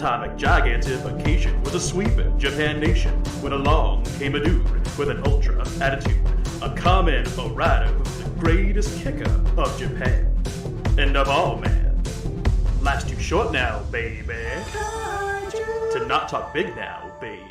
atomic gigantification was a sweeping Japan nation when along came a dude with an ultra attitude, a common rider who's the greatest kicker of Japan. And of all, man, life's too short now, baby, to not talk big now, baby.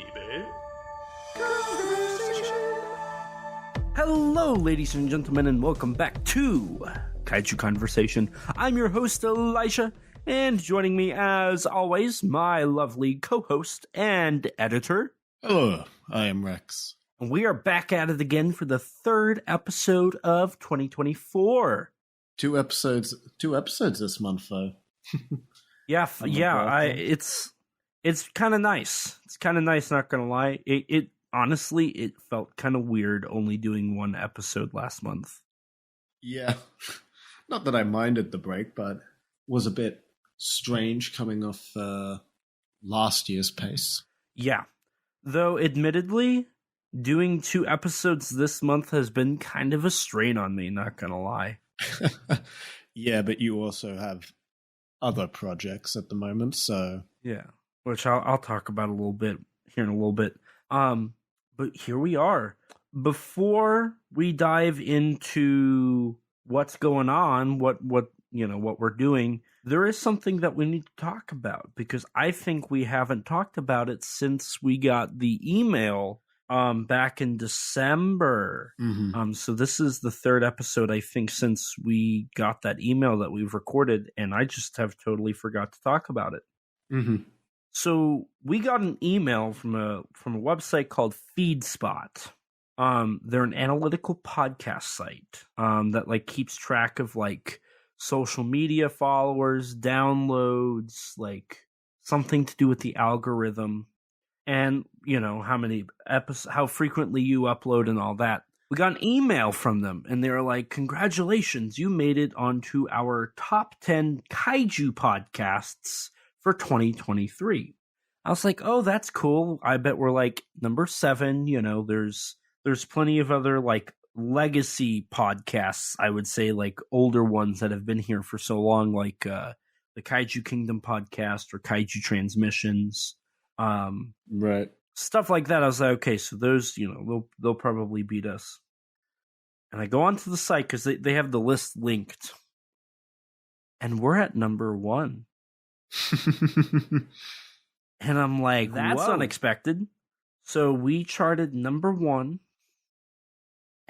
Hello, ladies and gentlemen, and welcome back to Kaiju Conversation. I'm your host, Elijah, and joining me, as always, my lovely co-host and editor. Hello, I am Rex. And we are back at it again for the third episode of 2024. Two episodes this month, though. It's kind of nice. It's kind of nice, not gonna lie. It honestly, it felt kind of weird only doing one episode last month. Yeah. Not that I minded the break, but was a bit strange coming off last year's pace. Yeah. Though, admittedly, doing 2 episodes this month has been kind of a strain on me, not gonna lie. Yeah, but you also have other projects at the moment, so... Yeah, which I'll talk about a little bit here in a little bit. But here we are. Before we dive into what's going on, what we're doing, there is something that we need to talk about, because I think we haven't talked about it since we got the email back in December. Mm-hmm. So this is the third episode, I think, since we got that email that we've recorded, and I just have totally forgot to talk about it. Mm-hmm. So we got an email from a website called FeedSpot. They're an analytical podcast site that keeps track of social media followers, downloads, something to do with the algorithm, and how frequently you upload and all that. We got an email from them, and they were like, "Congratulations, you made it onto our top 10 kaiju podcasts for 2023. I was like, "Oh, that's cool. I bet we're number 7. There's plenty of other legacy podcasts, I would say, older ones that have been here for so long, the Kaiju Kingdom podcast or Kaiju Transmissions, right, stuff like that." I was like, okay, so those, they'll probably beat us. And I go onto the site because they have the list linked, and we're at number 1. And I'm like, that's whoa, unexpected. So we charted number 1.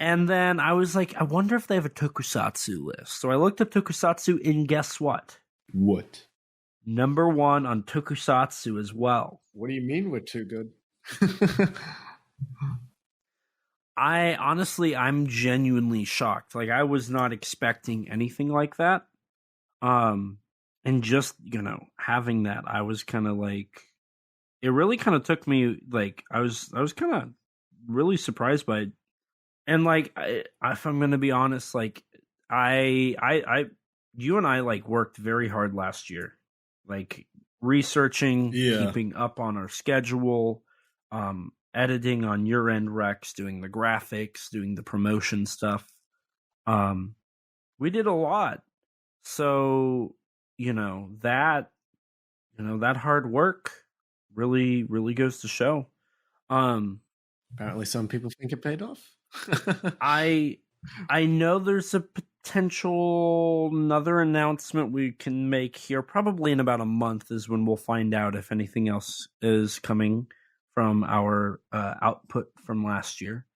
And then I was like, I wonder if they have a Tokusatsu list. So I looked up Tokusatsu, and guess what? What? Number 1 on Tokusatsu as well. What do you mean we're too good? I'm genuinely shocked. I was not expecting anything like that. And just, having that, I was kind of it really kind of took me, I was kind of really surprised by it. And if I'm going to be honest, you and I worked very hard last year, researching, keeping up on our schedule, editing on your end, Rex, doing the graphics, doing the promotion stuff. We did a lot. So, that hard work really, really goes to show. Apparently some people think it paid off. I know there's a potential another announcement we can make here. Probably in about a month is when we'll find out if anything else is coming from our output from last year.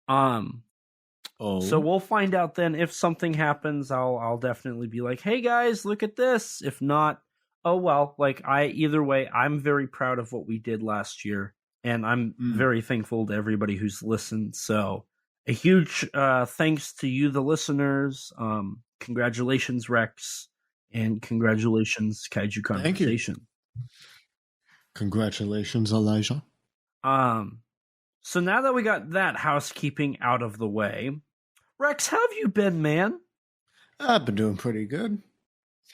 So we'll find out then. If something happens, I'll definitely be like, "Hey guys, look at this." If not, oh well. Either way, I'm very proud of what we did last year, and I'm very thankful to everybody who's listened. So a huge thanks to you, the listeners. Congratulations, Rex, and congratulations, Kaiju Conversation. Thank you. Congratulations, Elijah. So now that we got that housekeeping out of the way, Rex, how have you been, man? I've been doing pretty good.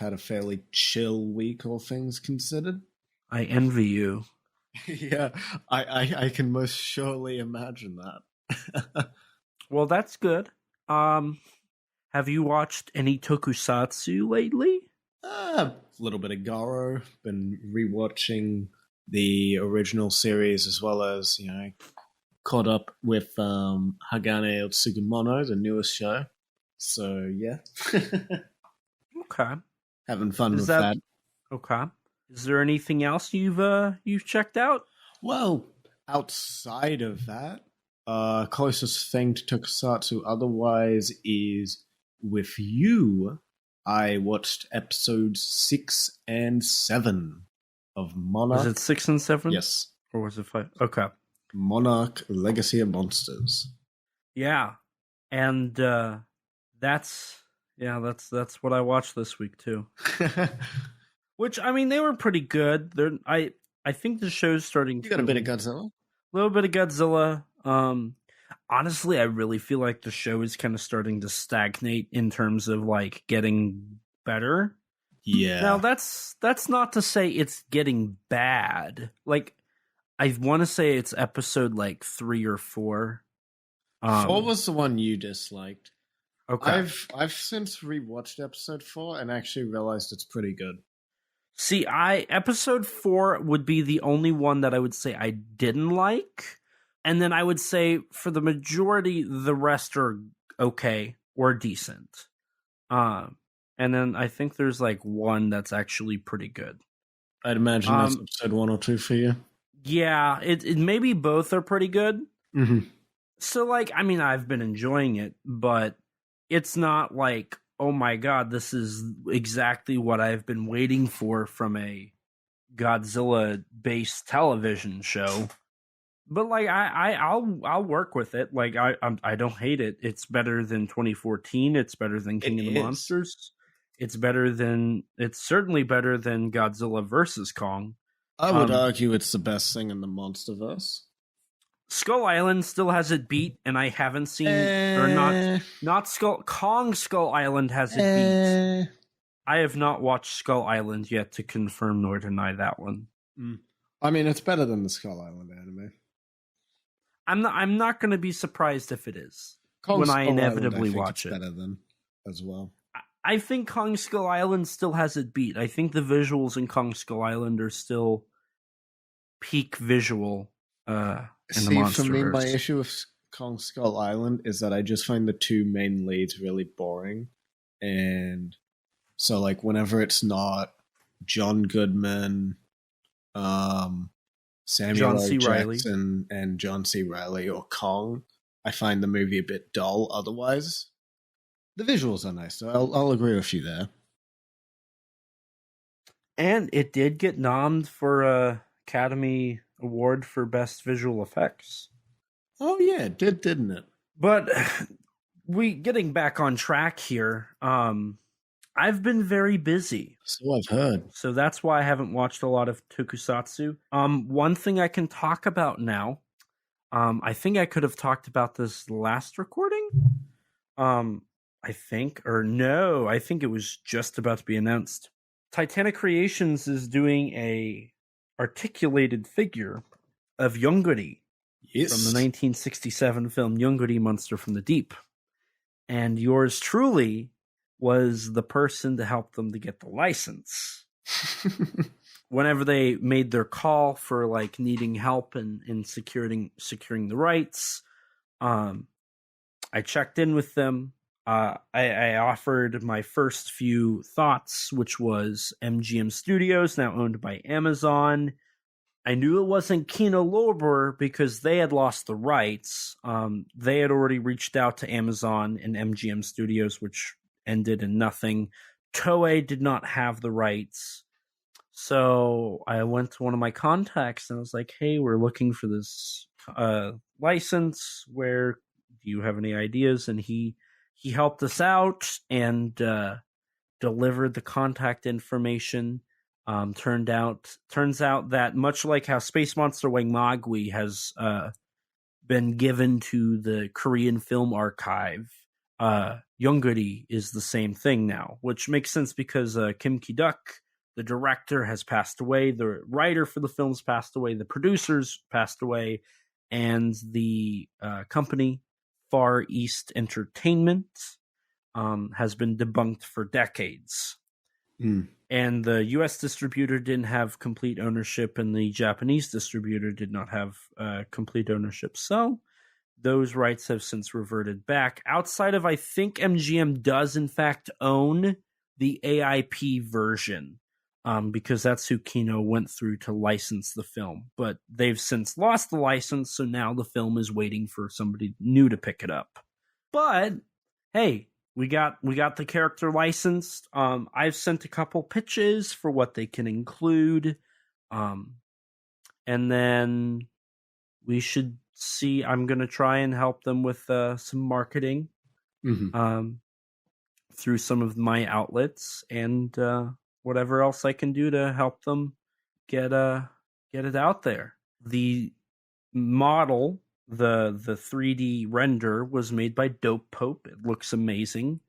Had a fairly chill week, all things considered. I envy you. Yeah, I can most surely imagine that. Well, that's good. Have you watched any Tokusatsu lately? A little bit of Garo. Been rewatching the original series as well as, caught up with Hagane of Sugimono, the newest show. So, yeah. Okay. Having fun with that. Okay. Is there anything else you've checked out? Well, outside of that, closest thing to Tokusatsu otherwise is with you. I watched episodes 6 and 7 of Monarch. Was it 6 and 7? Yes. Or was it 5? Okay. Monarch Legacy of Monsters. Yeah. And that's what I watched this week too. Which, I mean, they were pretty good. I think the show's starting to... You got a bit of Godzilla? A little bit of Godzilla. Honestly, I really feel like the show is kind of starting to stagnate in terms of, like, getting better. Yeah. Now, that's not to say it's getting bad. Like, I want to say it's episode, like, 3 or 4. 4 was the one you disliked. Okay. I've since rewatched episode 4 and actually realized it's pretty good. See, episode 4 would be the only one that I would say I didn't like. And then I would say for the majority, the rest are okay or decent. And then I think there's like one that's actually pretty good. I'd imagine that's episode 1 or 2 for you. Yeah, it maybe both are pretty good. Mm-hmm. So, like, I mean, I've been enjoying it, but it's not like, oh my god, this is exactly what I've been waiting for from a Godzilla-based television show. But like, I'll work with it. Like, I don't hate it. It's better than 2014. It's better than King of the Monsters. It's certainly better than Godzilla versus Kong. I would argue it's the best thing in the Monsterverse. Skull Island still has it beat, and I haven't seen Kong Skull Island has it beat. I have not watched Skull Island yet to confirm nor deny that one. I mean, it's better than the Skull Island anime. I'm not going to be surprised if it is Kong when Skull I inevitably Island, watch it. Better than as well. I think Kong Skull Island still has it beat. I think the visuals in Kong Skull Island are still peak visual. See, for me, my issue with Kong Skull Island is that I just find the two main leads really boring. And so, like, whenever it's not John Goodman, Samuel L. Jackson, and John C. Reilly or Kong, I find the movie a bit dull otherwise. The visuals are nice, so I'll agree with you there. And it did get nommed for a Academy Award for Best Visual Effects. Oh yeah, it did, didn't it? But getting back on track here, I've been very busy. So I've heard. So that's why I haven't watched a lot of Tokusatsu. One thing I can talk about now, I think I could have talked about this last recording. I think it was just about to be announced. Titanic Creations is doing a articulated figure of Yonguri from the 1967 film Yonguri Monster from the Deep. And yours truly was the person to help them to get the license. Whenever they made their call for like needing help in securing the rights, I checked in with them. I offered my first few thoughts, which was MGM Studios, now owned by Amazon. I knew it wasn't Kino Lorber because they had lost the rights. They had already reached out to Amazon and MGM Studios, which ended in nothing. Toei did not have the rights. So I went to one of my contacts and I was like, hey, we're looking for this license. Where do you have any ideas? And he helped us out and delivered the contact information. Turns out that much like how Space Monster Wangmagwi has been given to the Korean Film Archive, Yonguri is the same thing now, which makes sense because Kim Ki-duk, the director, has passed away, the writer for the film's passed away, the producers passed away, and the company Far East Entertainment has been debunked for decades. And the U.S. distributor didn't have complete ownership, and the Japanese distributor did not have complete ownership. So those rights have since reverted back. Outside of, I think MGM does, in fact, own the AIP version, because that's who Kino went through to license the film. But they've since lost the license, so now the film is waiting for somebody new to pick it up. But, hey, we got the character licensed. I've sent a couple pitches for what they can include. And then we should see. I'm going to try and help them with some marketing through some of my outlets and whatever else I can do to help them get it out there. The model, the 3D render, was made by Dope Pope. It looks amazing.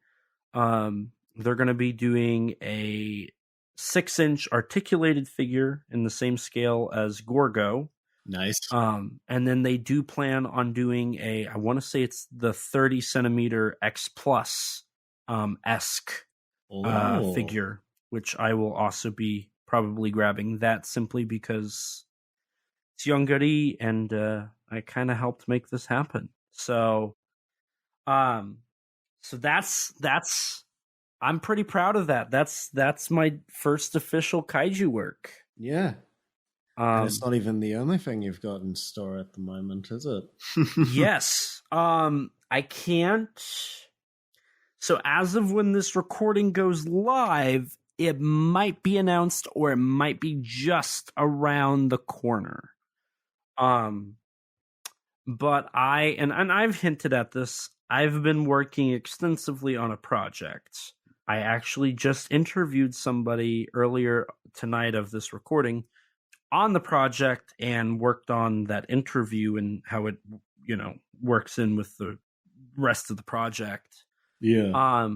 They're going to be doing a 6-inch articulated figure in the same scale as Gorgo. Nice. And then they do plan on doing I want to say it's the 30 centimeter X Plus esque figure, which I will also be probably grabbing that simply because it's Younguri and I kind of helped make this happen. So that's I'm pretty proud of that. That's my first official kaiju work. Yeah. And it's not even the only thing you've got in store at the moment, is it? Yes. I can't. So as of when this recording goes live, it might be announced or it might be just around the corner. But I've hinted at this. I've been working extensively on a project. I actually just interviewed somebody earlier tonight of this recording on the project and worked on that interview and how it, works in with the rest of the project. Yeah.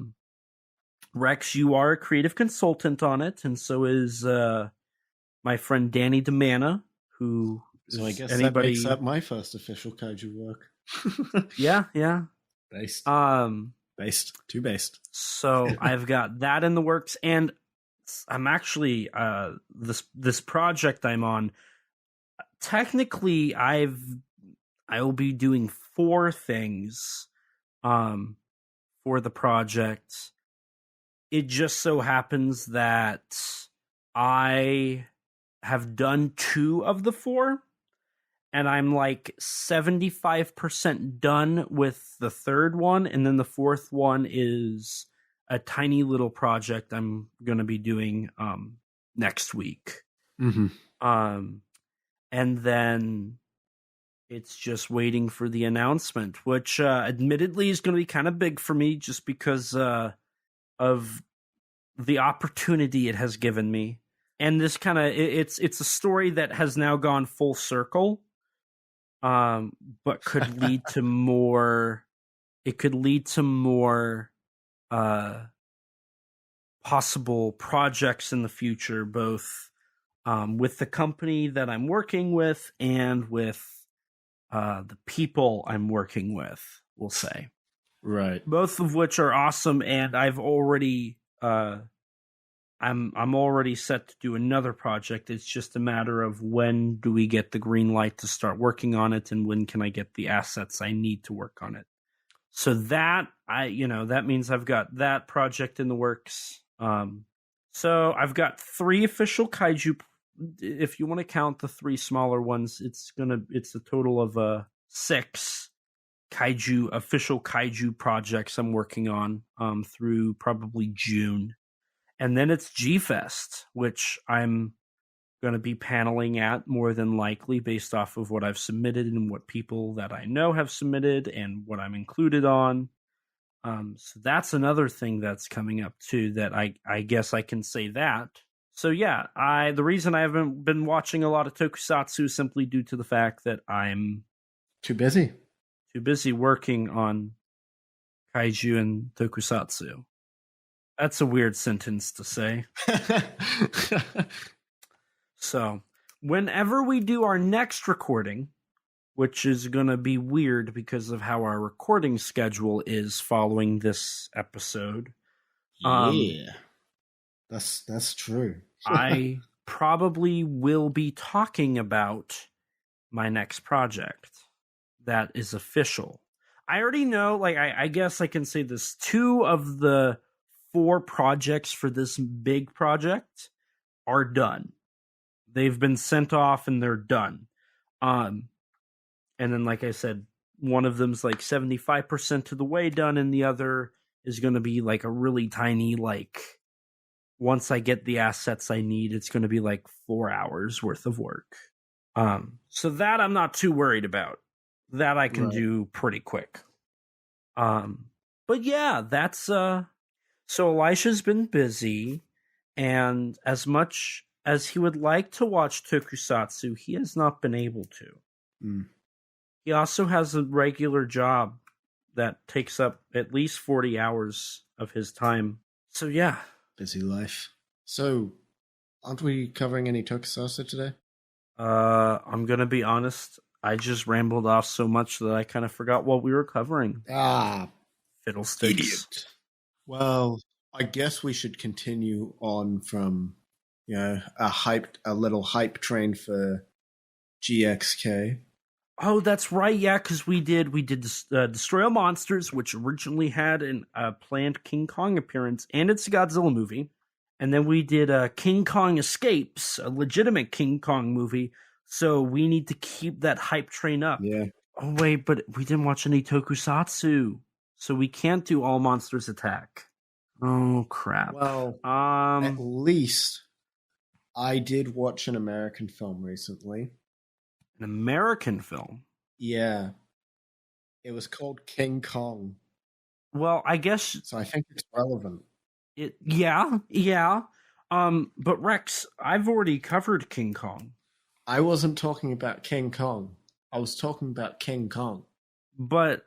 Rex, you are a creative consultant on it, and so is my friend Danny DeMana, who so I guess that makes that my first official kaiju work. Yeah. Based. Too based. So I've got that in the works, and I'm actually this project I'm on. Technically, I will be doing 4 things for the project. It just so happens that I have done 2 of the 4, and I'm like 75% done with the 3rd one, and then the 4th one is a tiny little project I'm going to be doing next week. Mm-hmm. And then it's just waiting for the announcement, which admittedly is going to be kind of big for me just because of the opportunity it has given me. And this kind of it's a story that has now gone full circle, but could lead to more. It could lead to more possible projects in the future, both with the company that I'm working with and with the people I'm working with, we'll say. Right. Both of which are awesome, and I've already I'm already set to do another project. It's just a matter of when do we get the green light to start working on it, and when can I get the assets I need to work on it. So that that means I've got that project in the works. So I've got 3 official kaiju. If you want to count the 3 smaller ones, it's a total of 6 official kaiju projects I'm working on through probably June. And then it's G-Fest, which I'm going to be paneling at more than likely based off of what I've submitted and what people that I know have submitted and what I'm included on. So that's another thing that's coming up too, that I guess I can say that. So yeah, the reason I haven't been watching a lot of Tokusatsu is simply due to the fact that I'm too busy working on Kaiju and Tokusatsu. That's a weird sentence to say. So, whenever we do our next recording, which is going to be weird because of how our recording schedule is following this episode. Yeah. That's true. I probably will be talking about my next project that is official. I already know, like, I guess I can say this. 2 of the 4 projects for this big project are done. They've been sent off and they're done. And then, like I said, one of them's like 75% of the way done, and the other is going to be like a really tiny, like, once I get the assets I need, it's going to be like 4 hours worth of work. So that I'm not too worried about. That I can do pretty quick. But yeah, that's so Elisha's been busy, and as much as he would like to watch Tokusatsu, he has not been able to. He also has a regular job that takes up at least 40 hours of his time. So yeah. Busy life. So, aren't we covering any Tokusatsu today? I'm gonna be honest. I just rambled off so much that I kind of forgot what we were covering. Fiddlesticks. Idiot. Well, I guess we should continue on from, a little hype train for GXK. Oh, that's right. Yeah, because we did Destroy All Monsters, which originally had a planned King Kong appearance, and it's a Godzilla movie. And then we did King Kong Escapes, a legitimate King Kong movie. So we need to keep that hype train up. Yeah. Oh, wait, but we didn't watch any Tokusatsu. So we can't do All Monsters Attack. Oh, crap. Well, at least I did watch an American film recently. An American film? Yeah. It was called King Kong. Well, I guess... So I think it's relevant. Yeah. But Rex, I've already covered King Kong. I wasn't talking about King Kong. I was talking about King Kong. But,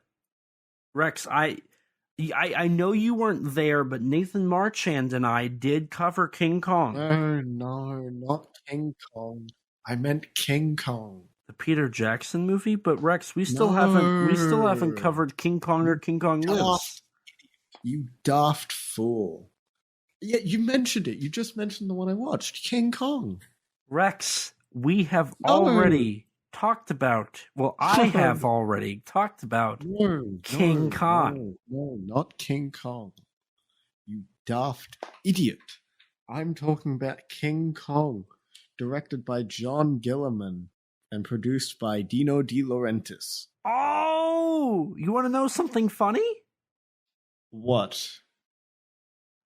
Rex, I know you weren't there, but Nathan Marchand and I did cover King Kong. No, not King Kong. I meant King Kong. The Peter Jackson movie? But Rex, we still haven't covered King Kong or King Kong Lives. You daft fool. Yeah, you mentioned it. You just mentioned the one I watched, King Kong. Rex, we have already talked about... Well, I have already talked about King Kong. No, not King Kong. You daft idiot. I'm talking about King Kong, directed by John Guillermin and produced by Dino De Laurentiis. Oh! You want to know something funny? What?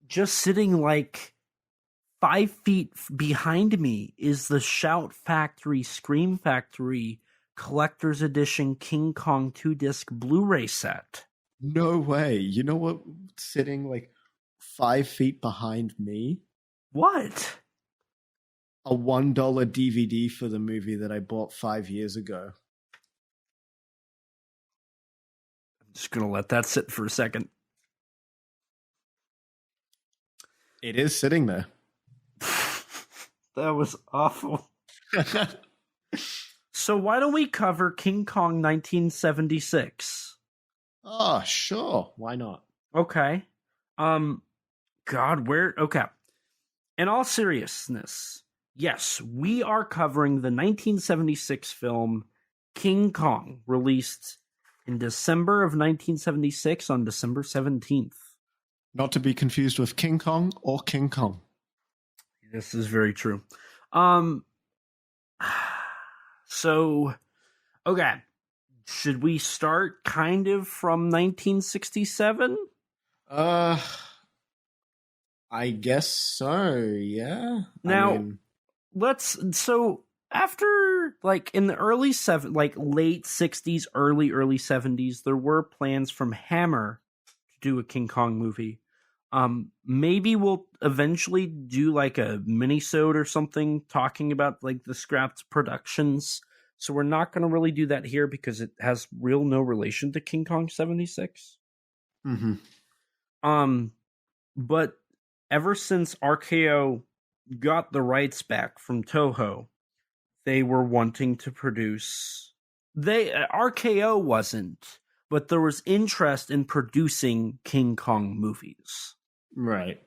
Just sitting like 5 feet behind me is the Shout Factory Scream Factory Collector's Edition King Kong 2-disc Blu-ray set. No way. You know what? Sitting like 5 feet behind me? What? A $1 DVD for the movie that I bought 5 years ago. I'm just going to let that sit for a second. It is sitting there. That was awful. So why don't we cover King Kong 1976? Oh, sure. Why not? Okay. Okay. In all seriousness, yes, we are covering the 1976 film King Kong, released in December of 1976 on December 17th. Not to be confused with King Kong or King Kong. This is very true. So, okay. Should we start kind of from 1967? I guess so, yeah. Now, so after, like, in the late 60s, early 70s, there were plans from Hammer to do a King Kong movie. Maybe we'll eventually do like a mini-sode or something talking about like the scrapped productions. So we're not going to really do that here because it has no relation to King Kong 76. Mm-hmm. But ever since RKO got the rights back from Toho, they were wanting to produce. RKO wasn't, but there was interest in producing King Kong movies. Right.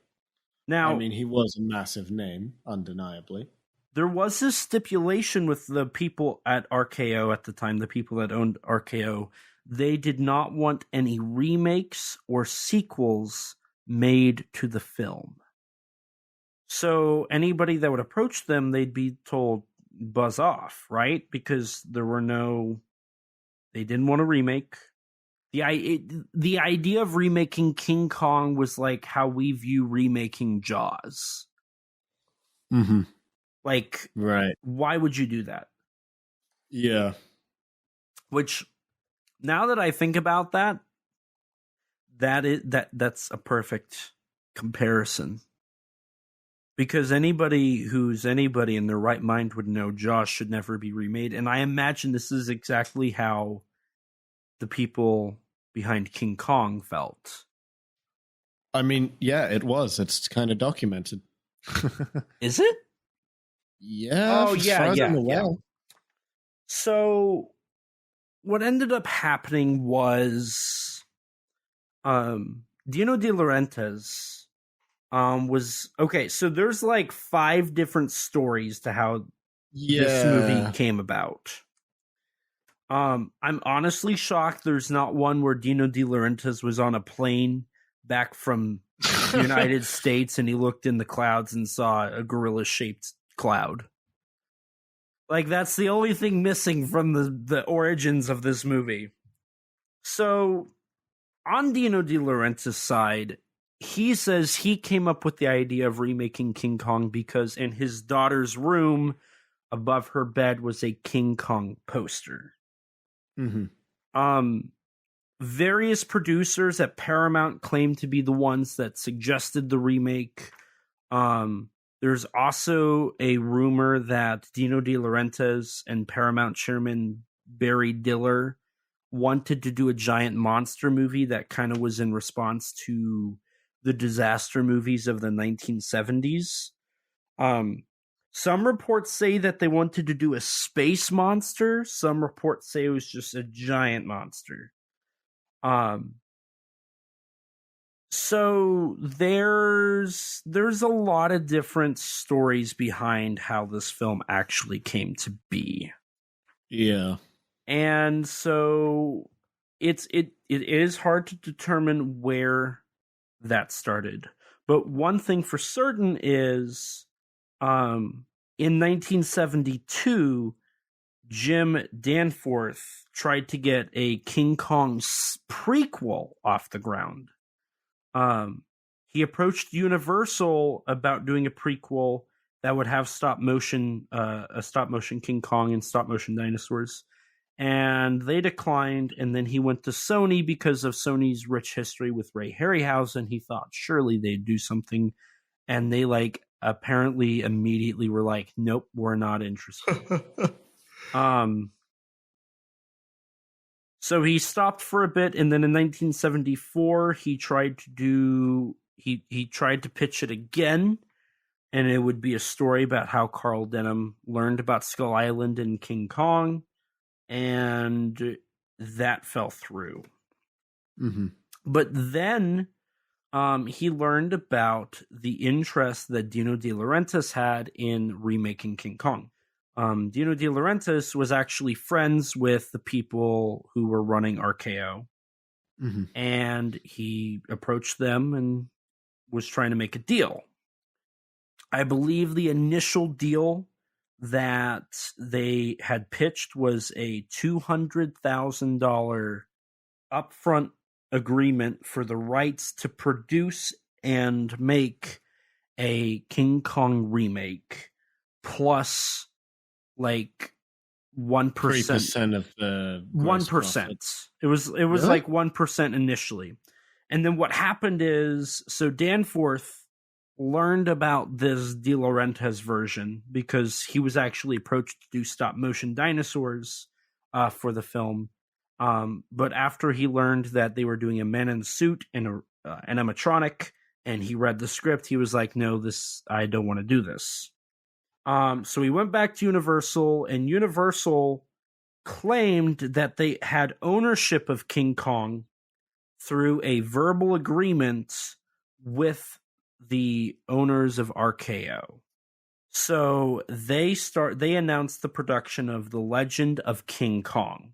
Now, I mean, he was a massive name, undeniably. there was this stipulation with the people at RKO at the time, the people that owned RKO. They did not want any remakes or sequels made to the film. So anybody that would approach them, they'd be told, buzz off, right? Because they didn't want a remake. The idea of remaking King Kong was like how we view remaking Jaws. Mm-hmm. Like, right? Why would you do that? Yeah. Which, now that I think about that, that's a perfect comparison. Because anybody in their right mind would know Jaws should never be remade, and I imagine this is exactly how the people behind King Kong felt. I mean, yeah, it was. It's kind of documented. Is it? Yeah. Oh, yeah. So, what ended up happening was, Dino De Laurentiis was okay. So there's like 5 different stories to how this movie came about. I'm honestly shocked there's not one where Dino De Laurentiis was on a plane back from the United States and he looked in the clouds and saw a gorilla-shaped cloud. Like, that's the only thing missing from the origins of this movie. So, on Dino De Laurentiis' side, he says he came up with the idea of remaking King Kong because in his daughter's room, above her bed, was a King Kong poster. Mm-hmm. Various producers at Paramount claim to be the ones that suggested the remake. There's also a rumor that Dino De Laurentiis and Paramount chairman Barry Diller wanted to do a giant monster movie that kind of was in response to the disaster movies of the 1970s. Some reports say that they wanted to do a space monster. Some reports say it was just a giant monster. So there's a lot of different stories behind how this film actually came to be. Yeah. And so it is hard to determine where that started. But one thing for certain is in 1972, Jim Danforth tried to get a King Kong prequel off the ground. He approached Universal about doing a prequel that would have a stop motion King Kong and stop motion dinosaurs, and they declined. And then he went to Sony because of Sony's rich history with Ray Harryhausen. He thought surely they'd do something, and they apparently immediately were like, "Nope, we're not interested." So he stopped for a bit, and then in 1974, he tried to pitch it again, and it would be a story about how Carl Denham learned about Skull Island and King Kong, and that fell through. Mm-hmm. But then he learned about the interest that Dino De Laurentiis had in remaking King Kong. Dino De Laurentiis was actually friends with the people who were running RKO. Mm-hmm. And he approached them and was trying to make a deal. I believe the initial deal that they had pitched was a $200,000 upfront agreement for the rights to produce and make a King Kong remake, plus 1%. 3% of the 1%. It was really? like 1% initially. And then what happened is, so Danforth learned about this De Laurentiis version because he was actually approached to do stop motion dinosaurs for the film. But after he learned that they were doing a man in a suit and an animatronic, and he read the script, he was like, "No, I don't want to do this." So he went back to Universal, and Universal claimed that they had ownership of King Kong through a verbal agreement with the owners of RKO. So they announced the production of The Legend of King Kong.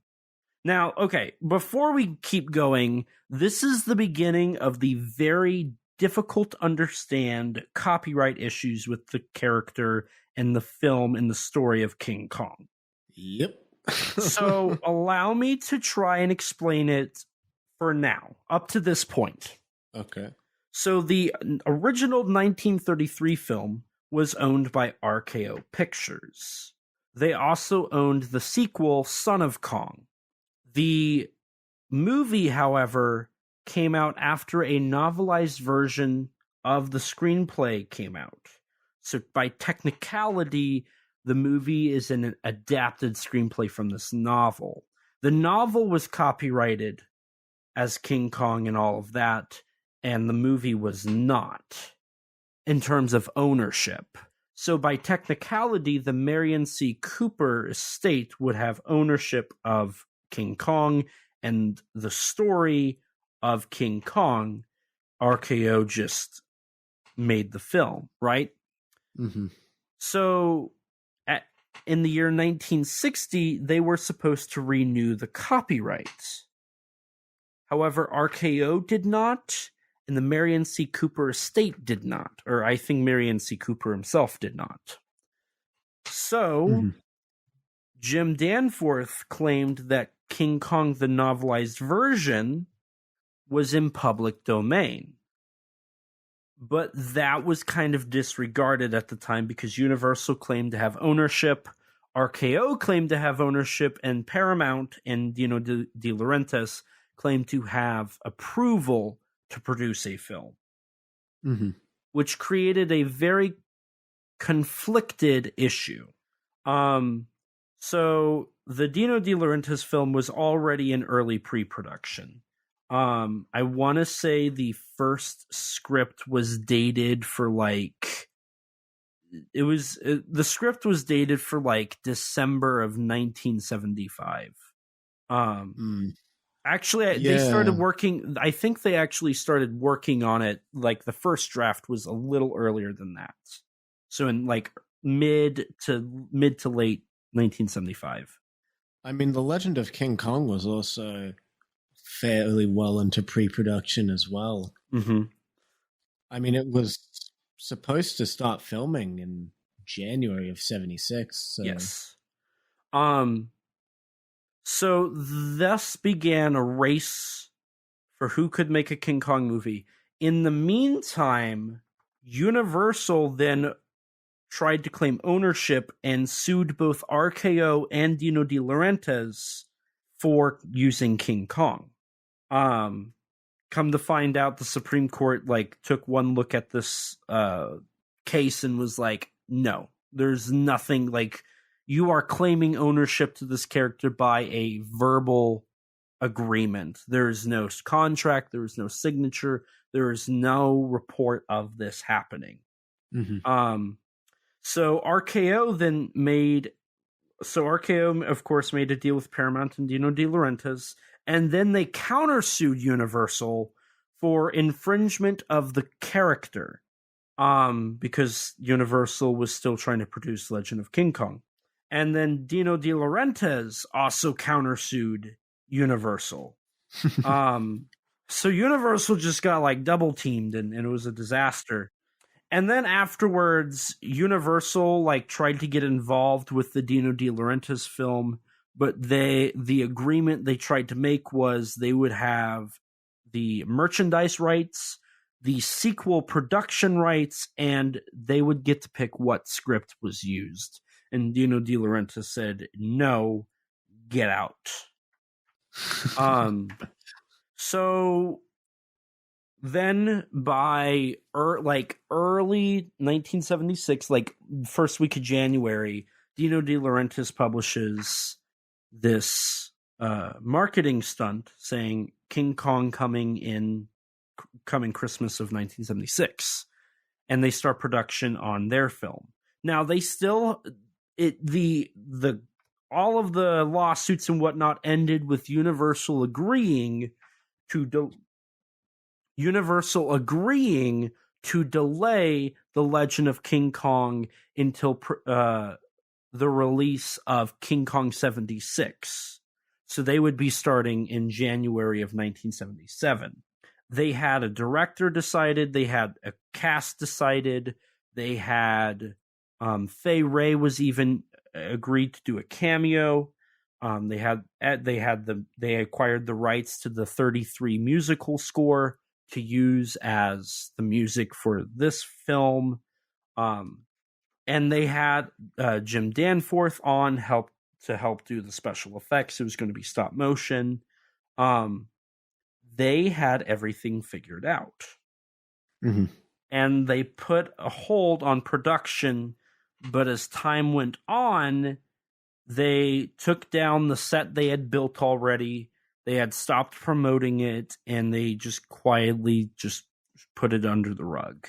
Now, okay, before we keep going, this is the beginning of the very difficult to understand copyright issues with the character and the film and the story of King Kong. Yep. So allow me to try and explain it for now, up to this point. Okay. So the original 1933 film was owned by RKO Pictures. They also owned the sequel, Son of Kong. The movie, however, came out after a novelized version of the screenplay came out. So by technicality, the movie is an adapted screenplay from this novel. The novel was copyrighted as King Kong and all of that, and the movie was not in terms of ownership. So by technicality, the Marion C. Cooper estate would have ownership of King Kong, and the story of King Kong, RKO just made the film, right? Mm-hmm. So in the year 1960, they were supposed to renew the copyrights. However, RKO did not, and the Marion C. Cooper estate did not, or I think Marion C. Cooper himself did not. So, Jim Danforth claimed that King Kong, the novelized version, was in public domain. But that was kind of disregarded at the time because Universal claimed to have ownership, RKO claimed to have ownership, and Paramount and Dino De Laurentiis claimed to have approval to produce a film, which created a very conflicted issue. So the Dino De Laurentiis film was already in early pre-production. I want to say the first script was dated for the script was dated for like December of 1975. Actually, they started working. I think they actually started working on it. Like the first draft was a little earlier than that. So in like mid to late 1975. I mean, The Legend of King Kong was also fairly well into pre-production as well. Mm-hmm. I mean, it was supposed to start filming in January of 76. So. Yes. So thus began a race for who could make a King Kong movie. In the meantime, Universal then tried to claim ownership and sued both RKO and Dino De Laurentiis for using King Kong. Come to find out, the Supreme Court took one look at this case and was like, no, there's nothing, you are claiming ownership to this character by a verbal agreement. There's no contract, there was no signature, there is no report of this happening. So RKO, of course, made a deal with Paramount and Dino De Laurentiis, and then they countersued Universal for infringement of the character, because Universal was still trying to produce Legend of King Kong. And then Dino De Laurentiis also countersued Universal. So Universal just got double teamed, and it was a disaster. And then afterwards, Universal tried to get involved with the Dino De Laurentiis film, but the agreement they tried to make was they would have the merchandise rights, the sequel production rights, and they would get to pick what script was used. And Dino De Laurentiis said, "No, get out." So then by early 1976, first week of January, Dino De Laurentiis publishes this marketing stunt saying King Kong coming Christmas of 1976, and they start production on their film. Now they still all of the lawsuits and whatnot ended with Universal agreeing to to delay The Legend of King Kong until the release of King Kong 76. So they would be starting in January of 1977. They had a director decided, they had a cast decided, they had Fay Wray was even agreed to do a cameo. They acquired the rights to the 33 musical score to use as the music for this film. And they had Jim Danforth on to help do the special effects. It was going to be stop motion. They had everything figured out. Mm-hmm. And they put a hold on production, but as time went on, they took down the set they had built already. They had stopped promoting it, and they just quietly just put it under the rug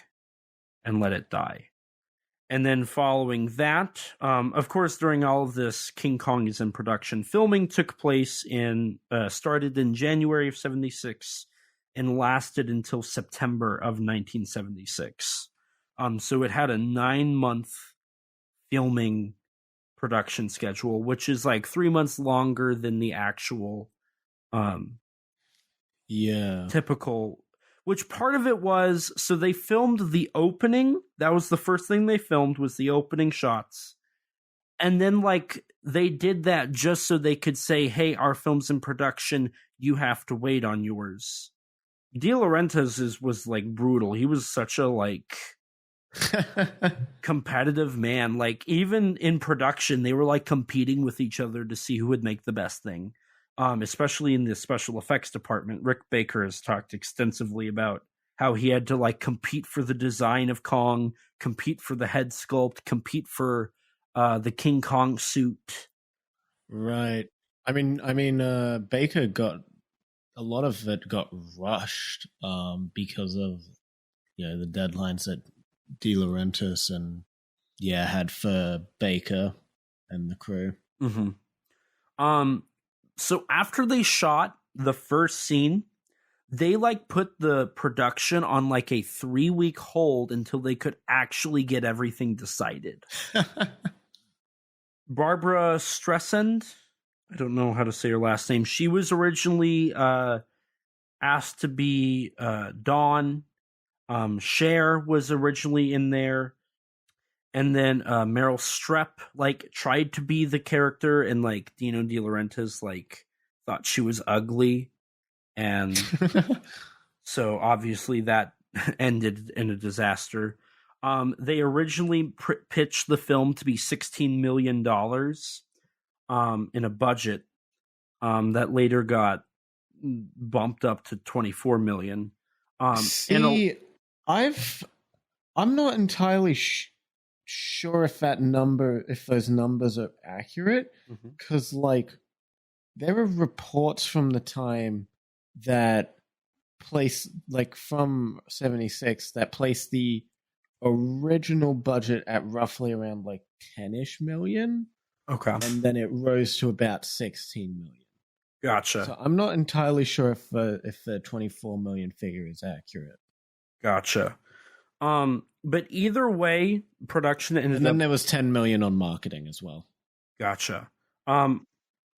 and let it die. And then following that, of course, during all of this, King Kong is in production. Filming took place started in January of 76 and lasted until September of 1976. So it had a 9-month filming production schedule, which is like 3 months longer than the actual typical. Which part of it was, so they filmed the opening. That was the first thing they filmed, was the opening shots. And then, like, they did that just so they could say, hey, our film's in production. You have to wait on yours. De Laurentiis was, like, brutal. He was such a, like, competitive man. Like, even in production, they were, like, competing with each other to see who would make the best thing. Especially in the special effects department. Rick Baker has talked extensively about how he had to like compete for the design of Kong, compete for the head sculpt, compete for the King Kong suit. Right. I mean, Baker got a lot of it got rushed because of the deadlines that De Laurentiis and had for Baker and the crew. Mm-hmm. So after they shot the first scene, they like put the production on like a 3-week hold until they could actually get everything decided. Barbara Streisand, I don't know how to say her last name. She was originally asked to be Dawn. Cher was originally in there. And then Meryl Streep like tried to be the character, and like Dino De Laurentiis like thought she was ugly, and so obviously that ended in a disaster. They originally pitched the film to be $16 million in a budget that later got bumped up to $24 million. I'm not entirely sure if those numbers are accurate, because like there are reports from the time that from 76 that placed the original budget at roughly around like 10-ish million. Okay. And then it rose to about 16 million. Gotcha. So I'm not entirely sure if the 24 million figure is accurate. Gotcha. But either way, production ended up... And then there was 10 million on marketing as well. Gotcha.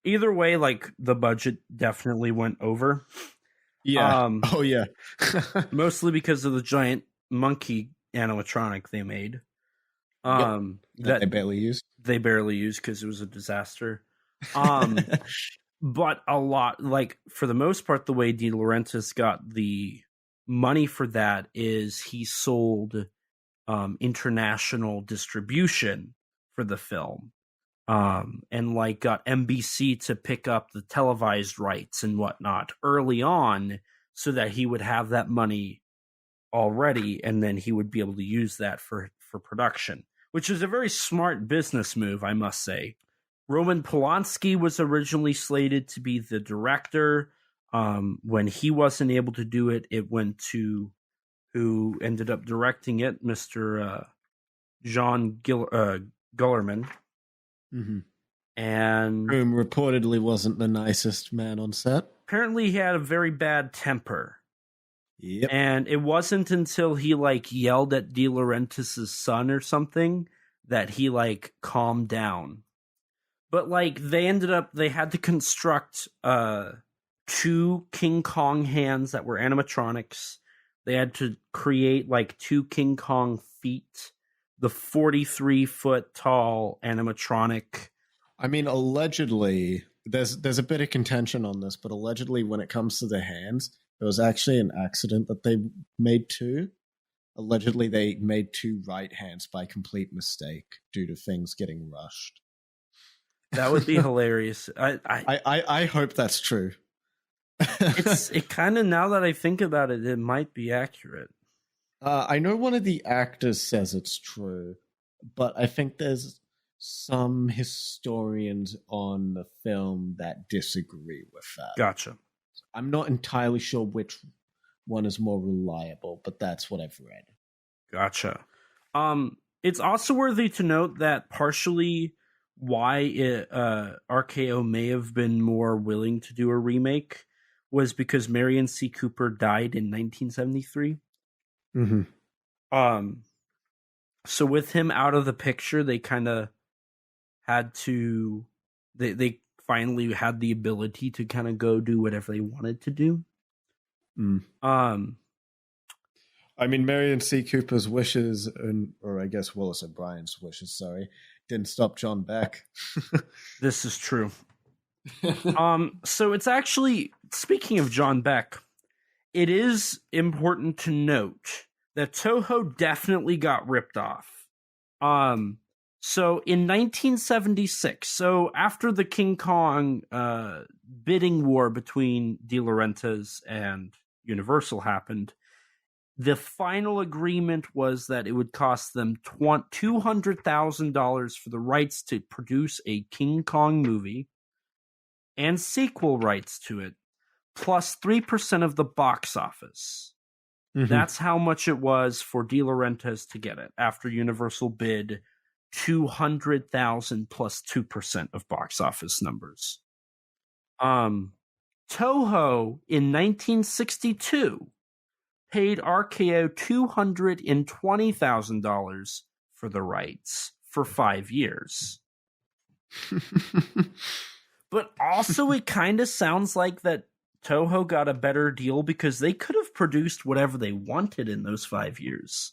Either way, like, the budget definitely went over. Yeah. Mostly because of the giant monkey animatronic they made. That they barely used. They barely used because it was a disaster. But a lot, like, for the most part, the way De Laurentiis got the money for that is he sold international distribution for the film, and like got NBC to pick up the televised rights and whatnot early on, so that he would have that money already, and then he would be able to use that for production, which is a very smart business move, I must say. Roman Polanski was originally slated to be the director. When he wasn't able to do it, it went to who ended up directing it, Mr. John Guillermin. Mm-hmm. And whom reportedly wasn't the nicest man on set. Apparently he had a very bad temper. Yep. And it wasn't until he like yelled at De Laurentiis' son or something that he like calmed down. But like they had to construct 2 King Kong hands that were animatronics. They had to create like 2 King Kong feet, the 43-foot tall animatronic. I mean, allegedly, there's a bit of contention on this, but allegedly, when it comes to the hands, there was actually an accident that they made 2. Allegedly, they made 2 right hands by complete mistake due to things getting rushed. That would be hilarious. I hope that's true. It kind of, now that I think about it, it might be accurate. I know one of the actors says it's true, but I think there's some historians on the film that disagree with that. Gotcha. I'm not entirely sure which one is more reliable, but that's what I've read. Gotcha. It's also worthy to note that partially why RKO may have been more willing to do a remake was because Marion C. Cooper died in 1973. Mm-hmm. So with him out of the picture, they kind of had to. They finally had the ability to kind of go do whatever they wanted to do. I mean, Marion C. Cooper's wishes, or I guess Wallace O'Brien's wishes, didn't stop John Beck. This is true. So it's actually, speaking of John Beck, it is important to note that Toho definitely got ripped off. So in 1976, so after the King Kong bidding war between De Laurentiis and Universal happened, the final agreement was that it would cost them $200,000 for the rights to produce a King Kong movie and sequel rights to it, plus 3% of the box office. Mm-hmm. That's how much it was for De Laurentiis to get it after Universal bid $200,000 plus 2% of box office numbers. Toho in 1962 paid RKO $220,000 for the rights for 5 years. But also it kind of sounds like that Toho got a better deal because they could have produced whatever they wanted in those 5 years.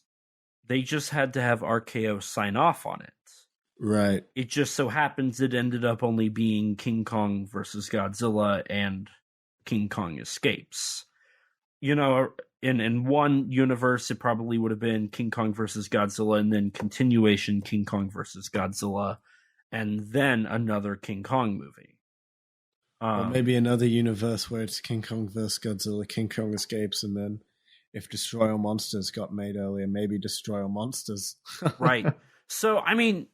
They just had to have RKO sign off on it. Right. It just so happens it ended up only being King Kong versus Godzilla and King Kong Escapes. You know, in one universe, it probably would have been King Kong versus Godzilla and then continuation King Kong versus Godzilla and then another King Kong movie. Or maybe another universe where it's King Kong versus Godzilla, King Kong Escapes, and then if Destroy All Monsters got made earlier, maybe Destroy All Monsters. Right. So, I mean,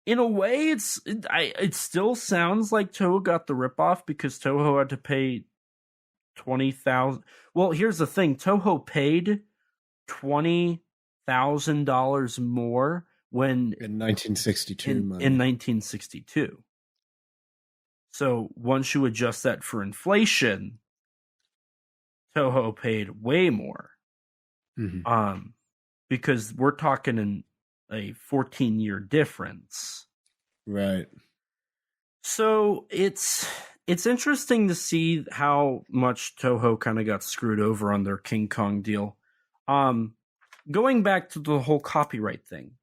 in a way, it still sounds like Toho got the ripoff because Toho had to pay $20,000. Well, here's the thing: Toho paid $20,000 more when in 1962. In 1962. So once you adjust that for inflation, Toho paid way more. Mm-hmm. Because we're talking in a 14-year difference. Right. So it's interesting to see how much Toho kind of got screwed over on their King Kong deal. Going back to the whole copyright thing,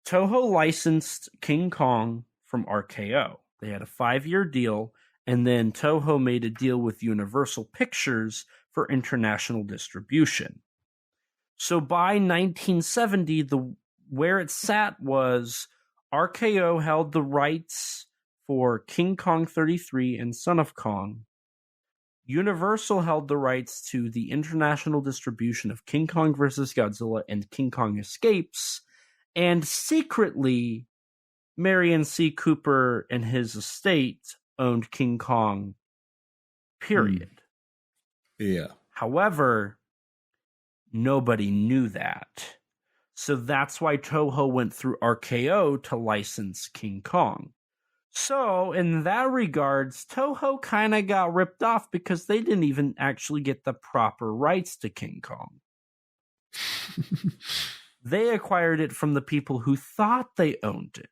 Toho licensed King Kong from RKO. They had a 5-year deal, and then Toho made a deal with Universal Pictures for international distribution. So by 1970, where it sat was RKO held the rights for King Kong 33 and Son of Kong. Universal held the rights to the international distribution of King Kong vs. Godzilla and King Kong Escapes, and secretly, Marion C. Cooper and his estate owned King Kong, period. Yeah. However, nobody knew that. So that's why Toho went through RKO to license King Kong. So, in that regards, Toho kind of got ripped off because they didn't even actually get the proper rights to King Kong. They acquired it from the people who thought they owned it.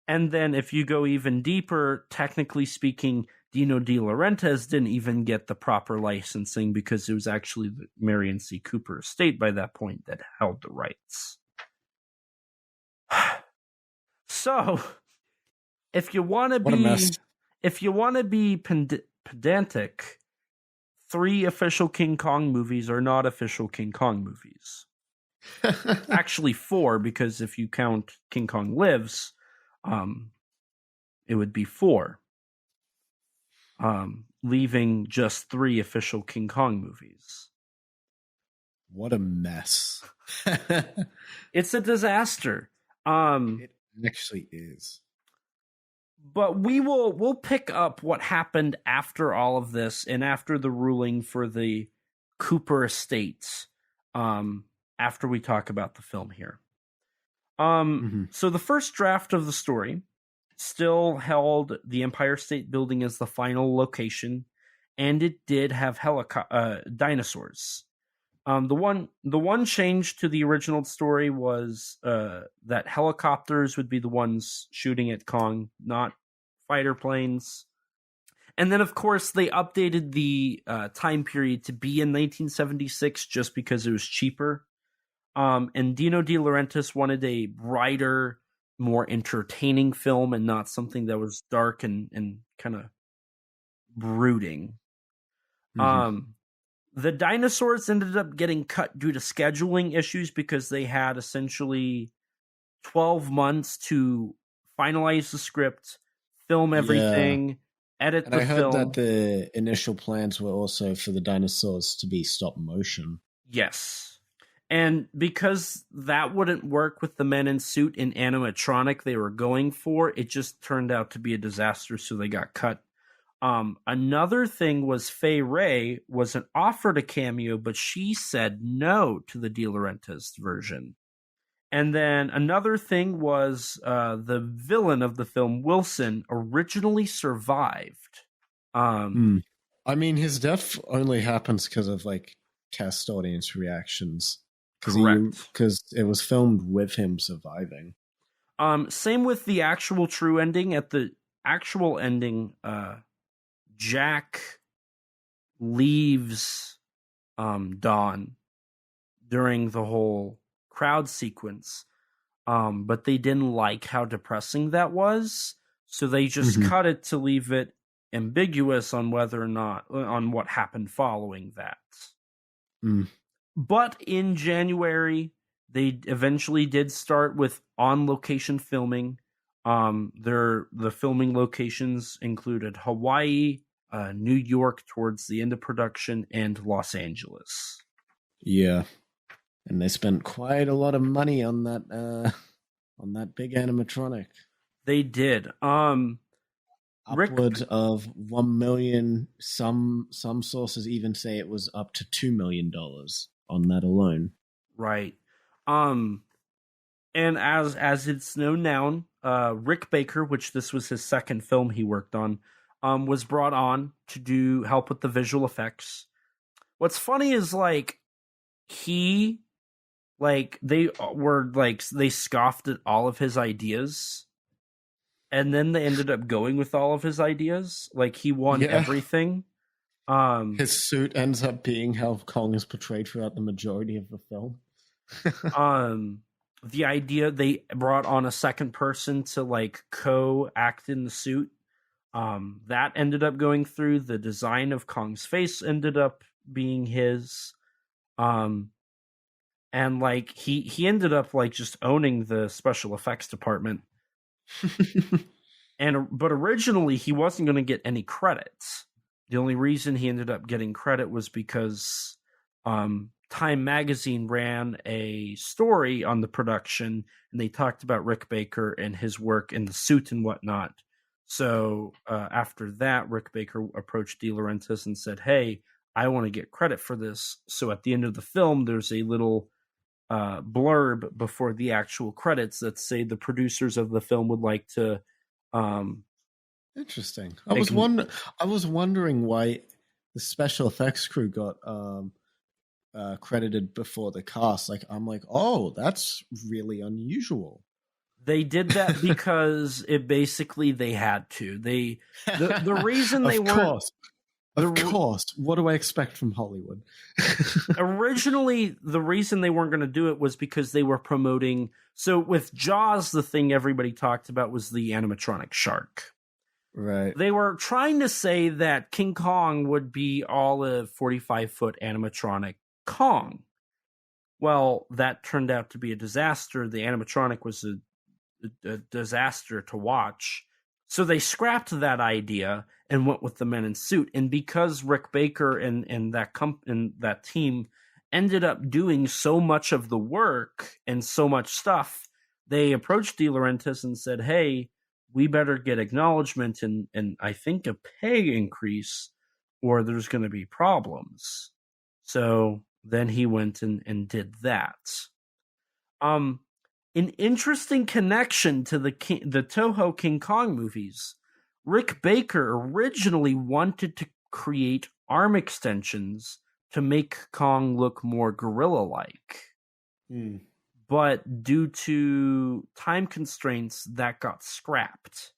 And then if you go even deeper, technically speaking, Dino De Laurentiis didn't even get the proper licensing because it was actually the Marion C. Cooper estate by that point that held the rights. So, if you want to be pedantic, 3 official King Kong movies are not official King Kong movies. Actually 4, because if you count King Kong Lives, it would be 4. Leaving just 3 official King Kong movies. What a mess. It's a disaster. It actually is. But we'll pick up what happened after all of this and after the ruling for the Cooper estates, after we talk about the film here. So the first draft of the story still held the Empire State Building as the final location, and it did have dinosaurs. The one change to the original story was that helicopters would be the ones shooting at Kong, not fighter planes. And then, of course, they updated the time period to be in 1976 just because it was cheaper. And Dino De Laurentiis wanted a brighter, more entertaining film and not something that was dark and kind of brooding. The dinosaurs ended up getting cut due to scheduling issues because they had essentially 12 months to finalize the script, film everything, edit and the I heard film. that the initial plans were also for the dinosaurs to be stop motion. Yes. And because that wouldn't work with the men in suit in animatronic they were going for, it just turned out to be a disaster, so they got cut. Another thing was Fay Wray wasn't offered a cameo, but she said no to the De Laurentiis version. And then another thing was the villain of the film, Wilson, originally survived. I mean, his death only happens because of test audience reactions. Because it was filmed with him surviving. Same with the actual true ending. At the actual ending, Jack leaves Dawn during the whole crowd sequence, but they didn't like how depressing that was, so they just cut it to leave it ambiguous on whether or not on what happened following that. But in January, they eventually did start with on-location filming. The filming locations included Hawaii, New York towards the end of production, and Los Angeles. Yeah, and they spent quite a lot of money on that big animatronic. They did. Upwards of $1 million. Some sources even say it was up to $2 million on that alone. Right. And as it's known now, Rick Baker, which this was his second film he worked on, was brought on to help with the visual effects. What's funny is they scoffed at all of his ideas, and then they ended up going with all of his ideas. He won everything. His suit ends up being how Kong is portrayed throughout the majority of the film. The idea, they brought on a second person to co-act in the suit. That ended up going through. The design of Kong's face ended up being his. And he ended up just owning the special effects department. But originally he wasn't going to get any credits. The only reason he ended up getting credit was because Time Magazine ran a story on the production, and they talked about Rick Baker and his work in the suit and whatnot. So after that, Rick Baker approached De Laurentiis and said, "Hey, I want to get credit for this." So at the end of the film, there's a little blurb before the actual credits that say the producers of the film would like to Interesting. I was wondering why the special effects crew got credited before the cast. Like, I'm like, oh, that's really unusual. They did that because they had to. The reason they weren't. Of course. What do I expect from Hollywood? Originally, the reason they weren't going to do it was because they were promoting. So with Jaws, the thing everybody talked about was the animatronic shark. Right. They were trying to say that King Kong would be all a 45-foot animatronic Kong. Well, that turned out to be a disaster. The animatronic was a disaster to watch. So they scrapped that idea and went with the men in suit. And because Rick Baker and that team ended up doing so much of the work and so much stuff, they approached De Laurentiis and said, hey, we better get acknowledgement and I think a pay increase or there's going to be problems. So then he went and did that. An interesting connection to the Toho King Kong movies. Rick Baker originally wanted to create arm extensions to make Kong look more gorilla-like. But due to time constraints, that got scrapped.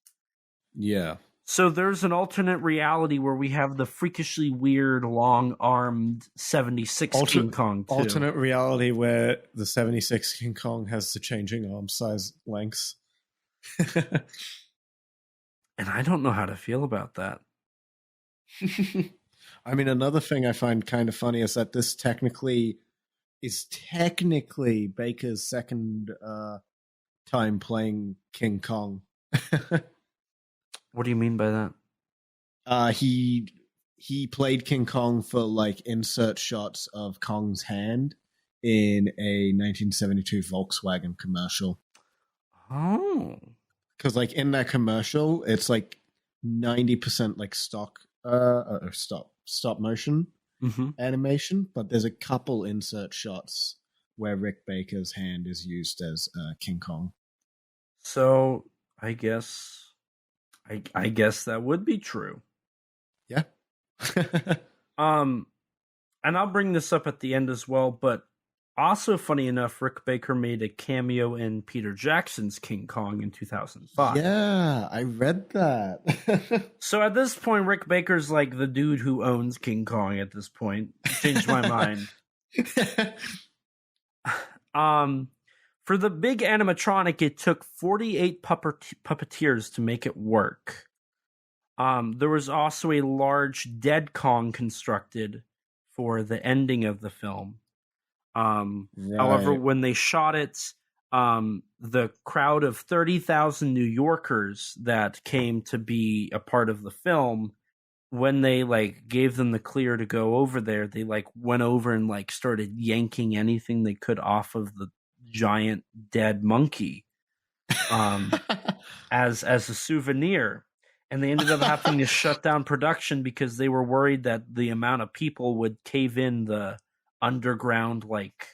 Yeah. So there's an alternate reality where we have the freakishly weird, long-armed 76 King Kong, too. Alternate reality where the 76 King Kong has the changing arm size lengths. And I don't know how to feel about that. I mean, another thing I find kind of funny is that this is technically Baker's second time playing King Kong. What do you mean by that? He played King Kong for like insert shots of Kong's hand in a 1972 Volkswagen commercial. Oh, because like in that commercial, it's like 90% like stop motion animation, but there's a couple insert shots where Rick Baker's hand is used as King Kong. So I guess that would be true. Yeah. And I'll bring this up at the end as well, but also funny enough, Rick Baker made a cameo in Peter Jackson's King Kong in 2005. Yeah, I read that. So at this point, Rick Baker's like the dude who owns King Kong at this point. Changed my mind. For the big animatronic, it took 48 puppeteers to make it work. There was also a large dead Kong constructed for the ending of the film. Right. However, when they shot it, the crowd of 30,000 New Yorkers that came to be a part of the film, when they like gave them the clear to go over there, they like went over and like started yanking anything they could off of the giant dead monkey as a souvenir. And they ended up having to shut down production because they were worried that the amount of people would cave in the underground like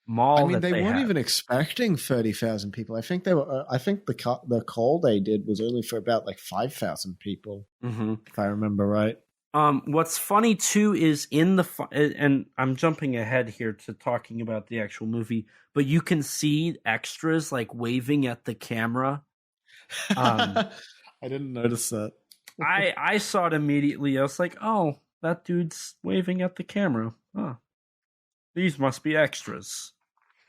mall. I mean, they weren't even expecting 30,000 people. I think they were. I think the call they did was only for about like 5,000 people, if I remember right. What's funny too is and I'm jumping ahead here to talking about the actual movie, but you can see extras like waving at the camera. I didn't notice that. I saw it immediately. I was like, oh, that dude's waving at the camera. Huh. These must be extras.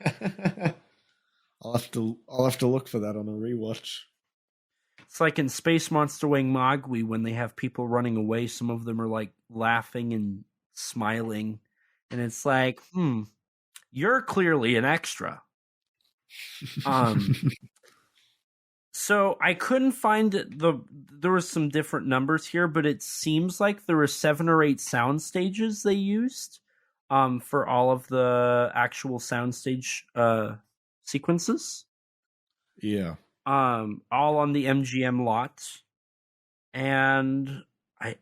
I'll have to look for that on a rewatch. It's like in Space Monster Wing Mogwai when they have people running away. Some of them are like laughing and smiling, and it's like, you're clearly an extra. So I couldn't find there was some different numbers here, but it seems like there were 7 or 8 sound stages they used for all of the actual soundstage sequences. Yeah. All on the MGM lot. And I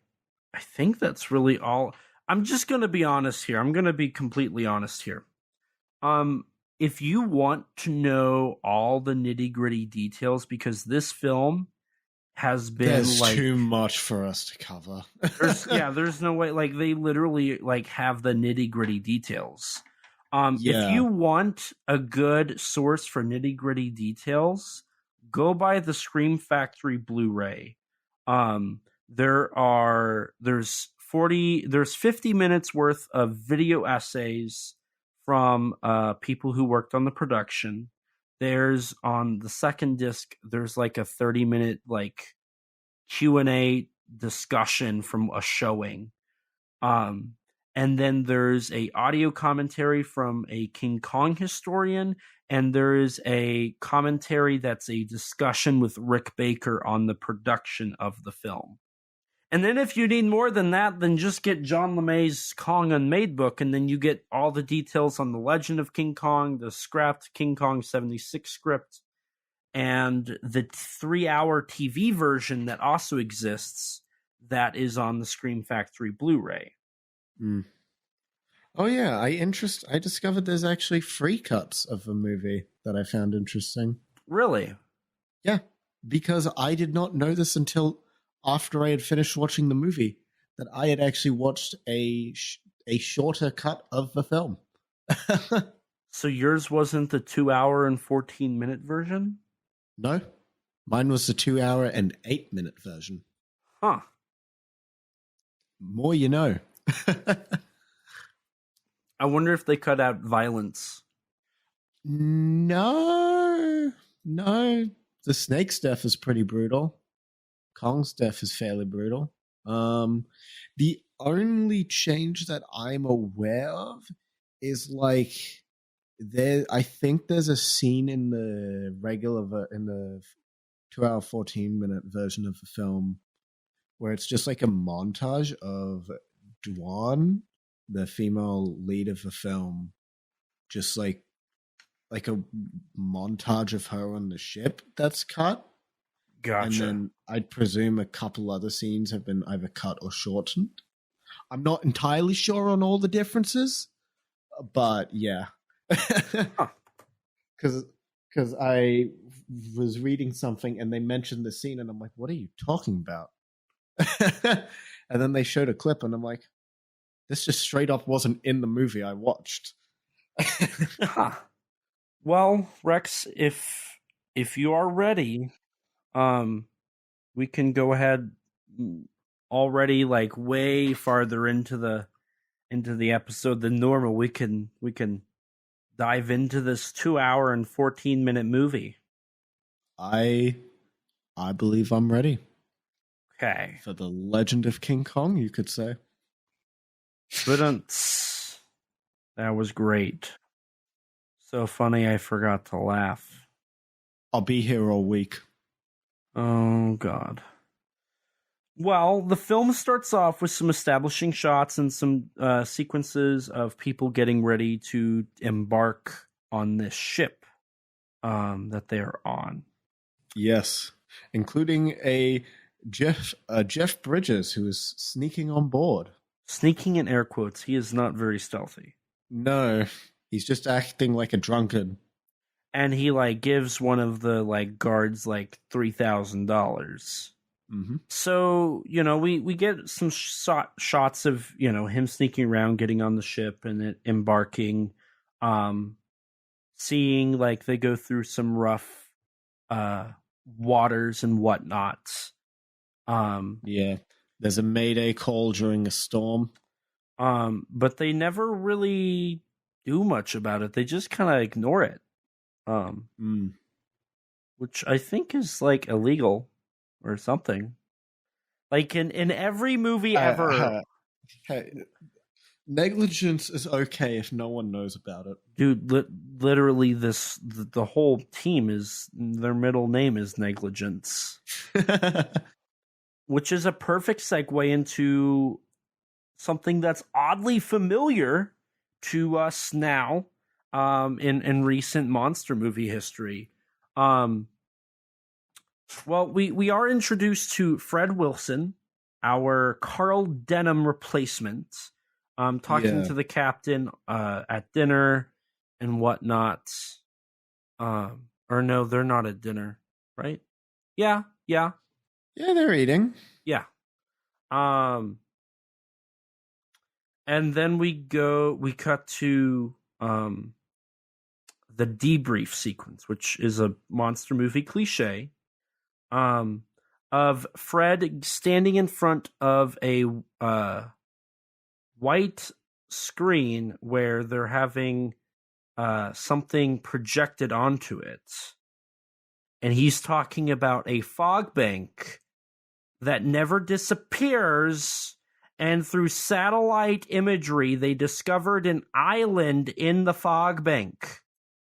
think that's really all. I'm just going to be honest here. I'm going to be completely honest here. If you want to know all the nitty-gritty details, because this film has been There's like too much for us to cover. there's no way. Like they literally like have the nitty gritty details. If Yeah. you want a good source for nitty gritty details, go buy the Scream Factory Blu-ray. There's 50 minutes worth of video essays from people who worked on the production. There's on the second disc, there's like a 30-minute like Q&A discussion from a showing. And then there's a audio commentary from a King Kong historian, and there is a commentary that's a discussion with Rick Baker on the production of the film. And then if you need more than that, then just get John LeMay's Kong Unmade book, and then you get all the details on the legend of King Kong, the scrapped King Kong 76 script, and the 3-hour TV version that also exists that is on the Scream Factory Blu-ray. Mm. Oh yeah, I discovered there's actually free cuts of the movie that I found interesting. Really? Yeah, because I did not know this until after I had finished watching the movie, that I had actually watched a shorter cut of the film. So yours wasn't the 2-hour and 14-minute version? No, mine was the 2-hour and 8-minute version. Huh. More you know. I wonder if they cut out violence. No. The snake's death is pretty brutal. Kong's death is fairly brutal. The only change that I'm aware of is like I think there's a scene in the 2-hour 14-minute version of the film where it's just like a montage of Dwan, the female lead of the film, just like a montage of her on the ship that's cut. Gotcha. And then I'd presume a couple other scenes have been either cut or shortened. I'm not entirely sure on all the differences, but yeah. Because I was reading something and they mentioned the scene and I'm like, what are you talking about? And then they showed a clip and I'm like, this just straight up wasn't in the movie I watched. Huh. Well, Rex, if you are ready, we can go ahead already like way farther into the episode than normal. We can dive into this 2-hour and 14-minute movie. I believe I'm ready. Okay. For the Legend of King Kong, you could say. That was great. So funny I forgot to laugh. I'll be here all week. Oh, God. Well, the film starts off with some establishing shots and some sequences of people getting ready to embark on this ship that they're on. Yes, including a Jeff Bridges, who is sneaking on board. Sneaking in air quotes. He is not very stealthy. No, he's just acting like a drunkard. And he like gives one of the like guards like $3,000. Mm-hmm. So, we get some shots of, him sneaking around, getting on the ship and it embarking, seeing like they go through some rough waters and whatnot. Yeah, there's a mayday call during a storm. But they never really do much about it. They just kind of ignore it. Which I think is like illegal or something. Like in every movie ever. Negligence is okay if no one knows about it. Dude, literally the whole team their middle name is Negligence. Which is a perfect segue into something that's oddly familiar to us now in recent monster movie history. Well, we are introduced to Fred Wilson, our Carl Denham replacement, talking to the captain at dinner and whatnot. Or no, they're not at dinner, right? Yeah. Yeah, they're eating. Yeah. And then we cut to the debrief sequence, which is a monster movie cliche, of Fred standing in front of a white screen where they're having something projected onto it. And he's talking about a fog bank that never disappears. And through satellite imagery, they discovered an island in the fog bank.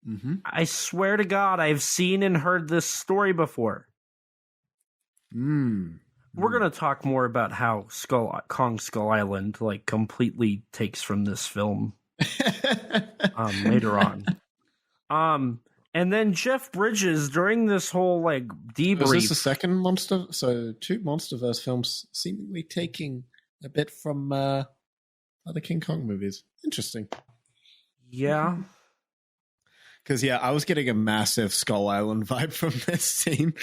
Mm-hmm. I swear to God, I've seen and heard this story before. We're going to talk more about how Kong Skull Island like completely takes from this film later on. And then Jeff Bridges, during this whole like debrief. Was this the second monster? So 2 MonsterVerse films seemingly taking a bit from other King Kong movies. Interesting. Yeah. Because, I was getting a massive Skull Island vibe from this scene.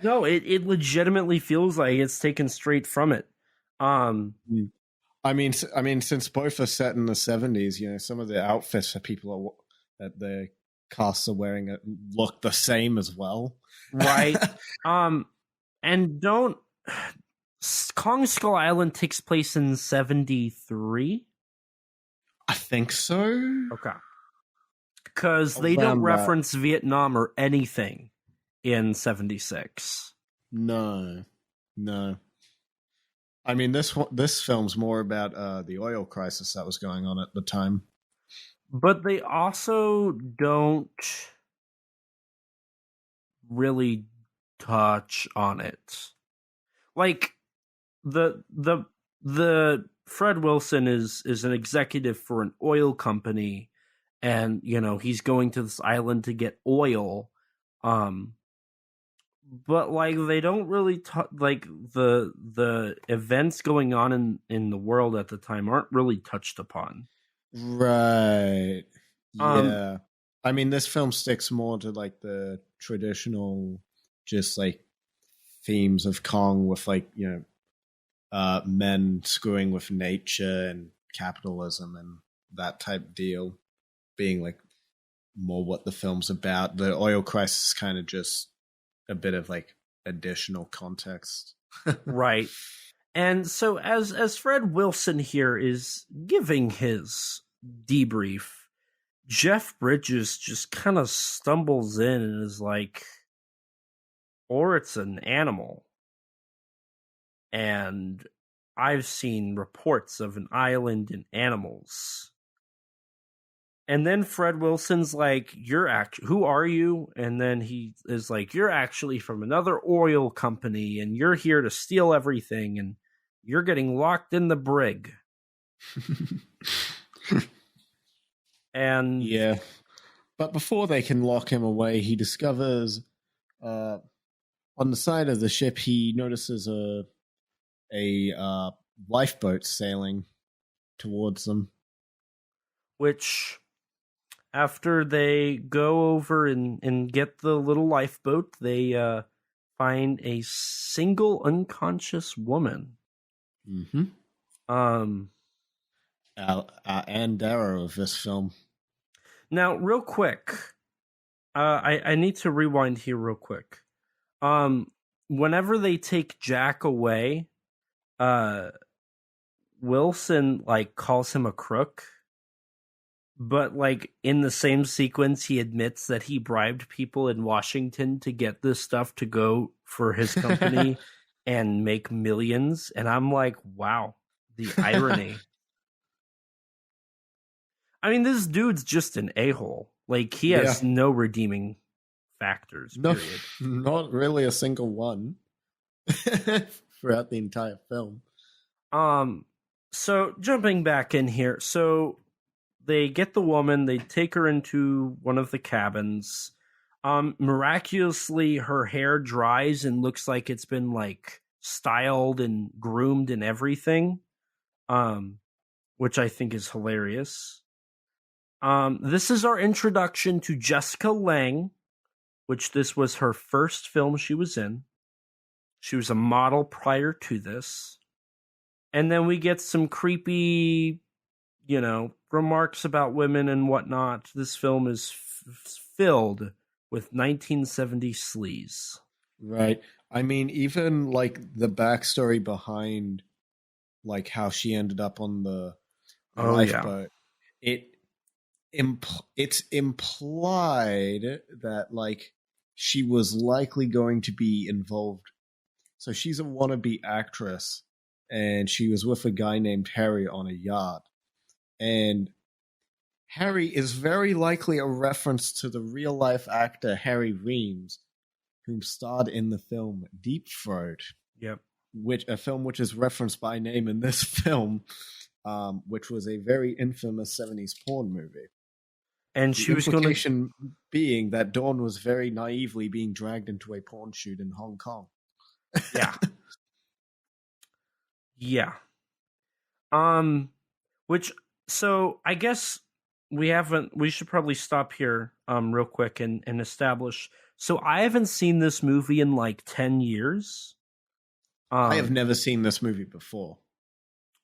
No, it legitimately feels like it's taken straight from it. I mean, since both are set in the 70s, some of the outfits that that the casts are wearing look the same as well. Right. And Kong Skull Island takes place in 73? I think so. Okay. Because they don't reference Vietnam or anything in 76. No. I mean, this film's more about the oil crisis that was going on at the time. But they also don't really touch on it. Like the Fred Wilson is an executive for an oil company, and he's going to this island to get oil. But like they don't really like the events going on in the world at the time aren't really touched upon. Right. Yeah. I mean, this film sticks more to like the traditional, just like themes of Kong with like men screwing with nature and capitalism and that type deal being like more what the film's about. The oil crisis is kind of just a bit of like additional context. Right. And so as Fred Wilson here is giving his debrief, Jeff Bridges just kind of stumbles in and is like, or it's an animal. And I've seen reports of an island and animals. And then Fred Wilson's like, who are you? And then he is like, you're actually from another oil company and you're here to steal everything and you're getting locked in the brig. And yeah. But before they can lock him away, he discovers on the side of the ship, he notices a lifeboat sailing towards them. Which, after they go over and get the little lifeboat, they find a single unconscious woman. Mm-hmm. And arrow of this film. Now, real quick, I need to rewind here real quick. Whenever they take Jack away, Wilson like calls him a crook. But, like, in the same sequence, he admits that he bribed people in Washington to get this stuff to go for his company and make millions. And I'm like, wow, the irony. I mean, this dude's just an a-hole. Like, he has no redeeming factors, period. Not really a single one throughout the entire film. So, jumping back in here, so they get the woman, they take her into one of the cabins. Miraculously, her hair dries and looks like it's been, like, styled and groomed and everything, which I think is hilarious. This is our introduction to Jessica Lange, which this was her first film she was in. She was a model prior to this. And then we get some creepy, remarks about women and whatnot. This film is filled with 1970 sleaze. Right. I mean, even like the backstory behind like how she ended up on the lifeboat, it's implied that like she was likely going to be involved. So she's a wannabe actress, and she was with a guy named Harry on a yacht. And Harry is very likely a reference to the real-life actor Harry Reams, who starred in the film Deep Throat. Yep. A film which is referenced by name in this film, which was a very infamous 70s porn movie. And the she was going to being that Dawn was very naively being dragged into a porn shoot in Hong Kong. Yeah. Yeah. So I guess we should probably stop here real quick and establish. So I haven't seen this movie in like 10 years. I have never seen this movie before.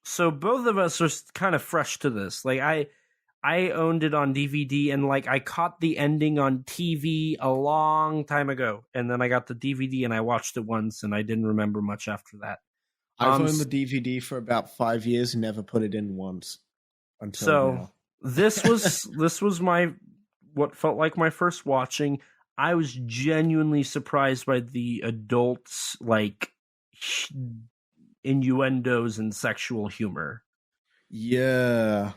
So both of us are kind of fresh to this. Like I owned it on DVD, and like I caught the ending on TV a long time ago, and then I got the DVD and I watched it once, and I didn't remember much after that. I've owned the DVD for about 5 years and never put it in once until now. this was my what felt like my first watching. I was genuinely surprised by the adults like innuendos and sexual humor. Yeah.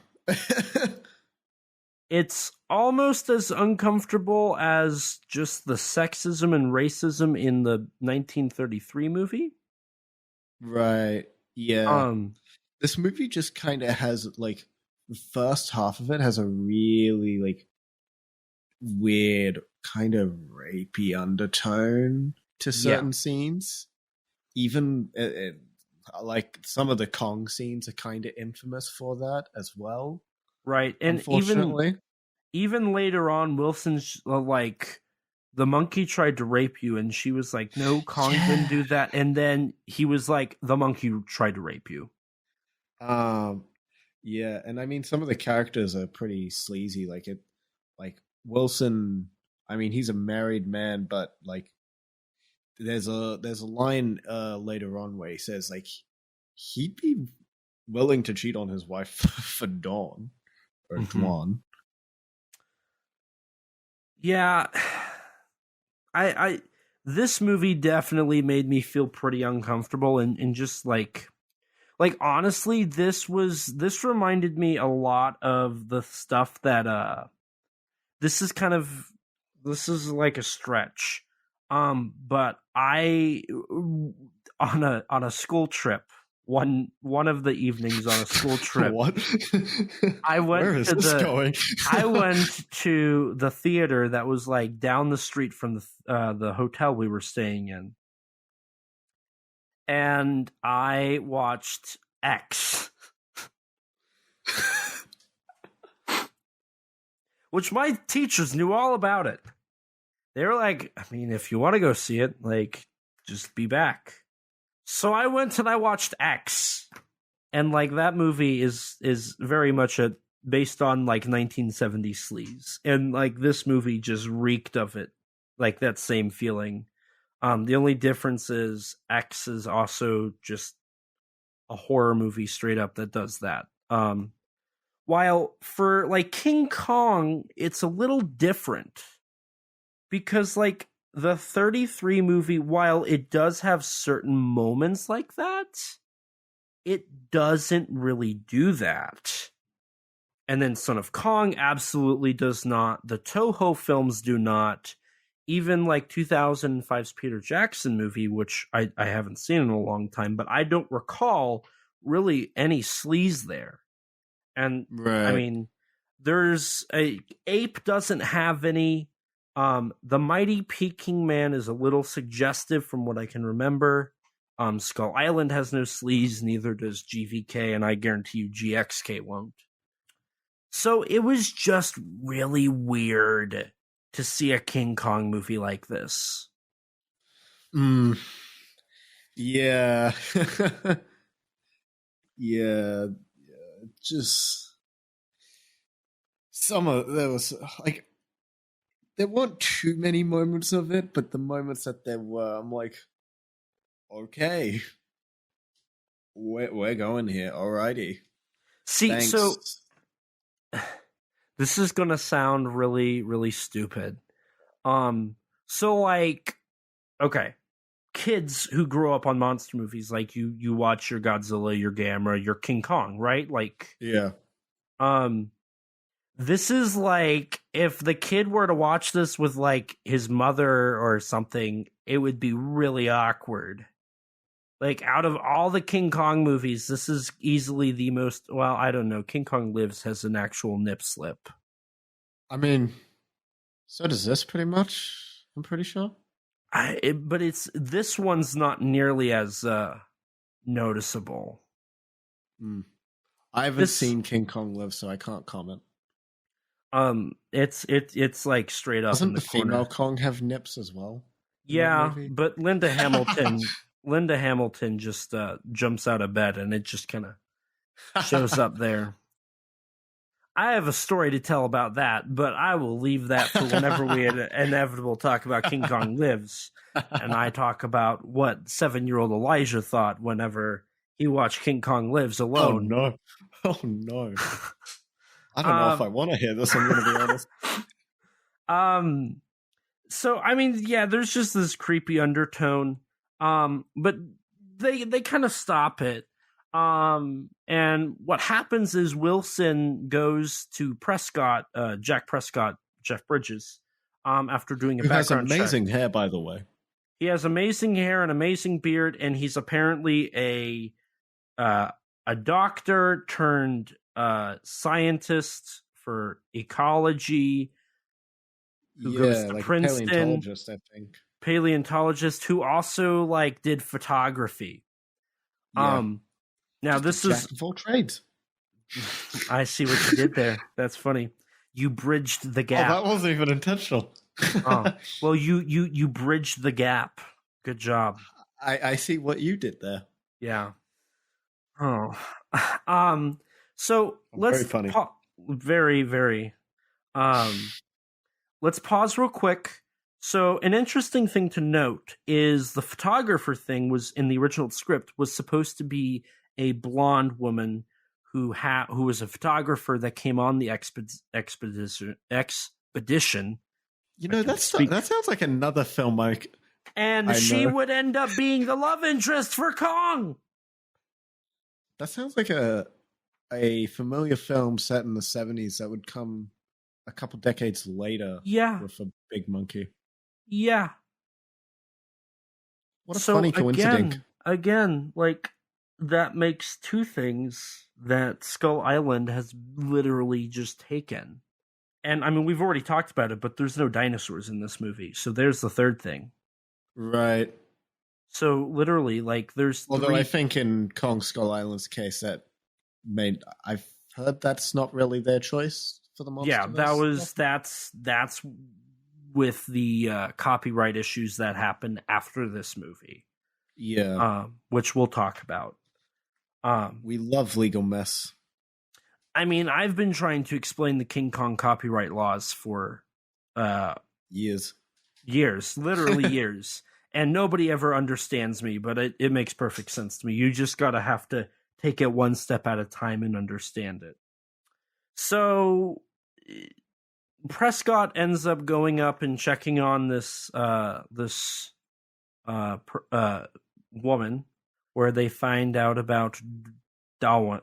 It's almost as uncomfortable as just the sexism and racism in the 1933 movie. Right. Yeah. This movie just kind of has like the first half of it has a really like weird kind of rapey undertone to certain scenes. Even like some of the Kong scenes are kind of infamous for that as well. Right. And even later on, Wilson's like, the monkey tried to rape you, and she was like, no, Kong didn't do that. And then he was like, the monkey tried to rape you. Yeah, and I mean some of the characters are pretty sleazy. Like Wilson, I mean he's a married man, but like there's a line later on where he says like he'd be willing to cheat on his wife for Dawn or Dwan. Yeah, I this movie definitely made me feel pretty uncomfortable, and just like honestly, this reminded me a lot of the stuff that this is like a stretch, but I on a school trip. One of the evenings on a school trip. What? I went Where is this going? I went to the theater that was like down the street from the hotel we were staying in, and I watched X, which my teachers knew all about it. They were like, I mean, if you want to go see it, like, just be back. So I went and I watched X, and like that movie is very much based on like 1970s sleaze, and like this movie just reeked of it, like that same feeling. The only difference is X is also just a horror movie straight up that does that. While for like King Kong, it's a little different because like the 33 movie, while it does have certain moments like that, it doesn't really do that. And then Son of Kong absolutely does not. The Toho films do not. Even like 2005's Peter Jackson movie, which I haven't seen in a long time, but I don't recall really any sleaze there. And I mean, there's Ape doesn't have any. The Mighty Peking Man is a little suggestive from what I can remember. Skull Island has no sleaze, neither does GVK, and I guarantee you GXK won't. So it was just really weird to see a King Kong movie like this. Yeah. yeah. Just there was like there weren't too many moments of it, but the moments that there were, I'm like, okay, we're going here, alrighty. See, Thanks. so this is gonna sound really, really stupid. So like, okay, kids who grow up on monster movies, like you watch your Godzilla, your Gamera, your King Kong, right? Like, yeah. This is like if the kid were to watch this with like his mother or something, it would be really awkward. Like out of all the King Kong movies, this is easily the most, well, I don't know. King Kong Lives has an actual nip slip. I mean, so does this pretty much, I'm pretty sure. But this one's not nearly as noticeable. I haven't seen King Kong Live, so I can't comment. It's like straight up. Doesn't in the female Kong have nips as well? Yeah, but Linda Hamilton just jumps out of bed and it just kind of shows up there. I have a story to tell about that, but I will leave that for whenever we inevitable talk about King Kong Lives, and I talk about what 7-year-old Elijah thought whenever he watched King Kong Lives alone. Oh no! I don't know if I want to hear this. I'm going to be honest. So I mean, yeah, there's just this creepy undertone. But they kind of stop it. And what happens is Wilson goes to Prescott, Jeff Bridges, after doing a background check. Who has amazing hair, by the way. He has amazing hair and amazing beard, and he's apparently a doctor turned scientist for ecology who goes to like Princeton. Paleontologist, I think. Paleontologist who also like did photography. Yeah. Now Just this a is jack of all trades. I see what you did there. That's funny. You bridged the gap. Oh, that wasn't even intentional. Well, you bridged the gap. Good job. I see what you did there. Yeah. Oh. So let's very funny. Very, very. Let's pause real quick. So an interesting thing to note is the photographer thing was in the original script was supposed to be a blonde woman who was a photographer that came on the expedition. You know, that sounds like another film, Mike. And she would end up being the love interest for Kong. That sounds like a familiar film set in the 70s that would come a couple decades later. Yeah. With a big monkey. Yeah. What a funny coincidence. Again, like, that makes two things that Skull Island has literally just taken. And, I mean, we've already talked about it, but there's no dinosaurs in this movie. So there's the third thing. Right. So, literally, like, there's Although I think in Kong Skull Island's case, I've heard that's not really their choice for the monster. Yeah, that's with the copyright issues that happened after this movie. Yeah. Which we'll talk about. We love legal mess. I mean, I've been trying to explain the King Kong copyright laws for years, literally years, and nobody ever understands me, but it makes perfect sense to me. You just have to take it one step at a time and understand it. So Prescott ends up going up and checking on this woman, where they find out about Dawn,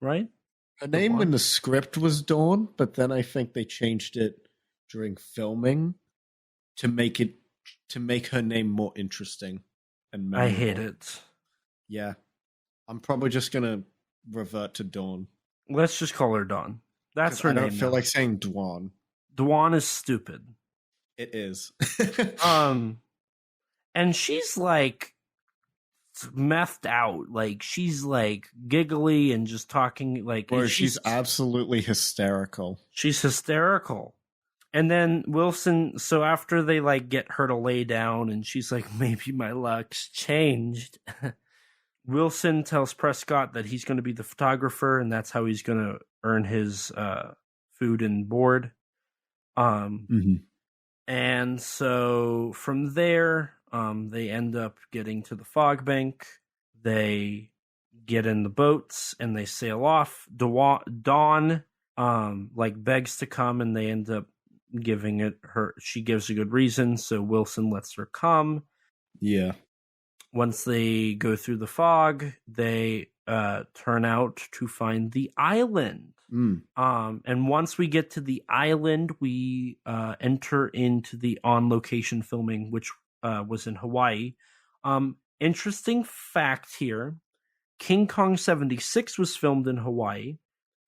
right? Her name in the script was Dawn, but then I think they changed it during filming to make her name more interesting and memorable. I hate it. Yeah. I'm probably just gonna revert to Dawn. Let's just call her Dawn. That's her name. I don't feel like saying Dwan. Dwan is stupid. It is. And she's like methed out. Like, she's like giggly and just talking like. Or she's absolutely hysterical. She's hysterical. And then Wilson, so after they like get her to lay down and she's like, maybe my luck's changed. Wilson tells Prescott that he's going to be the photographer and that's how he's going to earn his food and board. And so from there, they end up getting to the fog bank. They get in the boats and they sail off. Dawn like begs to come and they end up giving it her. She gives a good reason, so Wilson lets her come. Yeah. Once they go through the fog, they turn out to find the island. And once we get to the island, we enter into the on-location filming, which was in Hawaii. Interesting fact here. King Kong 76 was filmed in Hawaii.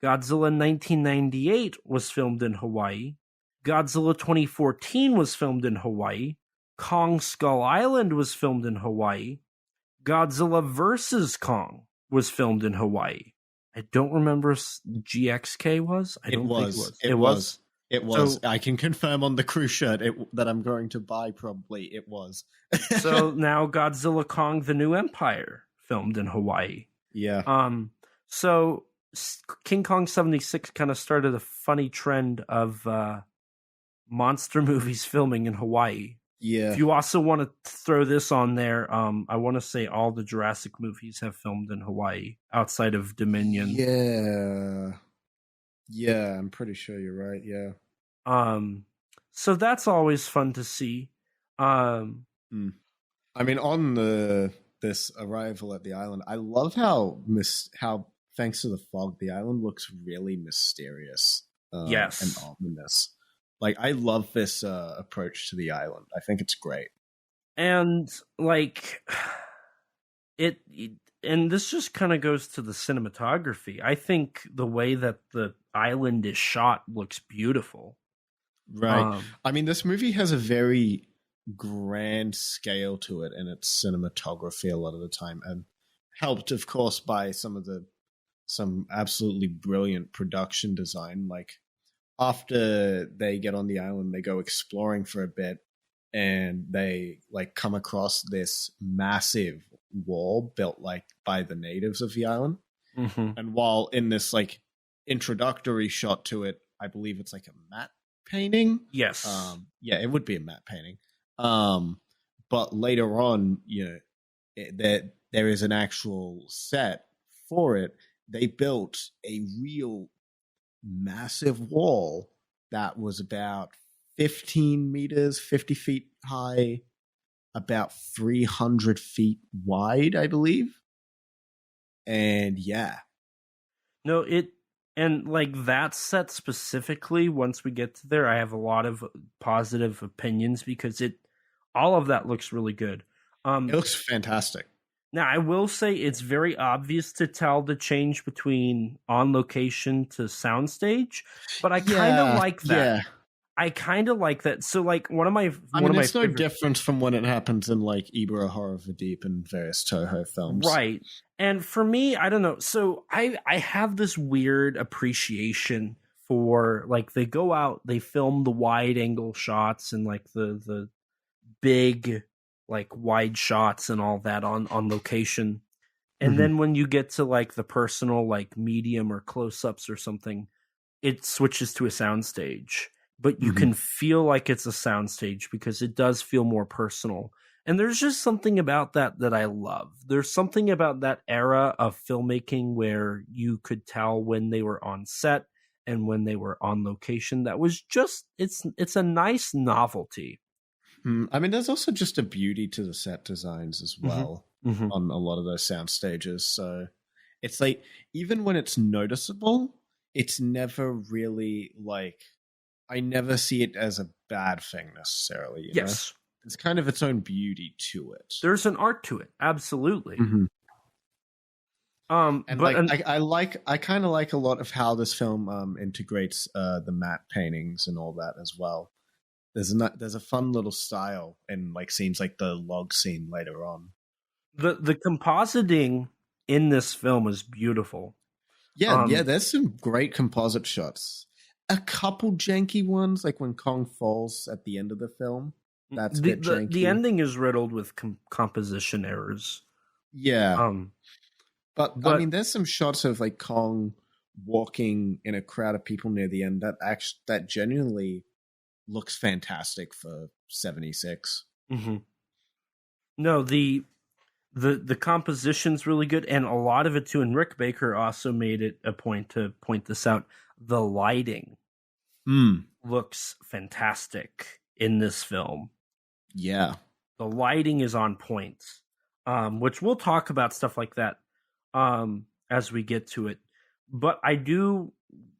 Godzilla 1998 was filmed in Hawaii. Godzilla 2014 was filmed in Hawaii. Kong Skull Island was filmed in Hawaii. Godzilla vs. Kong was filmed in Hawaii. I don't remember if GXK was. I don't think it was. It was. So, I can confirm on the crew shirt that I'm going to buy, probably it was. So now Godzilla Kong The New Empire filmed in Hawaii. Yeah. So King Kong 76 kind of started a funny trend of monster movies filming in Hawaii. Yeah. If you also want to throw this on there, I want to say all the Jurassic movies have filmed in Hawaii outside of Dominion. Yeah, I'm pretty sure you're right. Yeah. So that's always fun to see. I mean, on this arrival at the island, I love how thanks to the fog, the island looks really mysterious. Yes, and ominous. Like, I love this approach to the island. I think it's great. And like and this just kind of goes to the cinematography. I think the way that the island is shot looks beautiful. Right. I mean, this movie has a very grand scale to it in its cinematography a lot of the time, and helped, of course, by some absolutely brilliant production design. Like, after they get on the island, they go exploring for a bit, and they like come across this massive wall built like by the natives of the island. And while in this like introductory shot to it, I believe it's like a matte painting. Yes. Yeah, it would be a matte painting. But later on, there is an actual set for it. They built a real massive wall that was about 15 meters, 50 feet high, about 300 feet wide, I believe. And yeah. No, and like that set specifically, once we get to there, I have a lot of positive opinions because all of that looks really good. It looks fantastic. Now, I will say it's very obvious to tell the change between on location to soundstage, but I kind of like that. Yeah. I kind of like that. So, like, it's no different from when it happens in like Ibara Horror of the Deep and various Toho films, right? And for me, I don't know. So I have this weird appreciation for like they go out, they film the wide angle shots and like the big like wide shots and all that on location. And then when you get to like the personal like medium or close-ups or something, it switches to a soundstage. But you can feel like it's a soundstage because it does feel more personal. And there's just something about that I love. There's something about that era of filmmaking where you could tell when they were on set and when they were on location. That was just, it's a nice novelty. I mean, there's also just a beauty to the set designs as well on a lot of those sound stages. So it's like, even when it's noticeable, it's never really like, I never see it as a bad thing necessarily. You know? It's kind of its own beauty to it. There's an art to it. Absolutely. I kind of like a lot of how this film integrates the matte paintings and all that as well. There's a fun little style in like scenes like the log scene later on. The compositing in this film is beautiful. Yeah, there's some great composite shots. a couple janky ones, like when Kong falls at the end of the film. That's a bit janky. The ending is riddled with composition errors. Yeah. But I mean, there's some shots of like Kong walking in a crowd of people near the end that genuinely looks fantastic for 76. Mm-hmm. No, the composition's really good, and a lot of it too. And Rick Baker also made it a point to point this out. The lighting looks fantastic in this film. Yeah, the lighting is on point, which we'll talk about stuff like that as we get to it. But I do,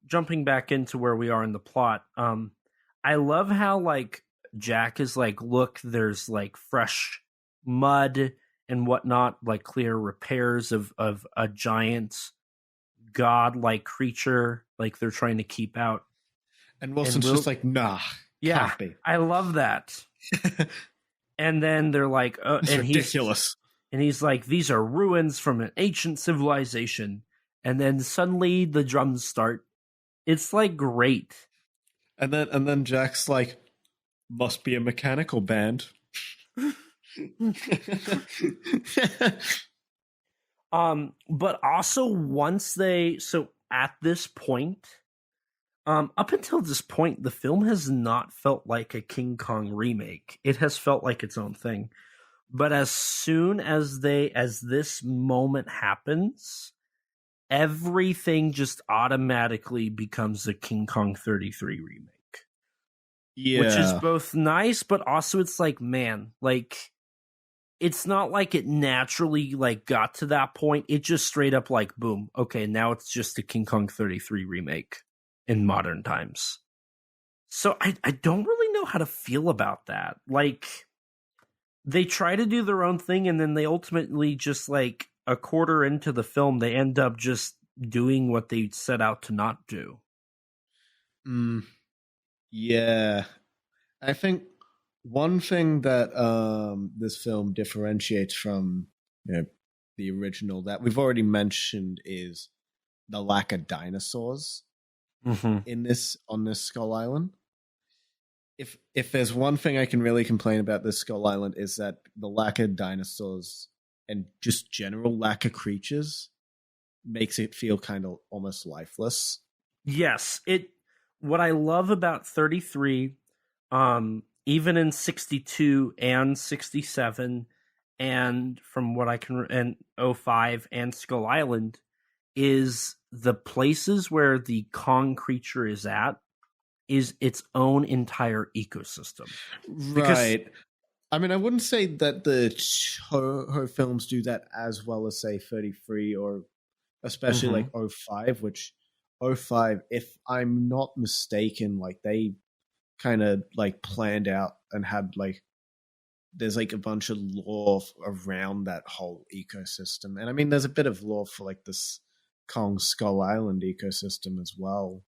jumping back into where we are in the plot, I love how like Jack is like, look, there's like fresh mud and whatnot, like clear repairs of a giant god-like creature, like they're trying to keep out. And Wilson's just like, nah, yeah, can't be. I love that. And then they're like, it's and ridiculous. He's like, these are ruins from an ancient civilization. And then suddenly the drums start. It's like great. And then Jack's like, must be a mechanical band. But also at this point, up until this point, the film has not felt like a King Kong remake. It has felt like its own thing. But as soon as this moment happens, everything just automatically becomes a King Kong 33 remake. Yeah. Which is both nice, but also it's like, man, like, it's not like it naturally like got to that point. It just straight up like, boom, okay, now it's just a King Kong 33 remake in modern times. So I don't really know how to feel about that. Like, they try to do their own thing, and then they ultimately just like a quarter into the film, they end up just doing what they set out to not do. Yeah. I think one thing that this film differentiates from the original that we've already mentioned is the lack of dinosaurs on this Skull Island. If there's one thing I can really complain about this Skull Island is that the lack of dinosaurs and just general lack of creatures makes it feel kind of almost lifeless. Yes, what I love about 33, even in 62 and 67, and from what I can, and 05 and Skull Island, is the places where the Kong creature is at is its own entire ecosystem. Right. I mean, I wouldn't say that the Toho films do that as well as, say, 33 or especially like 05, which 05, if I'm not mistaken, like they kind of like planned out and had like, there's like a bunch of lore around that whole ecosystem. And I mean, there's a bit of lore for like this Kong Skull Island ecosystem as well.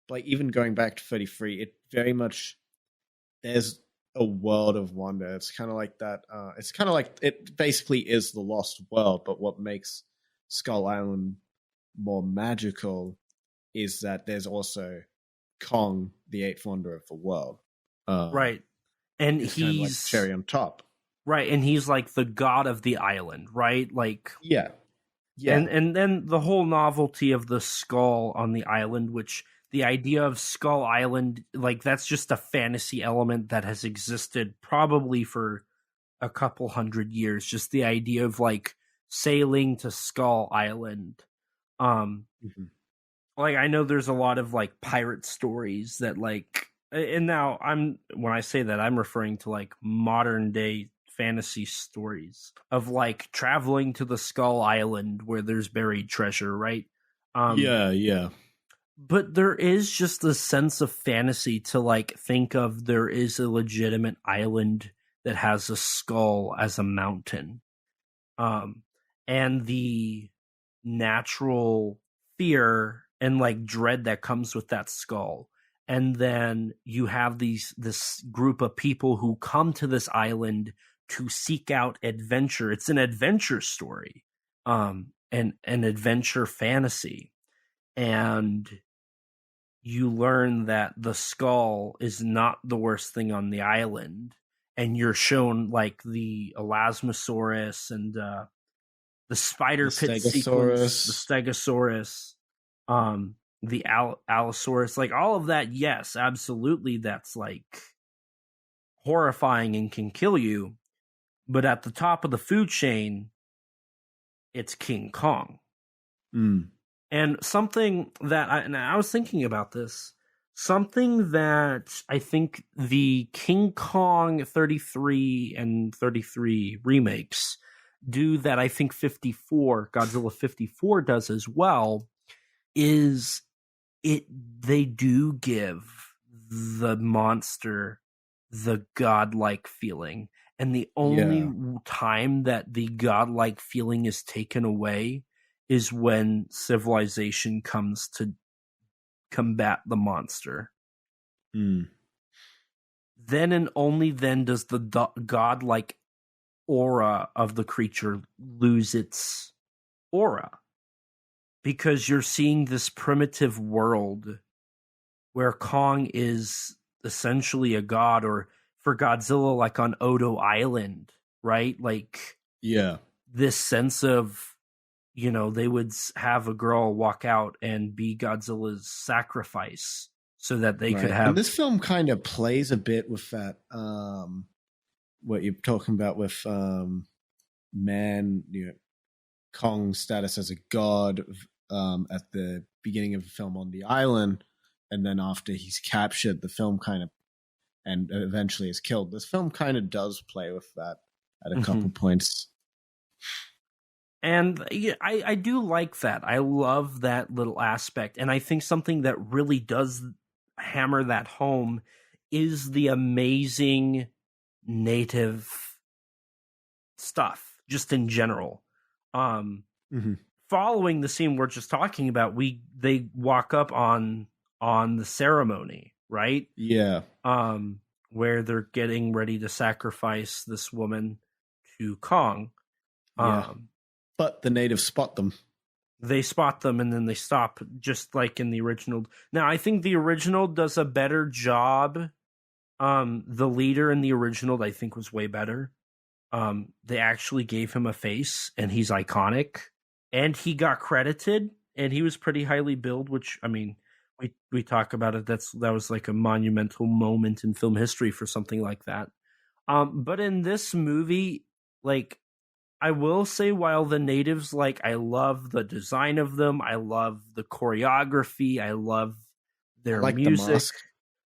Like even going back to 33, it very much, there's a world of wonder. It's kind of like that. It's kind of like, it basically is the Lost World, but what makes Skull Island more magical is that there's also Kong, the eighth wonder of the world. Right. And he's kind of like cherry on top. Right. And he's like the god of the island, right? Like, yeah. And then the whole novelty of the skull on the island, which the idea of Skull Island, like that's just a fantasy element that has existed probably for a couple hundred years. Just the idea of like sailing to Skull Island. Like I know there's a lot of like pirate stories that like, and now when I say that, I'm referring to like modern day fantasy stories of like traveling to the Skull Island where there's buried treasure, right? Yeah. But there is just a sense of fantasy to like think of there is a legitimate island that has a skull as a mountain. And the natural fear and like dread that comes with that skull. And then you have this group of people who come to this island to seek out adventure. It's an adventure story, and an adventure fantasy. And you learn that the skull is not the worst thing on the island, and you're shown like the Elasmosaurus and the spider pit sequence, the Stegosaurus, the Allosaurus, like all of that. Yes, absolutely, that's like horrifying and can kill you. But at the top of the food chain, it's King Kong. Mm. And something that I was thinking about this, something that I think the King Kong 33 and 33 remakes do that I think Godzilla 54 does as well, is they do give the monster the godlike feeling. And the only time that the godlike feeling is taken away is when civilization comes to combat the monster. Mm. Then and only then does the godlike aura of the creature lose its aura. Because you're seeing this primitive world where Kong is essentially a god, or for Godzilla, like on Odo Island, right? Like, this sense of, they would have a girl walk out and be Godzilla's sacrifice so that they could have. And this film kind of plays a bit with that, what you're talking about with Kong's status as a god at the beginning of the film on the island, and then after he's captured, the film kind of, and eventually is killed. This film kind of does play with that at a couple points. And I do like that. I love that little aspect. And I think something that really does hammer that home is the amazing native stuff, just in general. Following the scene we're just talking about, they walk up on the ceremony, right? Yeah. Where they're getting ready to sacrifice this woman to Kong. But the natives spot them. They spot them and then they stop, just like in the original. Now, I think the original does a better job. The leader in the original, I think, was way better. They actually gave him a face, and he's iconic. And he got credited, and he was pretty highly billed, which, I mean, we talk about it. That was like a monumental moment in film history for something like that. But in this movie, like, I will say, while the natives, like, I love the design of them, I love the choreography, I love their music,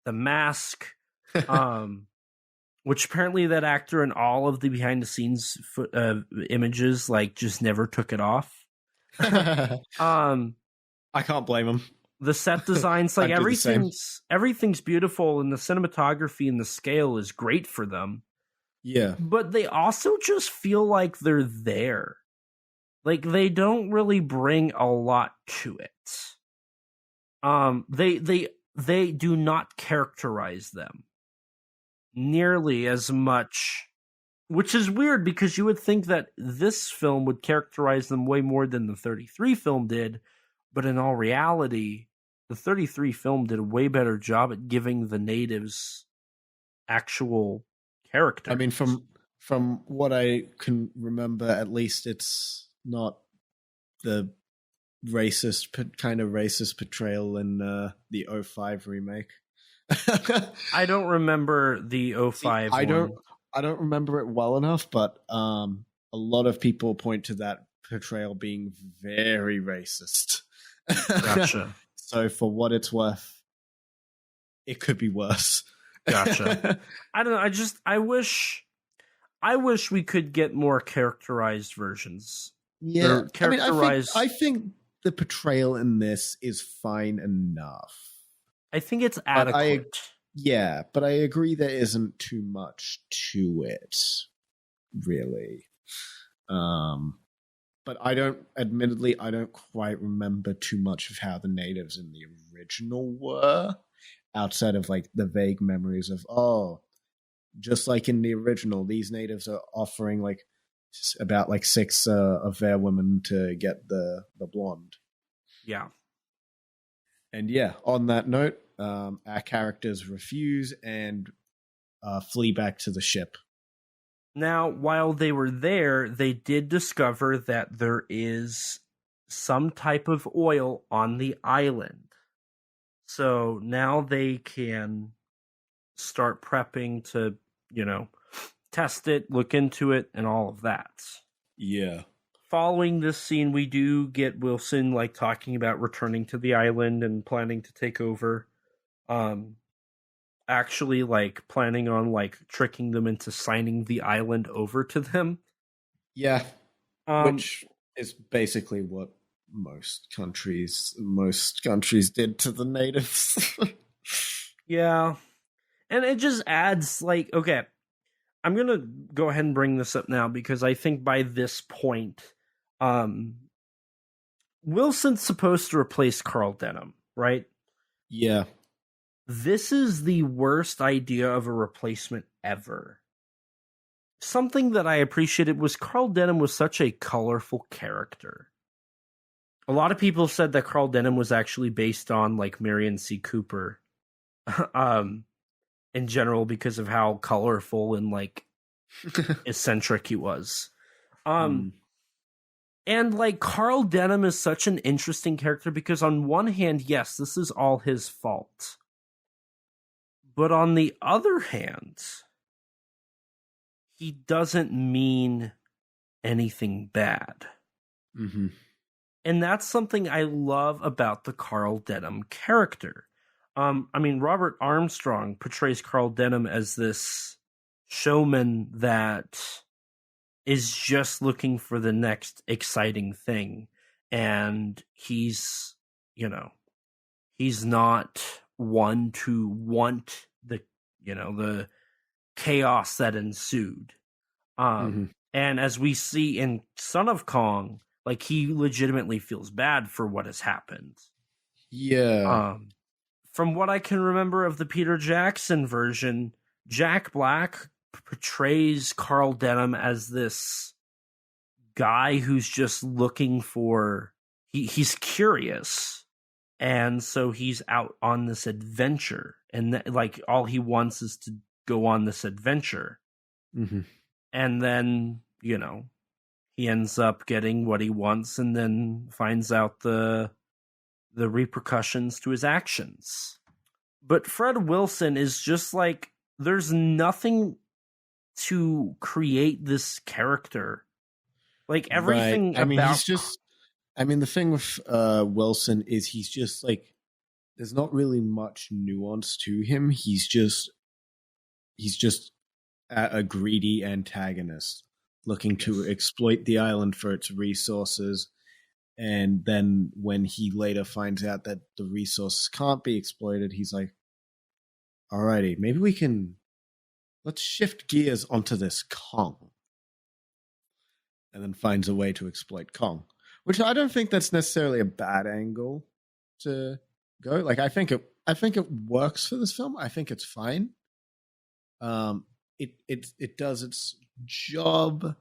the mask, which apparently that actor in all of the behind the scenes images, like, just never took it off. I can't blame him. The set designs, like, everything's beautiful, and the cinematography and the scale is great for them. Yeah. But they also just feel like they're there. Like, they don't really bring a lot to it. They do not characterize them nearly as much, which is weird because you would think that this film would characterize them way more than the 33 film did, but in all reality, the 33 film did a way better job at giving the natives actual character. I mean, from what I can remember, at least it's not the kind of racist portrayal in the 05 remake. I don't remember the 05 I don't remember it well enough, but a lot of people point to that portrayal being very racist. Gotcha. So for what it's worth, it could be worse. Gotcha. I don't know. I wish we could get more characterized versions. Yeah, I think the portrayal in this is fine enough. I think it's adequate. But I agree there isn't too much to it, really. But I don't quite remember too much of how the natives in the original were, outside of like the vague memories of, just like in the original, these natives are offering like about like 6 of their women to get the blonde. Yeah. And yeah, on that note, our characters refuse and flee back to the ship. Now, while they were there, they did discover that there is some type of oil on the island. So now they can start prepping to, test it, look into it, and all of that. Yeah. Following this scene, we do get Wilson talking about returning to the island and planning to take over. Actually planning on tricking them into signing the island over to them. Yeah. Which is basically what most countries did to the natives. Yeah. And it just adds okay, I'm going to go ahead and bring this up now because I think by this point Wilson's supposed to replace Carl Denham, right? Yeah. This is the worst idea of a replacement ever. Something that I appreciated was Carl Denham was such a colorful character. A lot of people said that Carl Denham was actually based on Marion C. Cooper in general because of how colorful and eccentric he was. And Carl Denham is such an interesting character because on one hand, yes, this is all his fault. But on the other hand, he doesn't mean anything bad. Mm-hmm. And that's something I love about the Carl Denham character. Robert Armstrong portrays Carl Denham as this showman that is just looking for the next exciting thing. And he's not one to want the chaos that ensued. And as we see in Son of Kong, he legitimately feels bad for what has happened. Yeah. From what I can remember of the Peter Jackson version, Jack Black portrays Carl Denham as this guy who's just looking for he's curious. And so he's out on this adventure, and all he wants is to go on this adventure. Mm-hmm. And then, he ends up getting what he wants and then finds out the repercussions to his actions. But Fred Wilson is just there's nothing to create this character. Everything right. about... he's just... the thing with Wilson is he's just there's not really much nuance to him. He's just a greedy antagonist looking to exploit the island for its resources. And then when he later finds out that the resources can't be exploited, he's like, alrighty, maybe let's shift gears onto this Kong. And then finds a way to exploit Kong. Which I don't think that's necessarily a bad angle to go. I think it works for this film. I think it's fine. It does its job.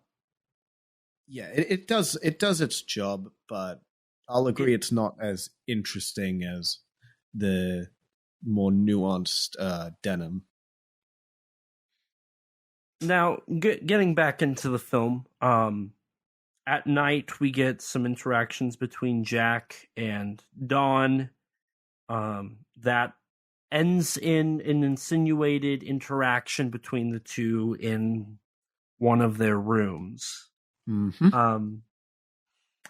Yeah, it does its job, but I'll agree it's not as interesting as the more nuanced Denham. Now, getting back into the film, at night, we get some interactions between Jack and Dawn that ends in an insinuated interaction between the two in one of their rooms. Mm-hmm.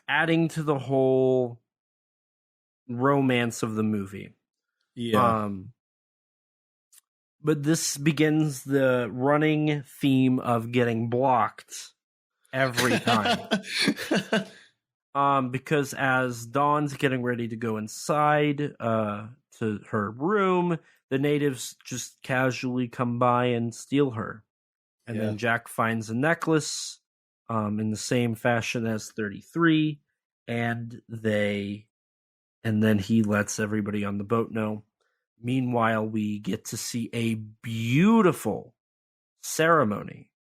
Adding to the whole romance of the movie. Yeah. But this begins the running theme of getting blocked every time. Because as Dawn's getting ready to go inside to her room, the natives just casually come by and steal her. And then Jack finds a necklace in the same fashion as 33, and then he lets everybody on the boat know. Meanwhile, we get to see a beautiful ceremony.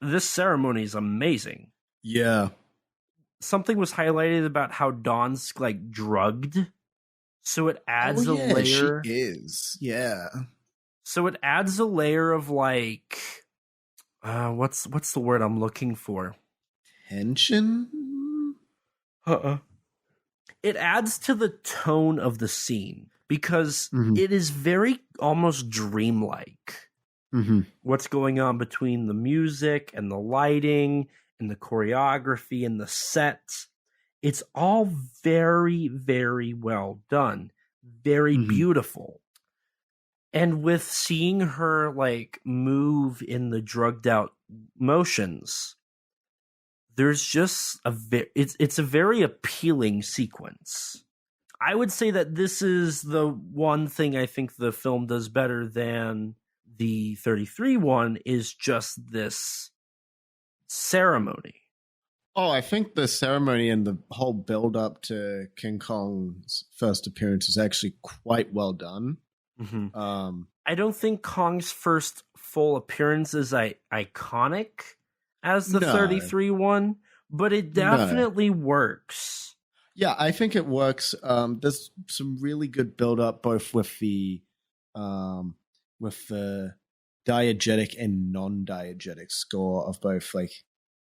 This ceremony is amazing. Yeah. Something was highlighted about how Dawn's drugged So it adds Oh, a yeah, layer. she is. Yeah. So it adds a layer of like, what's the word I'm looking for? Tension? It adds to the tone of the scene because Mhm. it is very almost dreamlike. Mm-hmm. What's going on between the music and the lighting and the choreography and the sets. It's all very, very well done. Very beautiful. And with seeing her like move in the drugged out motions, there's just it's a very appealing sequence. I would say that this is the one thing I think the film does better than the 33 one is just this ceremony. Oh, I think the ceremony and the whole build up to King Kong's first appearance is actually quite well done. Mm-hmm. I don't think Kong's first full appearance is iconic as the 33 one, but it definitely works. Yeah, I think it works. There's some really good build up both with the diegetic and non-diegetic score of both like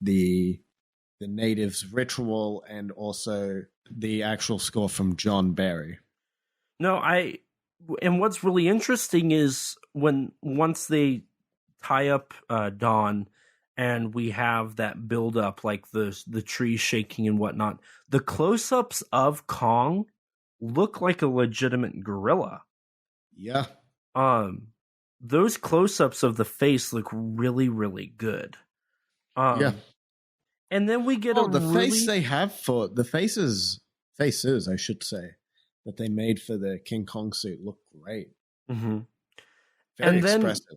the natives' ritual and also the actual score from John Barry. No, and what's really interesting is once they tie up Dawn and we have that build up like the tree shaking and whatnot, the close-ups of Kong look like a legitimate gorilla. Yeah. Those close-ups of the face look really, really good. Yeah. And then we get face they have for the faces, I should say, that they made for the King Kong suit look great. Mm-hmm. Very expressive.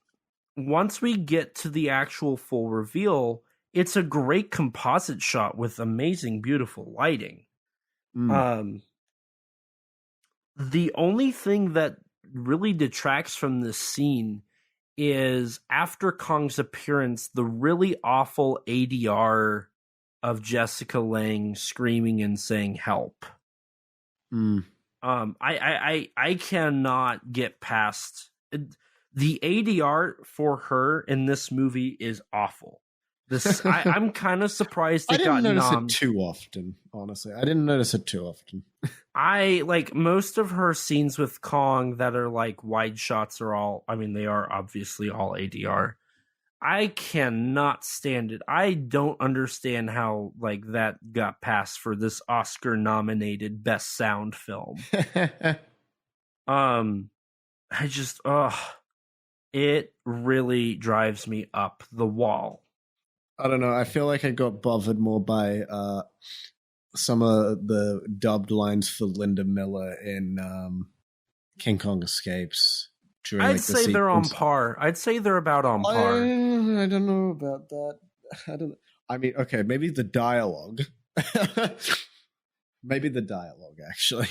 Once we get to the actual full reveal, it's a great composite shot with amazing, beautiful lighting. The only thing that really detracts from this scene is after Kong's appearance, the really awful ADR of Jessica Lange screaming and saying help. I cannot get past the ADR for her in this movie is awful. I'm kind of surprised I didn't notice it too often, honestly. I didn't notice it too often. I like most of her scenes with Kong that are like wide shots are all, I mean, they are obviously all ADR. I cannot stand it. I don't understand how like that got passed for this Oscar nominated best sound film. It really drives me up the wall. I don't know. I feel like I got bothered more by some of the dubbed lines for Linda Miller in King Kong Escapes. I'd say they're on par. I'd say they're about on par. I don't know about that. I don't know. I mean, okay, maybe the dialogue. Maybe the dialogue, actually.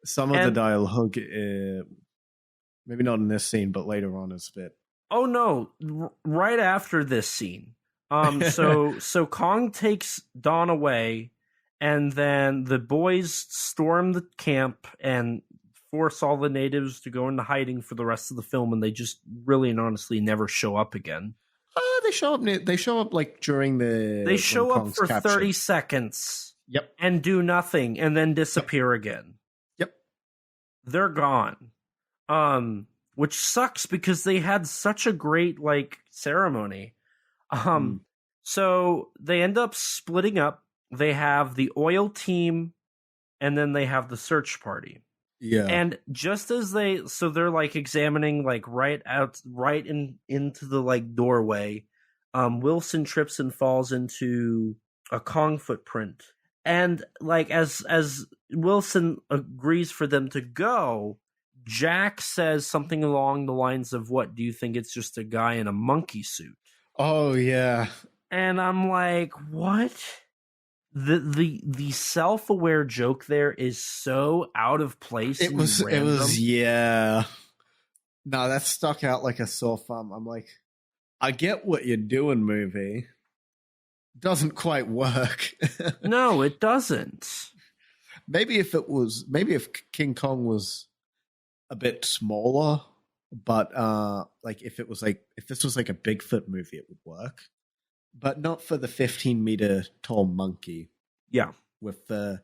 Some of the dialogue, maybe not in this scene, but later on is a bit. Oh no! Right after this scene, so Kong takes Dawn away, and then the boys storm the camp and force all the natives to go into hiding for the rest of the film, and they just really and honestly never show up again. They show up. They show up like during the. They show up for 30 seconds. Yep. And do nothing, and then disappear again. Yep. They're gone. Which sucks because they had such a great like ceremony. So they end up splitting up. They have the oil team, and then they have the search party. Yeah. And just as they're like examining like into the like doorway, Wilson trips and falls into a Kong footprint. And like as Wilson agrees for them to go, Jack says something along the lines of, "What, do you think it's just a guy in a monkey suit?" Oh yeah. And I'm like, what? The self-aware joke there is so out of place. It was yeah. No, that stuck out like a sore thumb. I'm like, I get what you're doing, movie. Doesn't quite work. No, it doesn't. maybe if King Kong was a bit smaller, but if this was like a Bigfoot movie, it would work, but not for the 15-meter tall monkey. Yeah, with they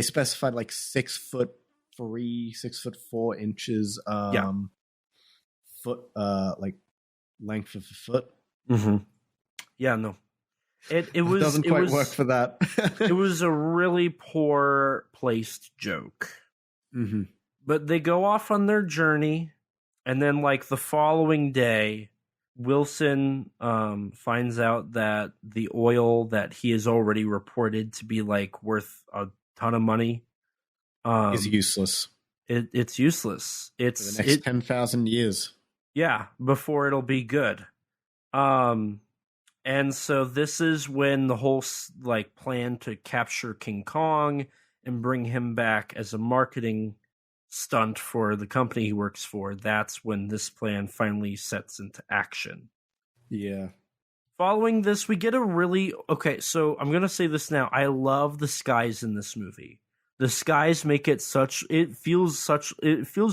specified like 6'3", 6'4" foot like length of a foot. Mm-hmm. Yeah, no, it doesn't quite work for that. It was a really poor placed joke. Mm-hmm. But they go off on their journey, and then like the following day, Wilson finds out that the oil that he has already reported to be like worth a ton of money is useless. It's useless. It's for the next 10,000 years. Yeah, before it'll be good. And so this is when the whole like plan to capture King Kong and bring him back as a marketing stunt for the company he works for, that's when this plan finally sets into action. Yeah. Following this, we get a really... Okay, so I'm going to say this now. I love the skies in this movie. The skies make it such... It feels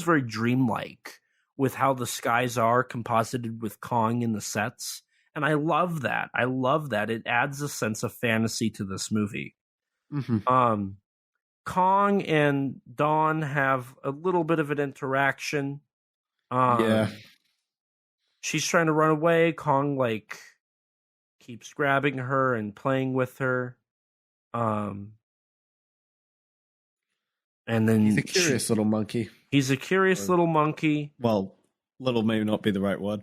very dreamlike with how the skies are composited with Kong in the sets. And I love that. I love that. It adds a sense of fantasy to this movie. Mm-hmm. Kong and Dawn have a little bit of an interaction. Yeah. She's trying to run away. Kong, like, keeps grabbing her and playing with her. And then... He's a curious little monkey. He's a curious little monkey. Well, little may not be the right word.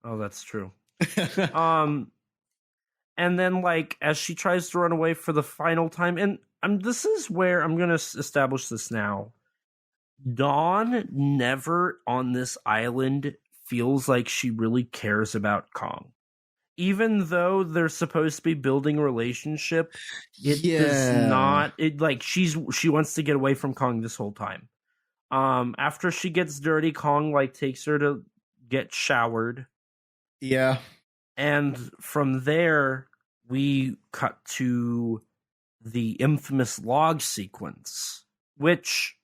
Oh, that's true. And then, like, as she tries to run away for the final time, and this is where I'm going to establish this now. Dawn never on this island feels like she really cares about Kong. Even though they're supposed to be building a relationship, it does not. It like she wants to get away from Kong this whole time. After she gets dirty, Kong like takes her to get showered. Yeah. And from there, we cut to the infamous log sequence, which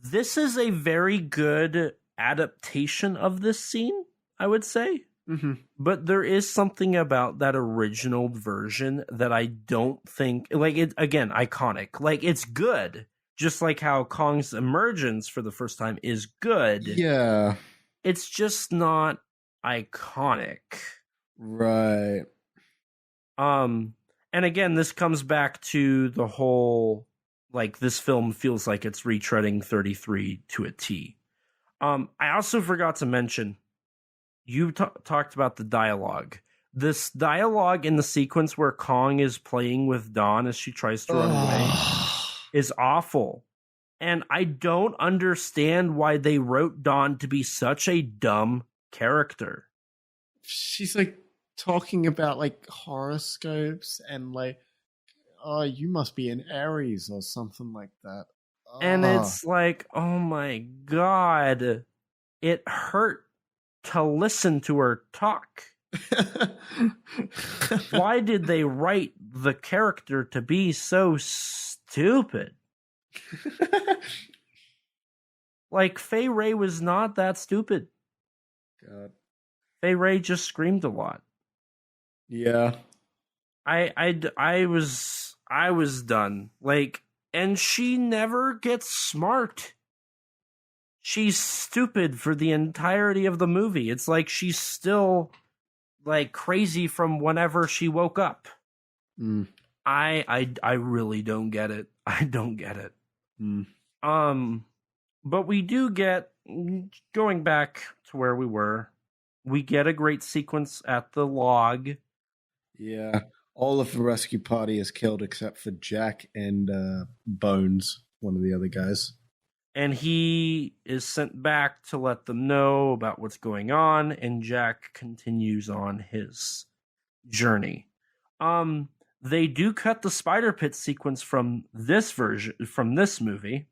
this is a very good adaptation of this scene, I would say. Mm-hmm. But there is something about that original version that I don't think, like, it again, iconic. Like, it's good, just like how Kong's emergence for the first time is good. Yeah. It's just not iconic. Right. And again, this comes back to the whole, like, this film feels like it's retreading 33 to a T. I also forgot to mention, you talked about the dialogue. This dialogue in the sequence where Kong is playing with Dawn as she tries to run away is awful. And I don't understand why they wrote Dawn to be such a dumb character. She's like talking about like horoscopes and like, oh, you must be an Aries or something like that. Oh. And it's like, oh my God, it hurt to listen to her talk. Why did they write the character to be so stupid? Like, Fay Wray was not that stupid. God. Fay Wray just screamed a lot. Yeah. I was done. Like, and she never gets smart. She's stupid for the entirety of the movie. It's like she's still like crazy from whenever she woke up. Mm. I really don't get it. I don't get it. Mm. But we do get, going back to where we were, we get a great sequence at the log. Yeah. All of the rescue party is killed except for Jack and Bones, one of the other guys. And he is sent back to let them know about what's going on, and Jack continues on his journey. They do cut the spider pit sequence from this movie,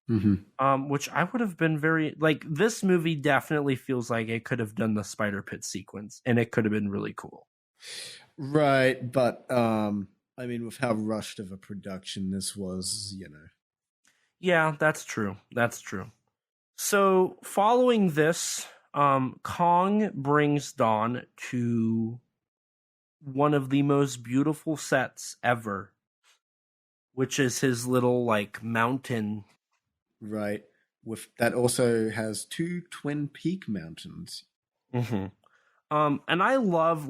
mm-hmm. Which I would have been very, like, this movie definitely feels like it could have done the spider pit sequence, and it could have been really cool. Right, but I mean, with how rushed of a production this was, Yeah, that's true. That's true. So, following this, Kong brings Dawn to one of the most beautiful sets ever, which is his little like mountain. Right. With that also has two Twin Peak mountains. Mm-hmm. And I love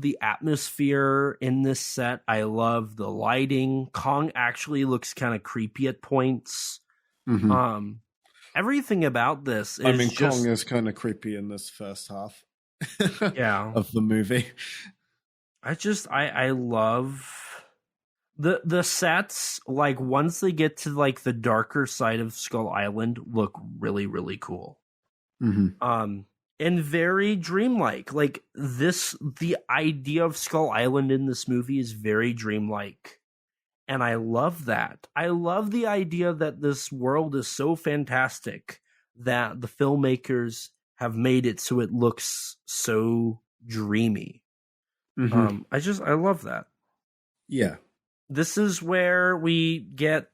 the atmosphere in this set. I love the lighting. Kong actually looks kind of creepy at points. Mm-hmm. Everything about this is Kong is kind of creepy in this first half yeah. of the movie. I love the sets, like once they get to like the darker side of Skull Island, look really, really cool. Mm-hmm. And very dreamlike. Like the idea of Skull Island in this movie is very dreamlike. And I love that. I love the idea that this world is so fantastic that the filmmakers have made it so it looks so dreamy. Mm-hmm. I love that. Yeah. This is where we get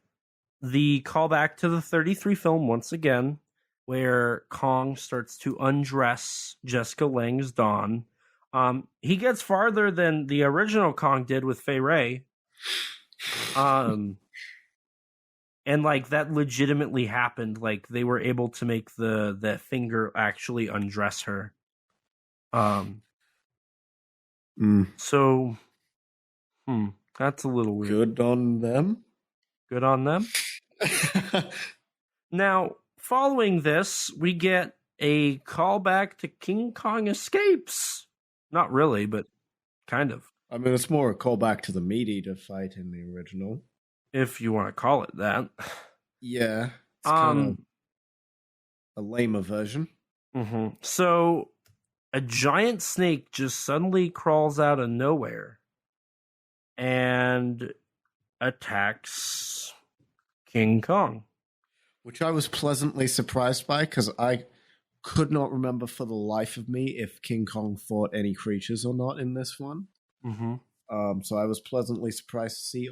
the callback to the 33 film once again, where Kong starts to undress Jessica Lange's Dawn. He gets farther than the original Kong did with Fay Wray. And like that legitimately happened. Like they were able to make the finger actually undress her. So that's a little weird. Good on them. Good on them. Now, following this, we get a callback to King Kong Escapes. Not really, but kind of. I mean, it's more a callback to the Meat Eater fight in the original, if you want to call it that. Yeah, it's kind of a lamer version. Mm-hmm. So, a giant snake just suddenly crawls out of nowhere and attacks King Kong, which I was pleasantly surprised by because I could not remember for the life of me if King Kong fought any creatures or not in this one. Mm-hmm. So I was pleasantly surprised to see,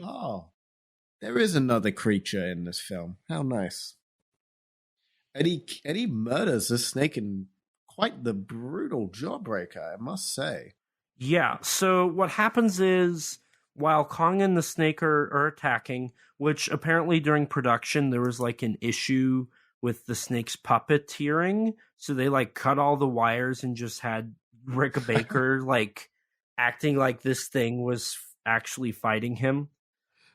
there is another creature in this film. How nice. And he murders this snake in quite the brutal jawbreaker, I must say. Yeah, so what happens is, while Kong and the snake are attacking, which apparently during production there was like an issue with the snake's puppeteering, so they like cut all the wires and just had Rick Baker like acting like this thing was actually fighting him.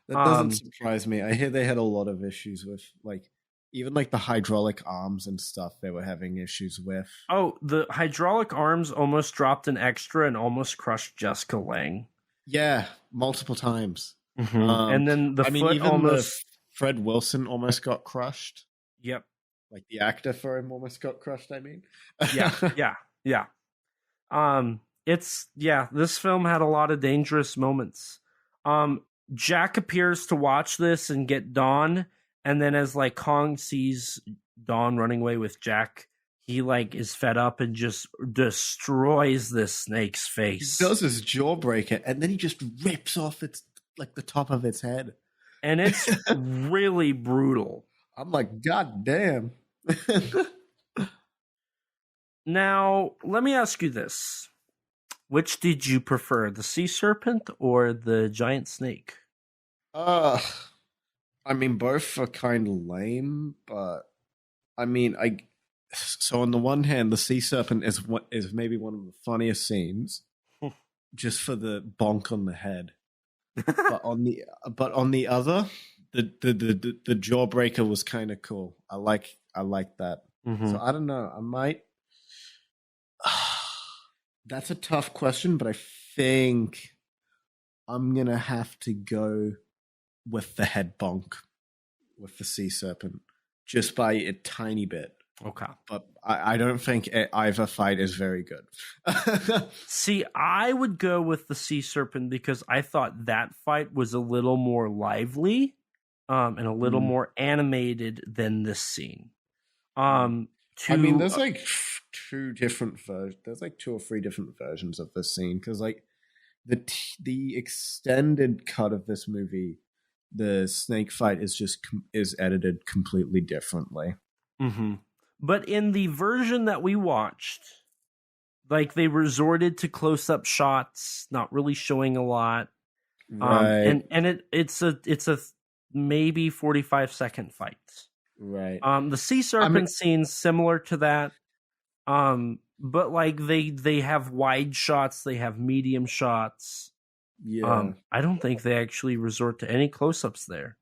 That doesn't surprise me. I hear they had a lot of issues with like even like the hydraulic arms and stuff they were having issues with. Oh, the hydraulic arms almost dropped an extra and almost crushed Jessica Lange. Yeah, multiple times. Mm-hmm. And then the Fred Wilson almost got crushed. Yep. Like the actor for him almost got crushed, I mean. Yeah. This film had a lot of dangerous moments. Jack appears to watch this and get Dawn, and then as like Kong sees Dawn running away with Jack, he like is fed up and just destroys this snake's face. He does his jawbreaker, and then he just rips off its like the top of its head, and it's really brutal. I'm like, God damn. Now, let me ask you this: which did you prefer, the sea serpent or the giant snake? I mean, both are kind of lame, but I mean, so on the one hand, the sea serpent is maybe one of the funniest scenes, just for the bonk on the head. but on the other, the jawbreaker was kind of cool. I like that. Mm-hmm. So I don't know. I might. That's a tough question, but I think I'm gonna have to go with the head bonk with the sea serpent, just by a tiny bit. Okay. But I don't think either fight is very good. See, I would go with the sea serpent because I thought that fight was a little more lively and a little more animated than this scene. I mean, there's like two different versions. There's like 2 or 3 different versions of this scene because like the extended cut of this movie, the snake fight is edited completely differently. Mm-hmm. But in the version that we watched, like they resorted to close-up shots, not really showing a lot. Right. And it's a maybe 45-second fight. Right. The sea serpent scene's similar to that. But like they have wide shots, they have medium shots. Yeah. I don't think they actually resort to any close-ups there.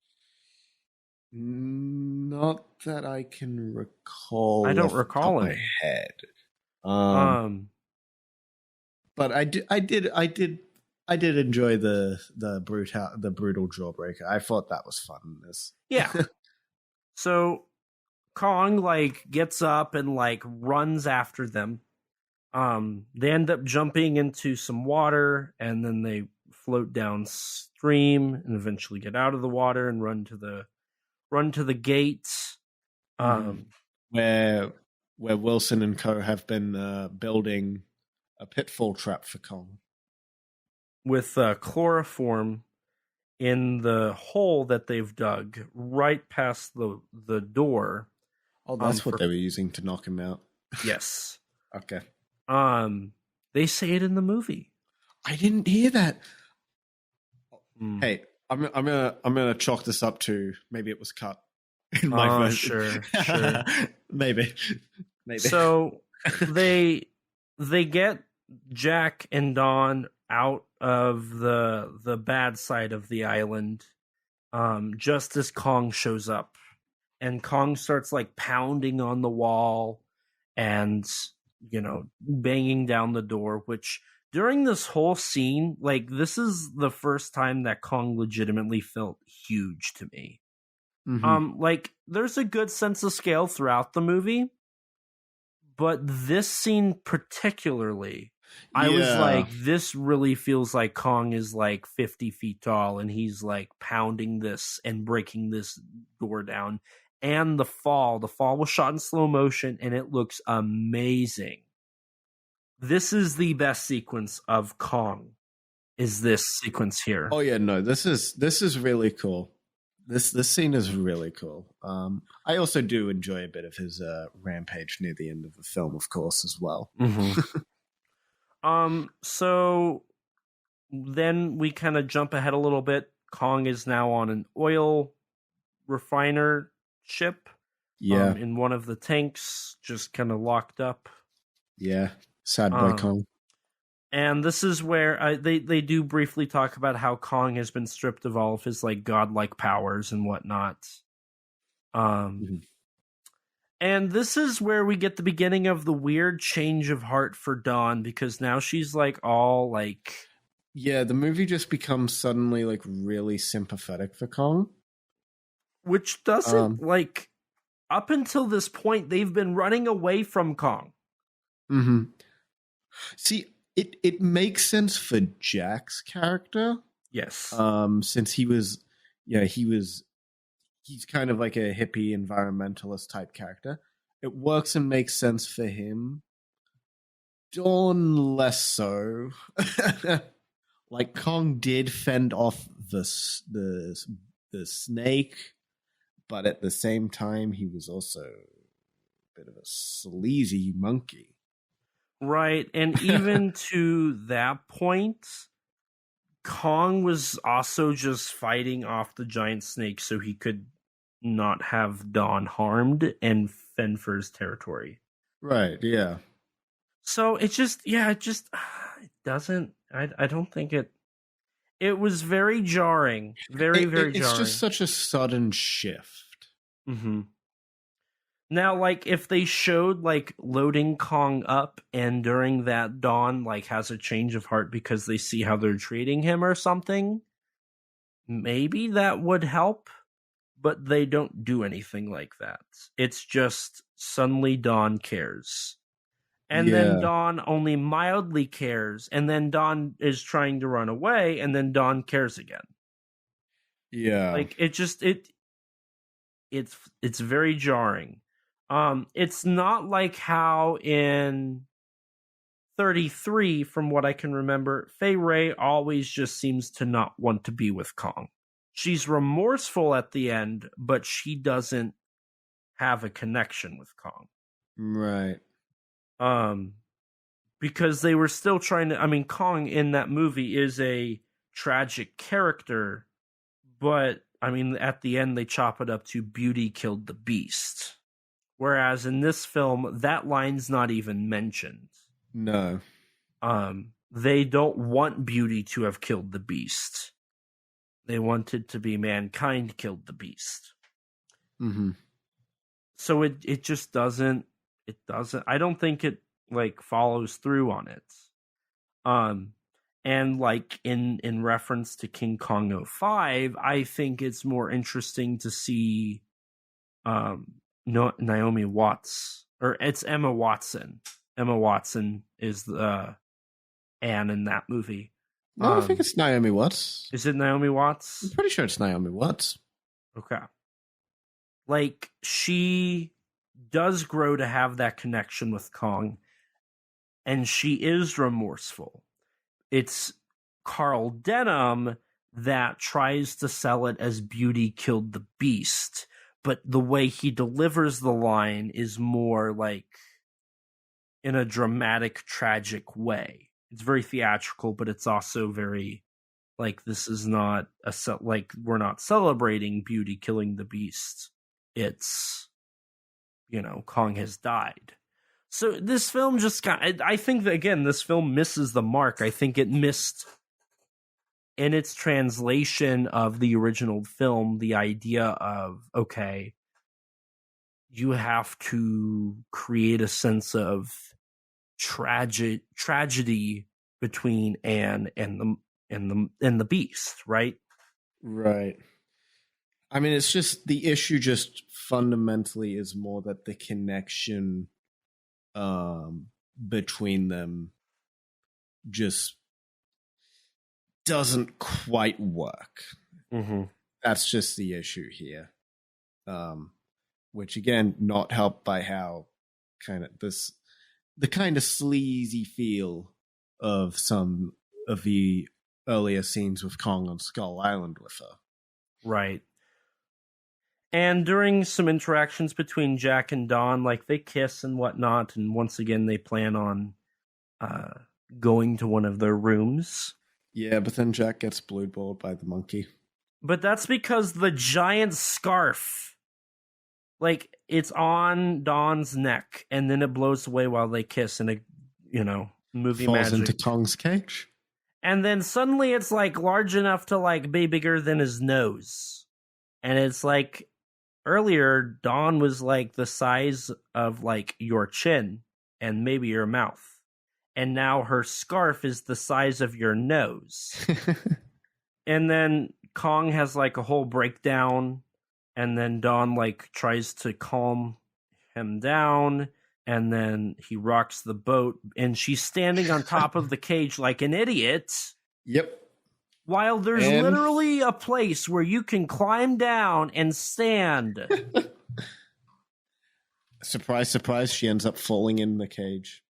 Not that I can recall. I don't off the top recall of my any. head. But I did enjoy the brutal jawbreaker. I thought that was fun in this. Yeah. So Kong like gets up and like runs after them. They end up jumping into some water, and then they float downstream and eventually get out of the water and run to the gates. Where Wilson and co have been building a pitfall trap for Kong with chloroform in the hole that they've dug right past the door. Oh, that's what they were using to knock him out. Yes. Okay. They say it in the movie. I didn't hear that. Hey, I'm gonna chalk this up to maybe it was cut in my version. Sure. maybe. So they get Jack and Dawn out of the bad side of the island, just as Kong shows up, and Kong starts like pounding on the wall and banging down the door, which during this whole scene, like this is the first time that Kong legitimately felt huge to me. Mm-hmm. Like there's a good sense of scale throughout the movie, but this scene particularly, I was like, this really feels like Kong is like 50 feet tall and he's like pounding this and breaking this door down. And the fall was shot in slow motion and it looks amazing. This is the best sequence of Kong, is this sequence here. Oh yeah, no, this is really cool. This scene is really cool. I also do enjoy a bit of his rampage near the end of the film, of course, as well. Mm-hmm. So then we kind of jump ahead a little bit. Kong is now on an oil refiner ship. Yeah. In one of the tanks, just kind of locked up. Yeah. Sad boy Kong. And this is where they do briefly talk about how Kong has been stripped of all of his like godlike powers and whatnot. And this is where we get the beginning of the weird change of heart for Dawn, because now she's like all like... Yeah, the movie just becomes suddenly like really sympathetic for Kong. Which doesn't like... Up until this point, they've been running away from Kong. Mm-hmm. See, it makes sense for Jack's character. Yes. Since he's kind of like a hippie environmentalist type character. It works and makes sense for him. Dawn less so. Like Kong did fend off the snake, but at the same time he was also a bit of a sleazy monkey. Right, and even to that point, Kong was also just fighting off the giant snake so he could not have Dawn harmed and fend for his territory. Right, yeah. So it doesn't, I don't think it was very jarring. Very jarring. It's just such a sudden shift. Mm-hmm. Now, like, if they showed, like, loading Kong up and during that Dawn, like, has a change of heart because they see how they're treating him or something, maybe that would help, but they don't do anything like that. It's just suddenly Dawn cares. And then Dawn only mildly cares, and then Dawn is trying to run away, and then Dawn cares again. Yeah. Like, it's very jarring. It's not like how in 33, from what I can remember, Fay Ray always just seems to not want to be with Kong. She's remorseful at the end, but she doesn't have a connection with Kong. Right. Because they were still trying to... I mean, Kong in that movie is a tragic character, but, I mean, at the end they chop it up to Beauty killed the Beast. Whereas in this film, that line's not even mentioned. No. They don't want Beauty to have killed the Beast. They wanted to be mankind killed the Beast. Mm-hmm. So it just doesn't... I don't think it, like, follows through on it. And, like, in reference to King Kong 05, I think it's more interesting to see Naomi Watts, or it's Emma Watson. Emma Watson is the Anne in that movie. No, I think it's Naomi Watts. Is it Naomi Watts? I'm pretty sure it's Naomi Watts. Okay. Like, she does grow to have that connection with Kong, and she is remorseful. It's Carl Denham that tries to sell it as Beauty killed the Beast, but the way he delivers the line is more like in a dramatic, tragic way. It's very theatrical, but it's also very like, this is not like, we're not celebrating Beauty killing the Beast. It's, you know, Kong has died. So this film just I think that, again, this film misses the mark. I think it missed in its translation of the original film the idea of, okay, you have to create a sense of tragedy between Anne and the Beast, right? Right. I mean, it's just the issue just fundamentally is more that the connection between them just doesn't quite work. Mm-hmm. That's just the issue here. Which again, not helped by how the kind of sleazy feel of some of the earlier scenes with Kong on Skull Island with her. Right. And during some interactions between Jack and Don, like, they kiss and whatnot, and once again they plan on going to one of their rooms. Yeah, but then Jack gets blueballed by the monkey. But that's because the giant scarf, like, it's on Don's neck, and then it blows away while they kiss, and it, you know, movie falls magic. into Kong's cage. And then suddenly it's, like, large enough to, like, be bigger than his nose. And it's like, earlier, Don was, like, the size of, like, your chin and maybe your mouth. And now her scarf is the size of your nose. And then Kong has, like, a whole breakdown. And then Don, like, tries to calm him down. And then he rocks the boat. And she's standing on top of the cage like an idiot. Yep. While there's literally a place where you can climb down and stand. Surprise, surprise, she ends up falling in the cage.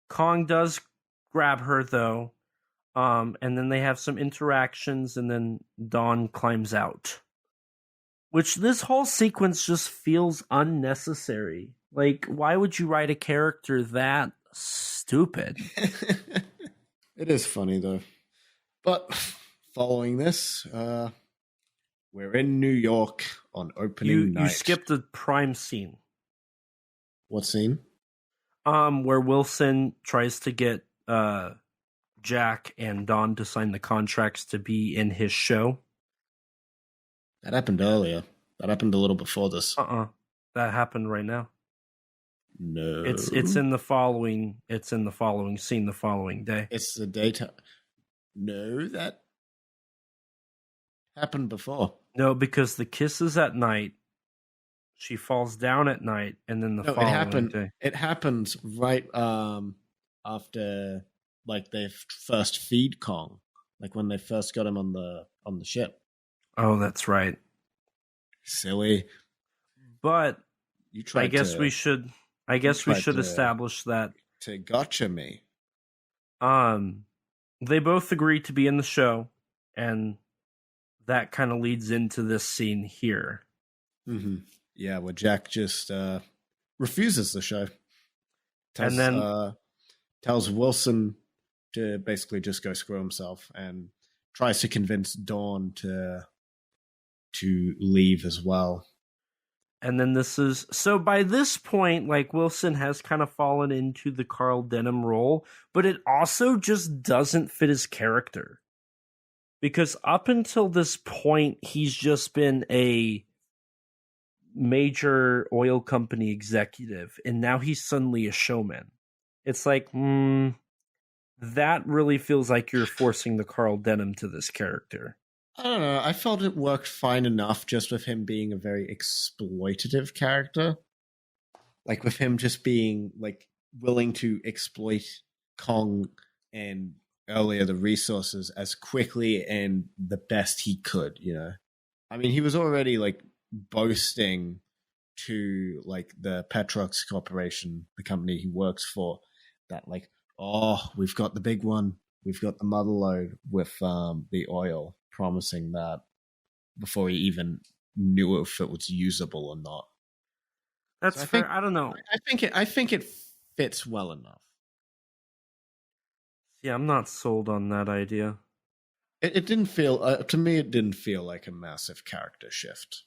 Kong does grab her, though. And then they have some interactions, and then Don climbs out. Which, this whole sequence just feels unnecessary. Like, why would you write a character that stupid? It is funny, though. But following this, we're in New York on opening night. You skipped the prime scene. What scene? Where Wilson tries to get Jack and Don to sign the contracts to be in his show. That happened earlier. That happened a little before this. That happened right now. No. It's in the following scene the following day. It's the daytime. No, that happened before. No, because the kiss is at night. She falls down at night, and then following day. It happens right after, like, they first feed Kong, like when they first got him on the ship. Oh, that's right. Silly. But you tried. I guess we should establish that to gotcha me. They both agree to be in the show, and that kind of leads into this scene here. Mm-hmm. Yeah, where Jack just refuses the show. Tells Wilson to basically just go screw himself, and tries to convince Dawn to leave as well. And then so by this point, like, Wilson has kind of fallen into the Carl Denham role, but it also just doesn't fit his character. Because up until this point, he's just been a major oil company executive, and now he's suddenly a showman. It's like, that really feels like you're forcing the Carl Denham to this character. I don't know. I felt it worked fine enough just with him being a very exploitative character. Like, with him just being, like, willing to exploit Kong and earlier the resources as quickly and the best he could, you know? I mean, he was already, like, boasting to, like, the Petrox Corporation, the company he works for, that, like, oh, we've got the big one. We've got the mother lode with the oil, promising that before he even knew if it was usable or not. That's fair. I don't know. I think it fits well enough. Yeah, I'm not sold on that idea. It didn't feel to me. It didn't feel like a massive character shift.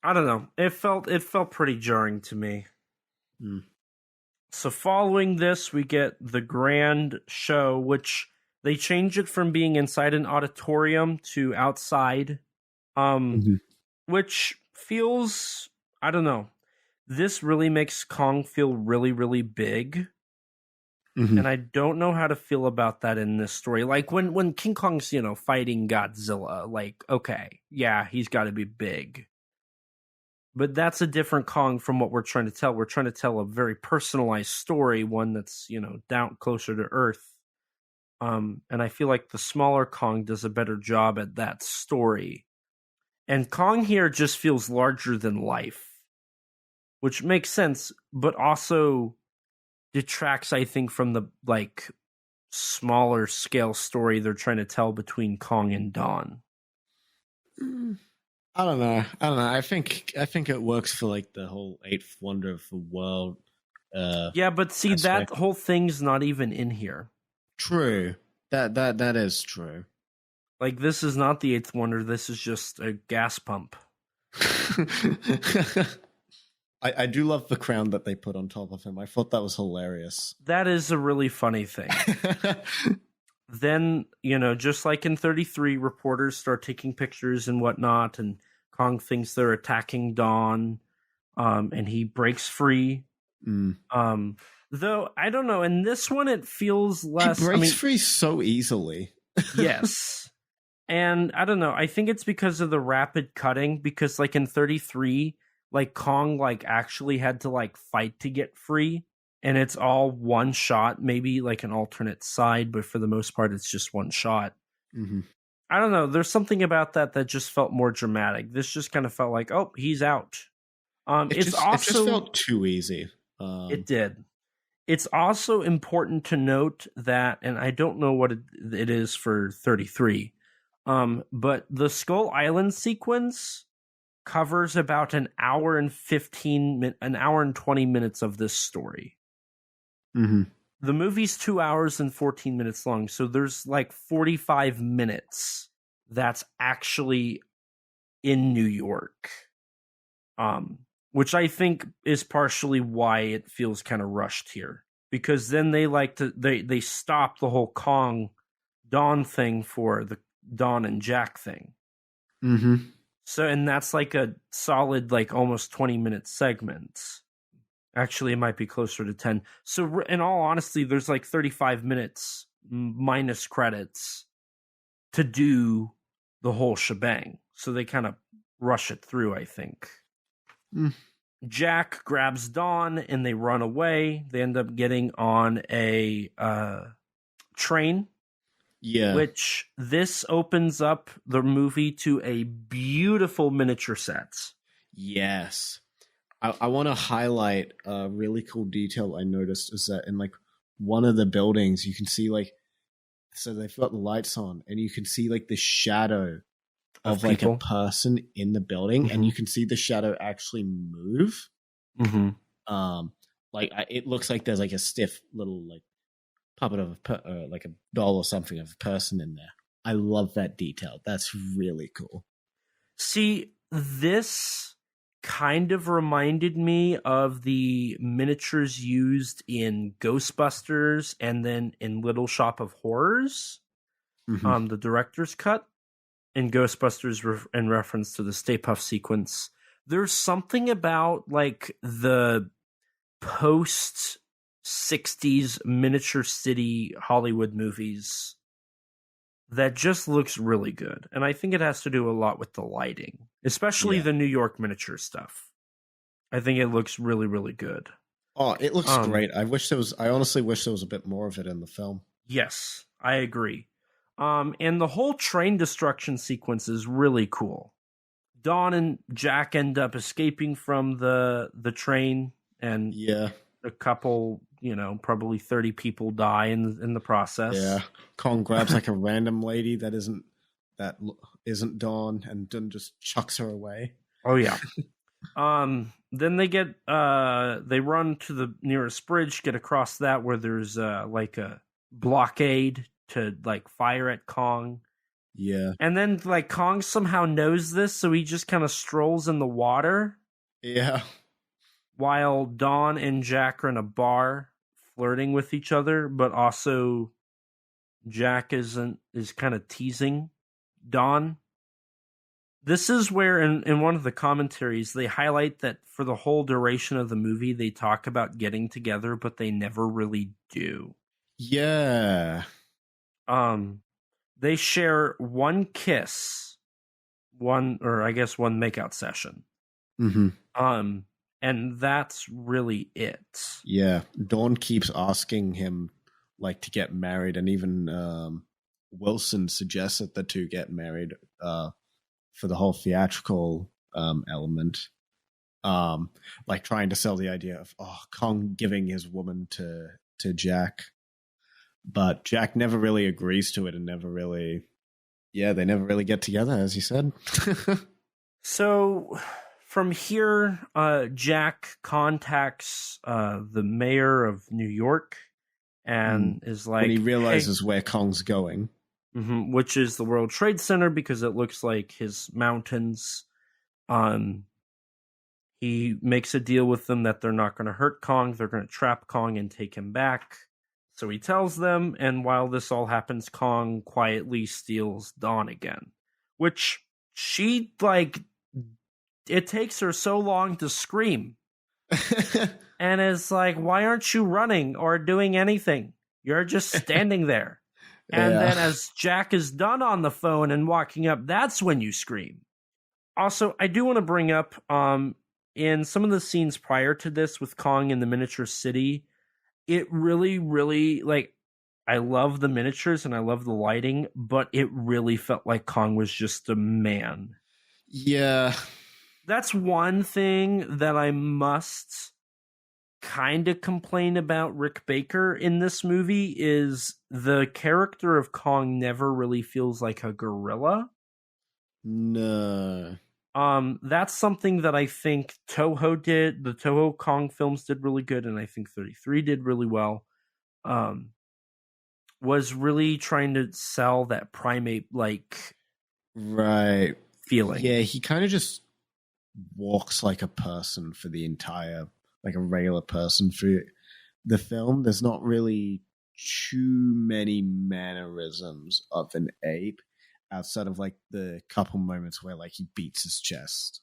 I don't know. It felt pretty jarring to me. So following this, we get the grand show, which they change it from being inside an auditorium to outside, which feels, I don't know. This really makes Kong feel really, really big. And I don't know how to feel about that in this story. Like, when King Kong's, fighting Godzilla, like, okay, yeah, he's got to be big. But that's a different Kong from what we're trying to tell. We're trying to tell a very personalized story, one that's, down closer to Earth. And I feel like the smaller Kong does a better job at that story. And Kong here just feels larger than life, which makes sense, but also detracts, I think, from the, like, smaller scale story they're trying to tell between Kong and Don. I don't know. I think it works for, like, the whole eighth wonder of the world. Yeah, but see, aspect. That whole thing's not even in here. True. That is true. Like, this is not the eighth wonder. This is just a gas pump. I do love the crown that they put on top of him. I thought that was hilarious. That is a really funny thing. Then, just like in 33, reporters start taking pictures and whatnot, and Kong thinks they're attacking Don, and he breaks free. Though, I don't know, in this one it feels less... He breaks free so easily. Yes. And, I don't know, I think it's because of the rapid cutting, because, like, in 33, like, Kong, like, actually had to, like, fight to get free. And it's all one shot, maybe like an alternate side, but for the most part, it's just one shot. I don't know. There's something about that just felt more dramatic. This just kind of felt like, oh, he's out. It just felt too easy. It did. It's also important to note that, and I don't know what it is for 33, but the Skull Island sequence covers about an hour and 20 minutes of this story. The movie's 2 hours and 14 minutes long, so there's like 45 minutes that's actually in New York, which I think is partially why it feels kind of rushed here, because then they stop the whole Kong Don thing for the Don and Jack thing. So, and that's like a solid, like, almost 20-minute segment. Actually, it might be closer to 10. So, in all honesty, there's like 35 minutes minus credits to do the whole shebang. So they kind of rush it through, I think. Jack grabs Dawn and they run away. They end up getting on a train. Yeah. Which this opens up the movie to a beautiful miniature set. Yes. I want to highlight a really cool detail I noticed is that in, like, one of the buildings, you can see like, so they've got the lights on, and you can see like the shadow of like a person in the building, and you can see the shadow actually move. It looks like there's like a stiff little like puppet of like a doll or something of a person in there. I love that detail. That's really cool. See, this kind of reminded me of the miniatures used in Ghostbusters and then in Little Shop of Horrors, the director's cut, in Ghostbusters in reference to the Stay Puft sequence. There's something about like the post 60s miniature city Hollywood movies that just looks really good. And I think it has to do a lot with the lighting, especially the New York miniature stuff. I think it looks really, really good. Oh, it looks great. I honestly wish there was a bit more of it in the film. Yes, I agree. And the whole train destruction sequence is really cool. Dawn and Jack end up escaping from the train, and a couple, probably 30 people die in the process. Yeah, Kong grabs like a random lady that isn't Dawn, and then just chucks her away. Oh yeah. Then they run to the nearest bridge, get across that where there's like a blockade to like fire at Kong. Yeah. And then like Kong somehow knows this, so he just kind of strolls in the water. Yeah. While Dawn and Jack are in a bar flirting with each other, but also Jack is kind of teasing Dawn. This is where in one of the commentaries they highlight that for the whole duration of the movie they talk about getting together, but they never really do. Yeah. They share one kiss, one makeout session. And that's really it. Yeah. Dawn keeps asking him like to get married, and even Wilson suggests that the two get married for the whole theatrical element. Like trying to sell the idea of Kong giving his woman to Jack. But Jack never really agrees to it, and they never really get together, as you said. So from here, Jack contacts the mayor of New York and is like... when he realizes where Kong's going. Which is the World Trade Center, because it looks like his mountains. He makes a deal with them that they're not going to hurt Kong. They're going to trap Kong and take him back. So he tells them, and while this all happens, Kong quietly steals Dawn again. Which she, like, it takes her so long to scream. And is like, why aren't you running or doing anything? You're just standing there. And then as Jack is done on the phone and walking up, that's when you scream. Also, I do want to bring up, in some of the scenes prior to this with Kong in the miniature city, it really, really, like, I love the miniatures and I love the lighting, but it really felt like Kong was just a man. Yeah. That's one thing that I must kind of complain about Rick Baker in this movie is the character of Kong never really feels like a gorilla. No. That's something that I think Toho did. The Toho Kong films did really good, and I think 33 did really well. Was really trying to sell that primate-like feeling. Yeah, he kind of just walks like a person for the entire, like a regular person for the film. There's not really too many mannerisms of an ape outside of like the couple moments where like he beats his chest.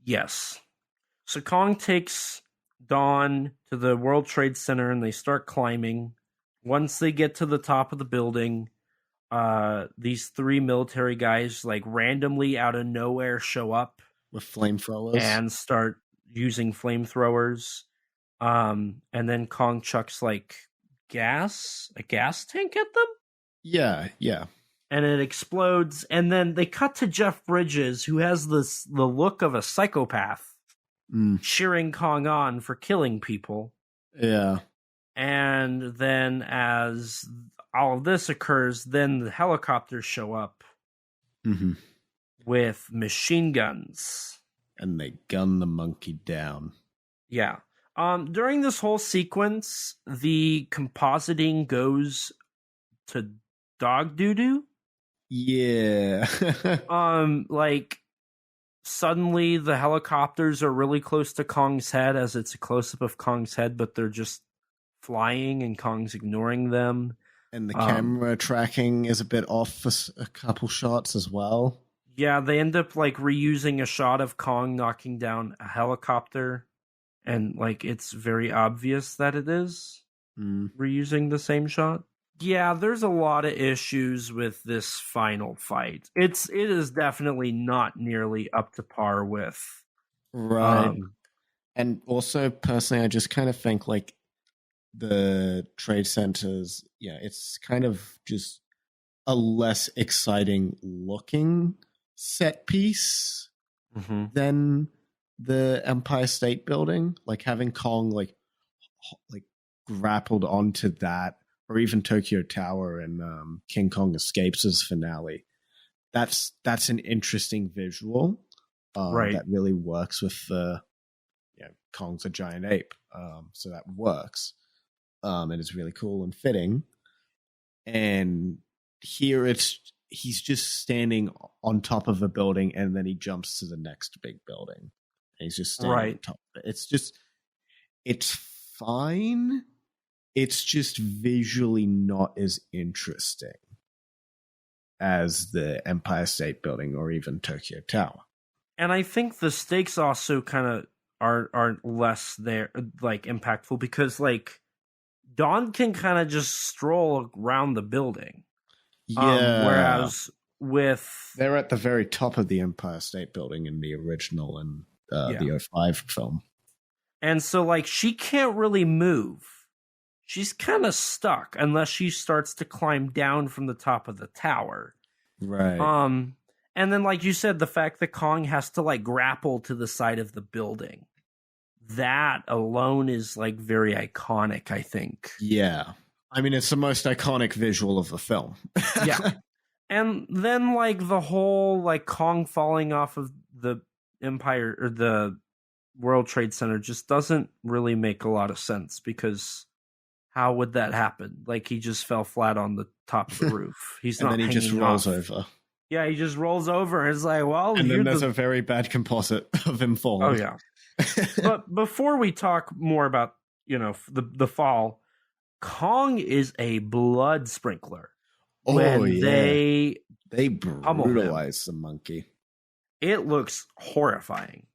Yes. So Kong takes Dawn to the World Trade Center and they start climbing. Once they get to the top of the building, these three military guys like randomly out of nowhere show up with flamethrowers and start using flamethrowers. And then Kong chucks like a gas tank at them. Yeah. And it explodes. And then they cut to Jeff Bridges, who has the look of a psychopath, cheering Kong on for killing people. Yeah. And then as all of this occurs, then the helicopters show up with machine guns. And they gun the monkey down. Yeah. During this whole sequence, the compositing goes to dog doo-doo. Yeah. Like suddenly the helicopters are really close to Kong's head as it's a close-up of Kong's head, but they're just flying and Kong's ignoring them. And the camera tracking is a bit off for a couple shots as well. Yeah, they end up like reusing a shot of Kong knocking down a helicopter, and like it's very obvious that it is reusing the same shot. Yeah, there's a lot of issues with this final fight. It is definitely not nearly up to par with. Right. And also, personally, I just kind of think like the trade centers, it's kind of just a less exciting looking set piece than the Empire State Building. Like having Kong like grappled onto that, or even Tokyo Tower and King Kong Escapes' finale. That's an interesting visual that really works with Kong's a giant ape, so that works. And it's really cool and fitting. And here he's just standing on top of a building, and then he jumps to the next big building. And he's just standing on top of it. It's fine. It's just visually not as interesting as the Empire State Building or even Tokyo Tower. And I think the stakes also kind of are less there, like impactful, because like Don can kind of just stroll around the building. Yeah. Whereas they're at the very top of the Empire State Building in the original and the 05 film. And so like she can't really move. She's kind of stuck unless she starts to climb down from the top of the tower. Right. And then like you said, the fact that Kong has to like grapple to the side of the building, that alone is like very iconic, I think. Yeah. I mean, it's the most iconic visual of the film. Yeah. And then like the whole like Kong falling off of the Empire or the World Trade Center just doesn't really make a lot of sense, because how would that happen? Like he just fell flat on the top of the roof. He's and not. then he just rolls off. Over. Yeah, he just rolls over. It's like, well, and then there's a very bad composite of him falling. Oh yeah. But before we talk more about the fall, Kong is a blood sprinkler. When they brutalize the monkey. It looks horrifying.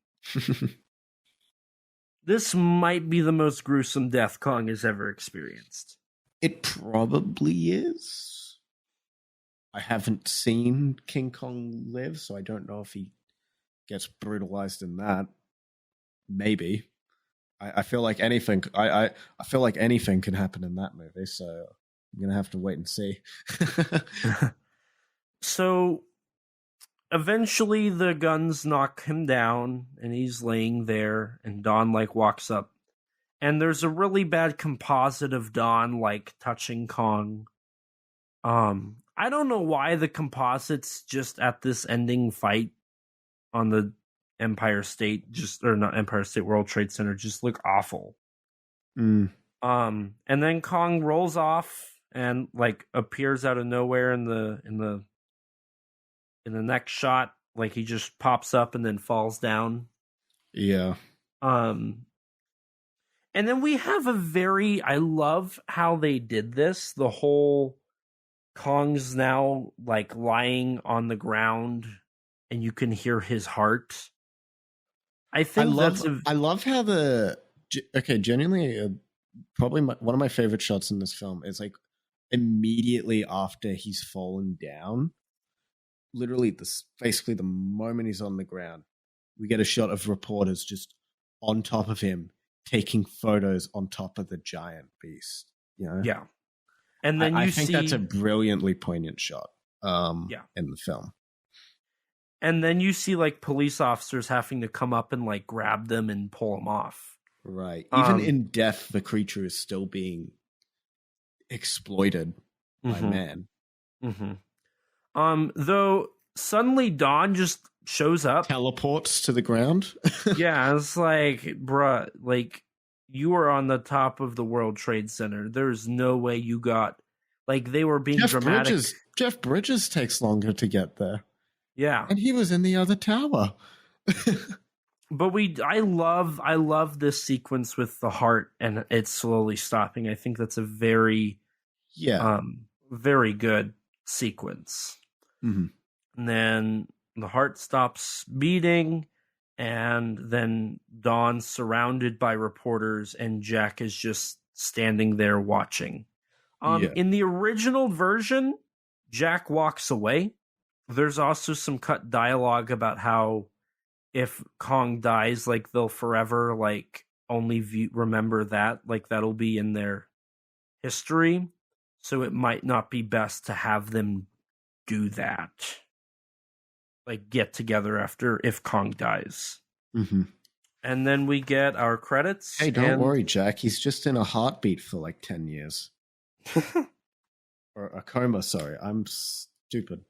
This might be the most gruesome death Kong has ever experienced. It probably is. I haven't seen King Kong live, so I don't know if he gets brutalized in that. Maybe. I feel like anything. I feel like anything can happen in that movie, so I'm gonna have to wait and see. So eventually the guns knock him down and he's laying there, and Don like walks up, and there's a really bad composite of Don like touching Kong. I don't know why the composites just at this ending fight on the Empire State not Empire State World Trade Center just look awful. And then Kong rolls off and like appears out of nowhere in the next shot, like he just pops up and then falls down. Yeah. And then we have I love how they did this. The whole Kong's now like lying on the ground and you can hear his heart. I love how genuinely probably one of my favorite shots in this film is like immediately after he's fallen down. Literally, basically the moment he's on the ground, we get a shot of reporters just on top of him taking photos on top of the giant beast. Yeah. And then I think that's a brilliantly poignant shot. In the film. And then you see like police officers having to come up and like grab them and pull them off. Right. Even in death, the creature is still being exploited by man. Though suddenly Dawn just shows up. Teleports to the ground. Yeah, it's like, bruh, like, you were on the top of the World Trade Center. There's no way you got, like, they were being dramatic. Jeff Bridges takes longer to get there. Yeah. And he was in the other tower. But I love this sequence with the heart and it's slowly stopping. I think that's a very, very good sequence. Mm-hmm. And then the heart stops beating, and then Dawn's surrounded by reporters, and Jack is just standing there watching. In the original version, Jack walks away. There's also some cut dialogue about how if Kong dies, like, they'll forever, like, only remember that, like, that'll be in their history. So it might not be best to have them do that. Like, get together after if Kong dies. Mm-hmm. And then we get our credits. Hey, don't worry, Jack. He's just in a heartbeat for like 10 years. Or a coma, sorry. I'm stupid.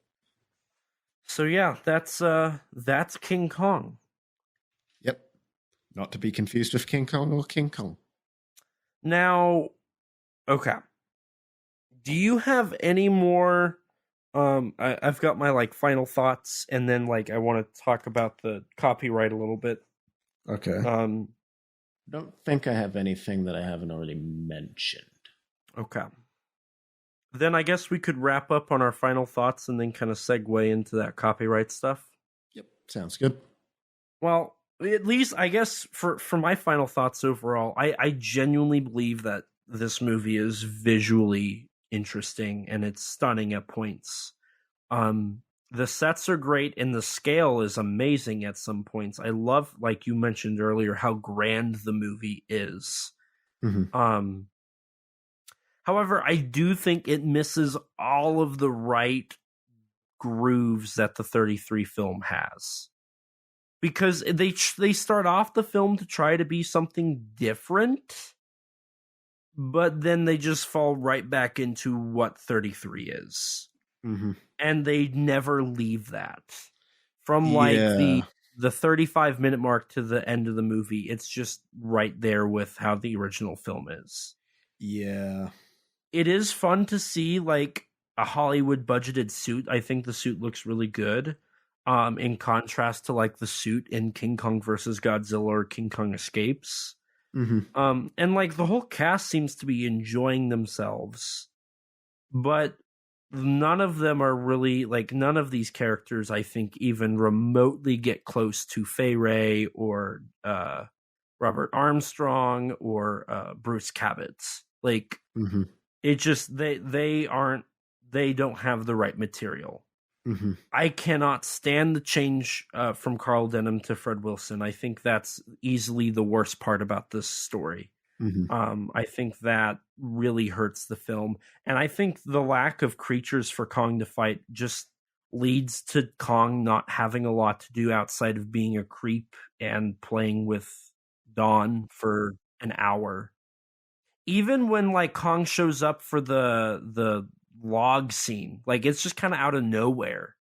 So yeah, that's King Kong. Yep. Not to be confused with King Kong or King Kong. Now, okay. Do you have any more? I've got my like final thoughts, and then like I want to talk about the copyright a little bit. Okay. Don't think I have anything that I haven't already mentioned. Okay. Then I guess we could wrap up on our final thoughts and then kind of segue into that copyright stuff. Yep, sounds good. Well, at least I guess for my final thoughts overall, I genuinely believe that this movie is visually interesting and it's stunning at points. The sets are great and the scale is amazing at some points. I love, like you mentioned earlier, how grand the movie is. Mm-hmm. However, I do think it misses all of the right grooves that the 33 film has. Because they start off the film to try to be something different, but then they just fall right back into what 33 is. Mm-hmm. And they never leave that. From like the 35-minute mark to the end of the movie, it's just right there with how the original film is. Yeah. It is fun to see like a Hollywood budgeted suit. I think the suit looks really good. In contrast to like the suit in King Kong versus Godzilla or King Kong Escapes. Mm-hmm. And like the whole cast seems to be enjoying themselves, but none of them are really like, none of these characters I think even remotely get close to Fay Wray or Robert Armstrong or Bruce Cabot. Like, mm-hmm. it just they don't have the right material. Mm-hmm. I cannot stand the change from Carl Denham to Fred Wilson. I think that's easily the worst part about this story. Mm-hmm. I think that really hurts the film. And I think the lack of creatures for Kong to fight just leads to Kong not having a lot to do outside of being a creep and playing with Dawn for an hour. Even when like Kong shows up for the log scene, like it's just kind of out of nowhere.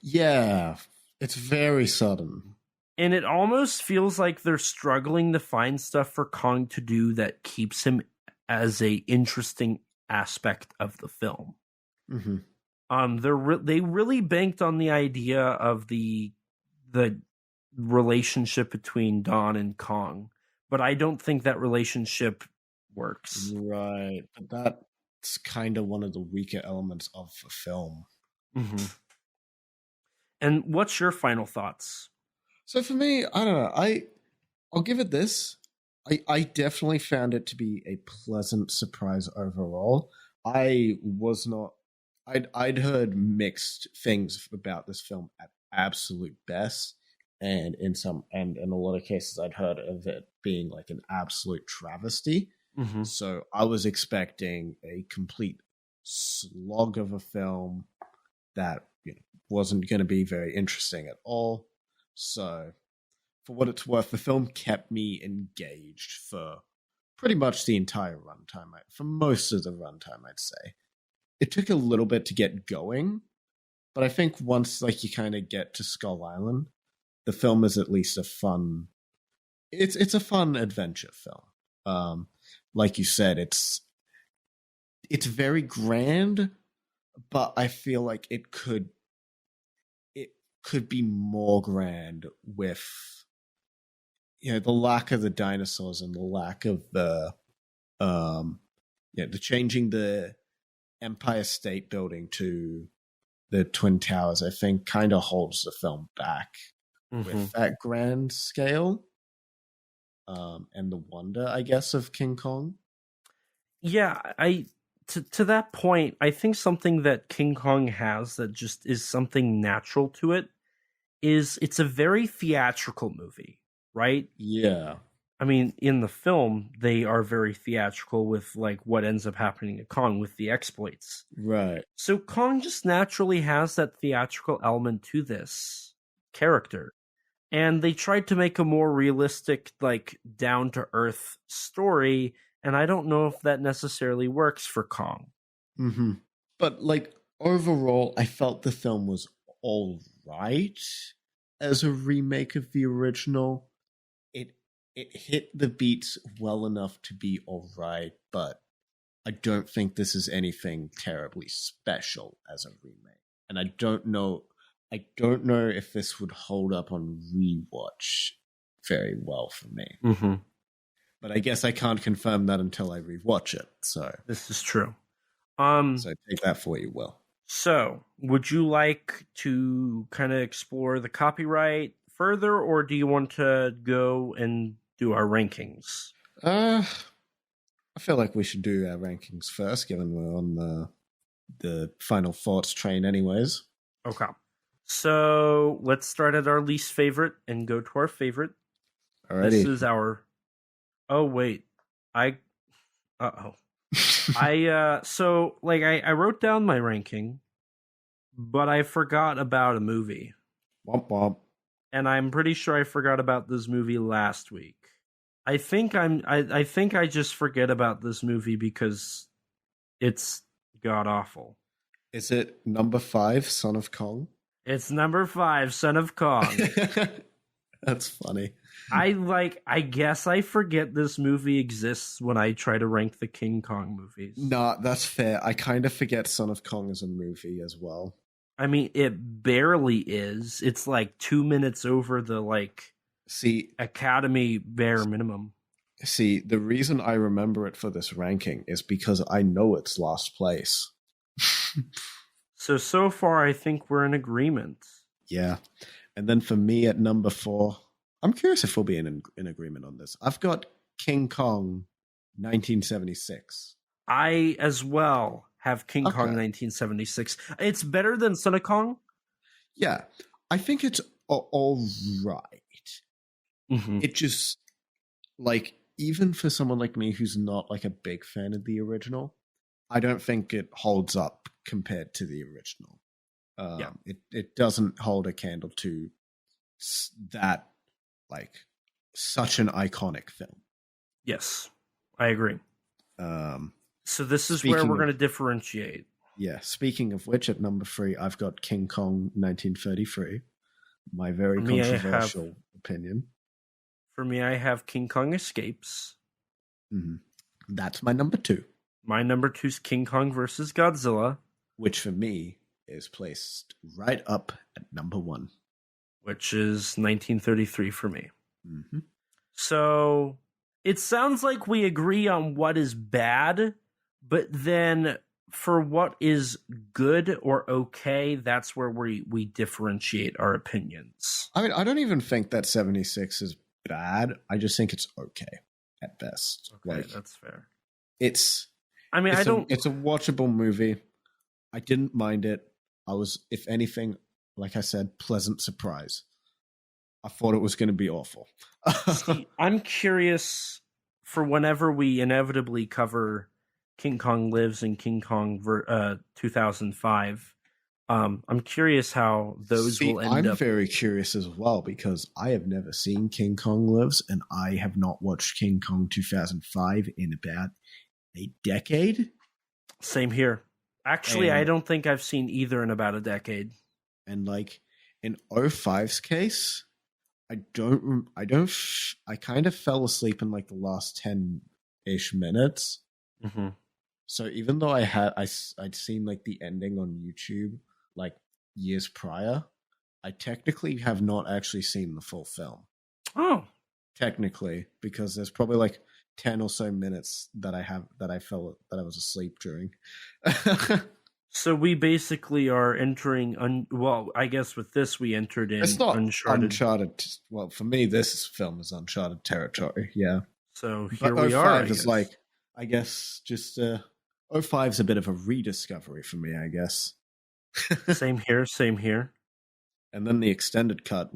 Yeah, it's very sudden. And it almost feels like they're struggling to find stuff for Kong to do that keeps him as a interesting aspect of the film. Mm-hmm. They really banked on the idea of the relationship between Dawn and Kong, but I don't think that relationship works. Right, but that's kind of one of the weaker elements of the film. Mm-hmm. And what's your final thoughts? So for me, I don't know. I'll give it this. I definitely found it to be a pleasant surprise overall. I'd heard mixed things about this film at absolute best, and in a lot of cases I'd heard of it being like an absolute travesty. Mm-hmm. So I was expecting a complete slog of a film that wasn't going to be very interesting at all. So for what it's worth, the film kept me engaged for pretty much the entire runtime. For most of the runtime, I'd say. It took a little bit to get going, but I think once like you kind of get to Skull Island, the film is at least a fun. It's a fun adventure film. Like you said, it's very grand, but I feel like it could be more grand with the lack of the dinosaurs and the lack of the changing the Empire State Building to the Twin Towers. I think kind of holds the film back with that grand scale. And the wonder, I guess, of King Kong. Yeah, to that point, I think something that King Kong has that just is something natural to it is it's a very theatrical movie, right? Yeah. I mean, in the film, they are very theatrical with like what ends up happening to Kong with the exploits. Right. So Kong just naturally has that theatrical element to this character. And they tried to make a more realistic, like, down-to-earth story, and I don't know if that necessarily works for Kong. Mm-hmm. But, like, overall, I felt the film was all right as a remake of the original. It hit the beats well enough to be all right, but I don't think this is anything terribly special as a remake. And I don't know if this would hold up on rewatch very well for me. Mm-hmm. But I guess I can't confirm that until I rewatch it. So this is true. So take that for what you will. So, would you like to kind of explore the copyright further, or do you want to go and do our rankings? I feel like we should do our rankings first, given we're on the final thoughts train anyways. Okay. So let's start at our least favorite and go to our favorite. Alrighty. This is our. Oh wait, I wrote down my ranking, but I forgot about a movie. Womp womp. And I'm pretty sure I forgot about this movie last week. I think I just forget about this movie because it's god awful. Is it number 5, Son of Kong? It's number 5, Son of Kong. That's funny. I guess I forget this movie exists when I try to rank the King Kong movies. Nah, that's fair. I kind of forget Son of Kong as a movie as well. I mean, it barely is. It's like 2 minutes over the Academy bare minimum. See, the reason I remember it for this ranking is because I know it's last place. So far, I think we're in agreement. Yeah. And then for me at number 4, I'm curious if we'll be in agreement on this. I've got King Kong 1976. I, as well, have King Kong 1976. It's better than Son of Kong? Yeah. I think it's all right. Mm-hmm. It just, like, even for someone like me who's not, like, a big fan of the original, I don't think it holds up compared to the original. It doesn't hold a candle to that, like, such an iconic film. Yes, I agree. So this is where we're going to differentiate. Yeah, speaking of which, at number 3, I've got King Kong 1933. My very controversial opinion. For me, I have King Kong Escapes. Mm-hmm. That's my number 2. My number 2 is King Kong versus Godzilla. Which for me is placed right up at number 1. Which is 1933 for me. Mm-hmm. So it sounds like we agree on what is bad, but then for what is good or okay, that's where we differentiate our opinions. I mean, I don't even think that 76 is bad. I just think it's okay at best. Okay, that's fair. It's a watchable movie. I didn't mind it. I was, if anything, like I said, pleasant surprise. I thought it was going to be awful. See, I'm curious for whenever we inevitably cover King Kong Lives and King Kong 2005. I'm curious how those will end I'm up. very curious as well because I have never seen King Kong Lives, and I have not watched King Kong 2005 in about a decade. Same here. Actually, And- I don't think I've seen either in about a decade. And like in 05's case, I kind of fell asleep in like the last 10-ish minutes. Mm-hmm. So even though I'd seen like the ending on YouTube like years prior, I technically have not actually seen the full film. Oh, Technically, because there's probably like 10 or so minutes that I felt that I was asleep during. so we basically are entering. Well, I guess with this we entered in It's not uncharted. Well, for me, this film is uncharted territory. Yeah. So here But we 05 are. is like, I guess, just 05 is a bit of a rediscovery for me, I guess. Same here. Same here. And then the extended cut,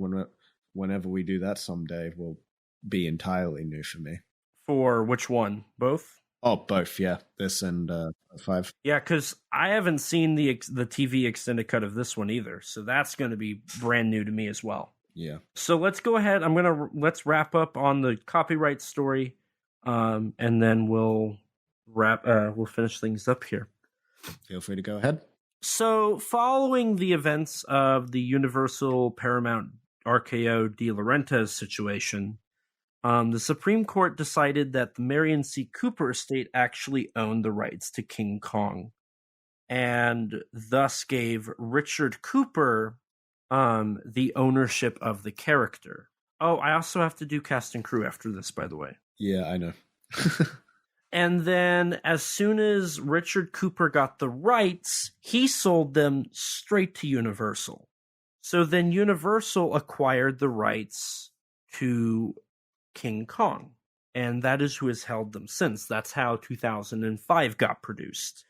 whenever we do that someday, will be entirely new for me. For which one? Both? Oh, both, yeah. This and 05. Yeah, because I haven't seen the TV extended cut of this one either, so that's going to be brand new to me as well. Yeah. So let's go ahead. Let's wrap up on the copyright story, and then we'll finish things up here. Feel free to go ahead. So, following the events of the Universal Paramount RKO De Laurentiis situation, the Supreme Court decided that the Marion C. Cooper estate actually owned the rights to King Kong, and thus gave Richard Cooper the ownership of the character. Oh, I also have to do cast and crew after this, by the way. Yeah, I know. And then as soon as Richard Cooper got the rights, he sold them straight to Universal. So then Universal acquired the rights to King Kong. And that is who has held them since. That's how 2005 got produced.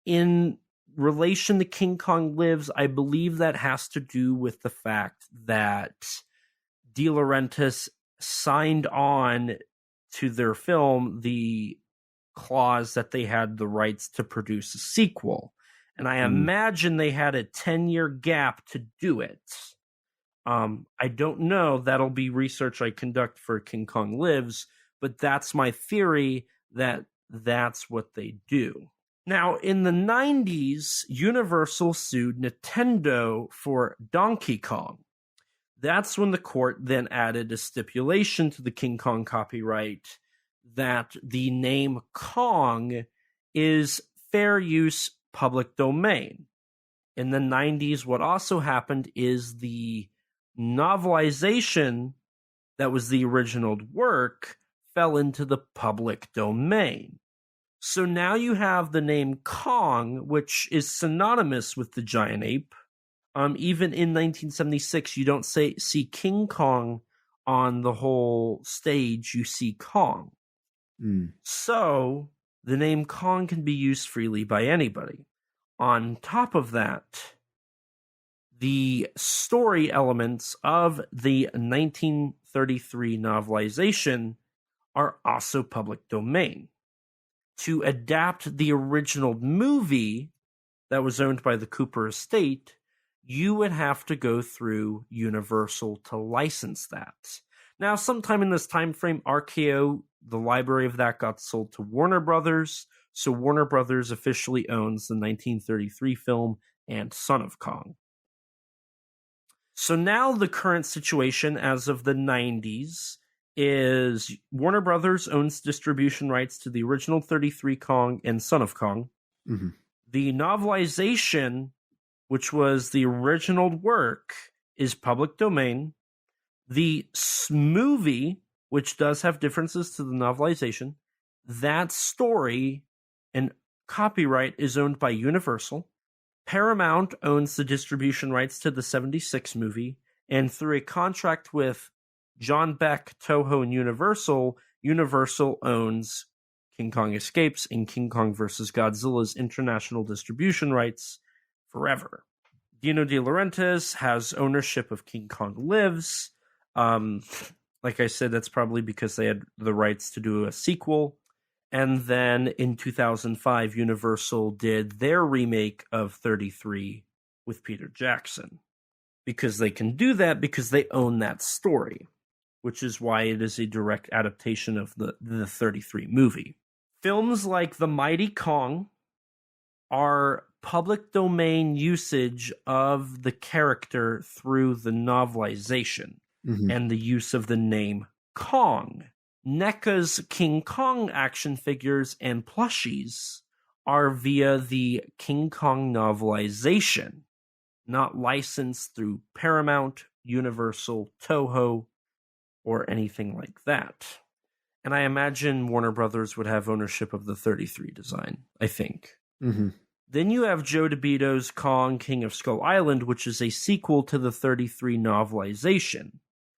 In relation to King Kong Lives, I believe that has to do with the fact that De Laurentiis signed on to their film the clause that they had the rights to produce a sequel. And I imagine they had a 10-year gap to do it. I don't know. That'll be research I conduct for King Kong Lives, but that's my theory that that's what they do. Now, in the 90s, Universal sued Nintendo for Donkey Kong. That's when the court then added a stipulation to the King Kong copyright that the name Kong is fair use public domain. In the 90s, what also happened is the novelization that was the original work fell into the public domain. So now you have the name Kong, which is synonymous with the giant ape. Even in 1976, you don't see King Kong on the whole stage, you see Kong. So the name Kong can be used freely by anybody. On top of that, the story elements of the 1933 novelization are also public domain. To adapt the original movie that was owned by the Cooper estate, you would have to go through Universal to license that. Now, sometime in this time frame, RKO, the library of that, got sold to Warner Brothers, so Warner Brothers officially owns the 1933 film and Son of Kong. So now the current situation as of the 90s is Warner Brothers owns distribution rights to the original 33 Kong and Son of Kong. Mm-hmm. The novelization, which was the original work, is public domain. The movie, which does have differences to the novelization, that story and copyright is owned by Universal. Paramount owns the distribution rights to the 76 movie, and through a contract with John Beck, Toho, and Universal, Universal owns King Kong Escapes and King Kong vs. Godzilla's international distribution rights forever. Dino De Laurentiis has ownership of King Kong Lives. Like I said, that's probably because they had the rights to do a sequel. And then in 2005, Universal did their remake of 33 with Peter Jackson. Because they can do that because they own that story, which is why it is a direct adaptation of the 33 movie. Films like The Mighty Kong are public domain usage of the character through the novelization and the use of the name Kong. NECA's King Kong action figures and plushies are via the King Kong novelization, not licensed through Paramount, Universal, Toho, or anything like that. And I imagine Warner Brothers would have ownership of the 33 design, I think. Then you have Joe DeVito's Kong, King of Skull Island, which is a sequel to the 33 novelization,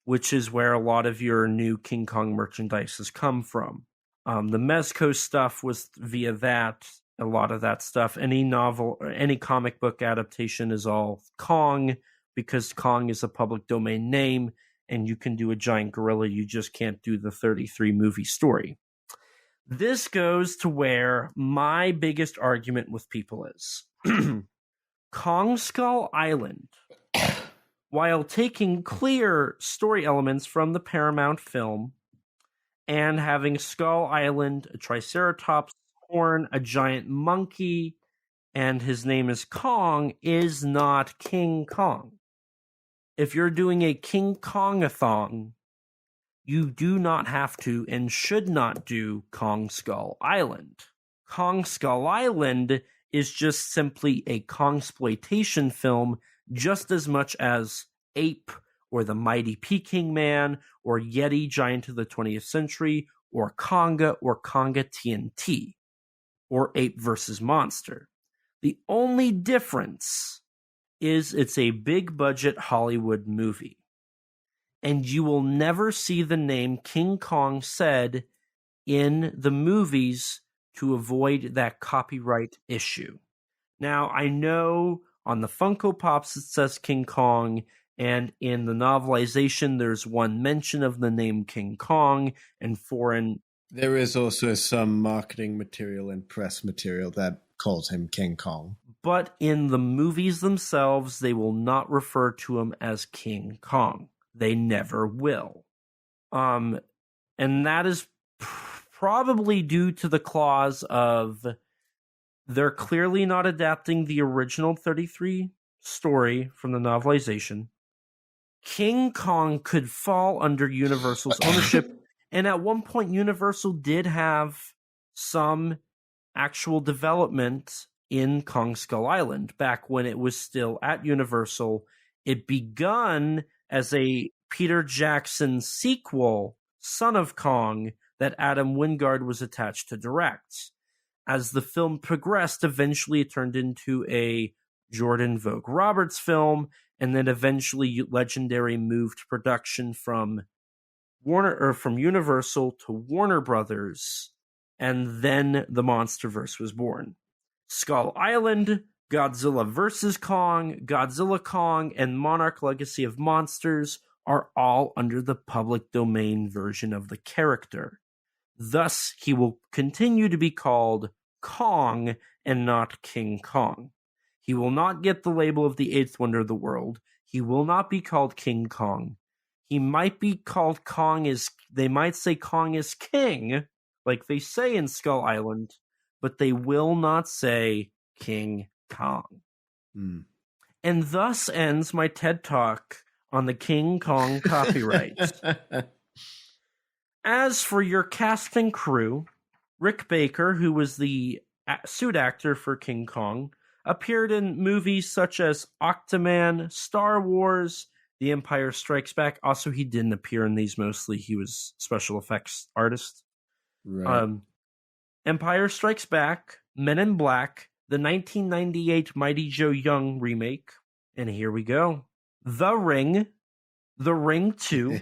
which is where a lot of your new King Kong merchandise has come from. The Mezco stuff was via that. A lot of that stuff. Any novel or any comic book adaptation is all Kong because Kong is a public domain name and you can do a giant gorilla. You just can't do the 33 movie story. This goes to where my biggest argument with people is. Kong Skull Island, while taking clear story elements from the Paramount film and having Skull Island, a Triceratops horn, a giant monkey, and his name is Kong, is not King Kong. If you're doing a King Kong-a-thon, you do not have to and should not do Kong Skull Island. Kong Skull Island is just simply a Kongsploitation film just as much as Ape or The Mighty Peking Man or Yeti Giant of the 20th Century or Konga TNT. Or Ape versus Monster. The only difference is it's a big budget Hollywood movie. And you will never see the name King Kong said in the movies to avoid that copyright issue. Now, I know on the Funko Pops it says King Kong, and in the novelization there's one mention of the name King Kong, and foreign... There is also some marketing material and press material that calls him King Kong. But in the movies themselves, they will not refer to him as King Kong. They never will. And that is probably due to the clause of they're clearly not adapting the original 33 story from the novelization. King Kong could fall under Universal's ownership. And at one point, Universal did have some actual development in Kong Skull Island back when it was still at Universal. It begun as a Peter Jackson sequel, Son of Kong, that Adam Wingard was attached to direct. As the film progressed, eventually it turned into a Jordan Vogt Roberts film, and then eventually Legendary moved production from Universal to Warner Brothers, and then the Monsterverse was born. Skull Island, Godzilla vs. Kong, Godzilla Kong, and Monarch Legacy of Monsters are all under the public domain version of the character. Thus, he will continue to be called Kong and not King Kong. He will not get the label of the eighth wonder of the world. He will not be called King Kong. He might be called they might say Kong is king, like they say in Skull Island, but they will not say King Kong. And thus ends my TED Talk on the King Kong copyright. As for your cast and crew, Rick Baker, who was the suit actor for King Kong, appeared in movies such as Octoman, Star Wars, The Empire Strikes Back. Also, he didn't appear in these mostly. He was special effects artist. Right. Empire Strikes Back, Men in Black, the 1998 Mighty Joe Young remake, and here we go. The Ring 2,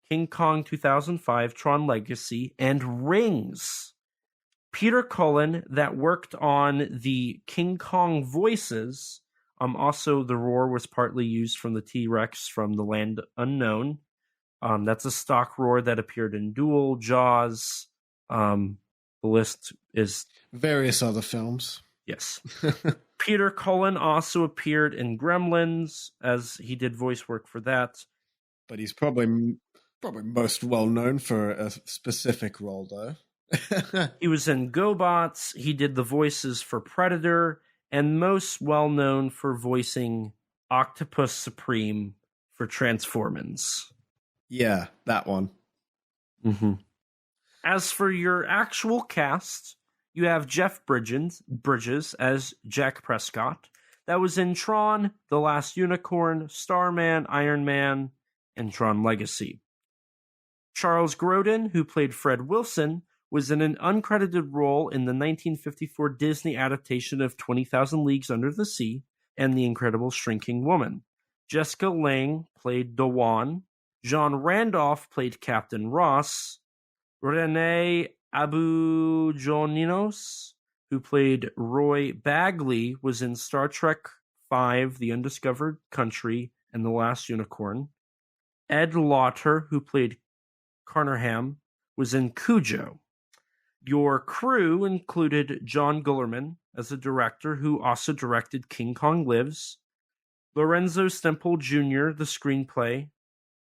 King Kong 2005, Tron Legacy, and Rings. Peter Cullen, that worked on the King Kong voices. Also, the roar was partly used from the T-Rex from The Land Unknown. That's a stock roar that appeared in Duel, Jaws. The list is... various other films. Yes. Peter Cullen also appeared in Gremlins, as he did voice work for that. But he's probably most well known for a specific role, though. He was in GoBots. He did the voices for Predator, and most well known for voicing Octopus Supreme for Transformers. Yeah, that one. Mm-hmm. As for your actual cast, you have Jeff Bridges as Jack Prescott. That was in Tron, The Last Unicorn, Starman, Iron Man, and Tron Legacy. Charles Grodin, who played Fred Wilson, was in an uncredited role in the 1954 Disney adaptation of 20,000 Leagues Under the Sea and The Incredible Shrinking Woman. Jessica Lange played Dawan. John Randolph played Captain Ross. Renee Abujoninos, who played Roy Bagley, was in Star Trek V, The Undiscovered Country, and The Last Unicorn. Ed Lauter, who played Carnarham, was in Cujo. Your crew included John Guillermin as a director, who also directed King Kong Lives. Lorenzo Stemple Jr., the screenplay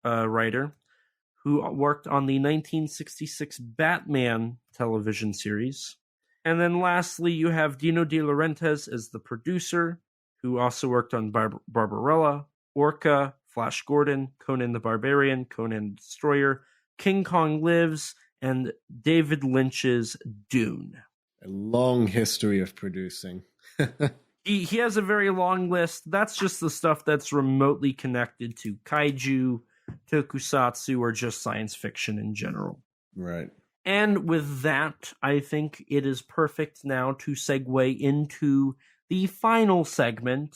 writer, who worked on the 1966 Batman television series. And then lastly, you have Dino De Laurentiis as the producer, who also worked on Barbarella, Orca, Flash Gordon, Conan the Barbarian, Conan the Destroyer, King Kong Lives, and David Lynch's Dune. A long history of producing. He has a very long list. That's just the stuff that's remotely connected to kaiju, tokusatsu, or just science fiction in general. Right. And with that, I think it is perfect now to segue into the final segment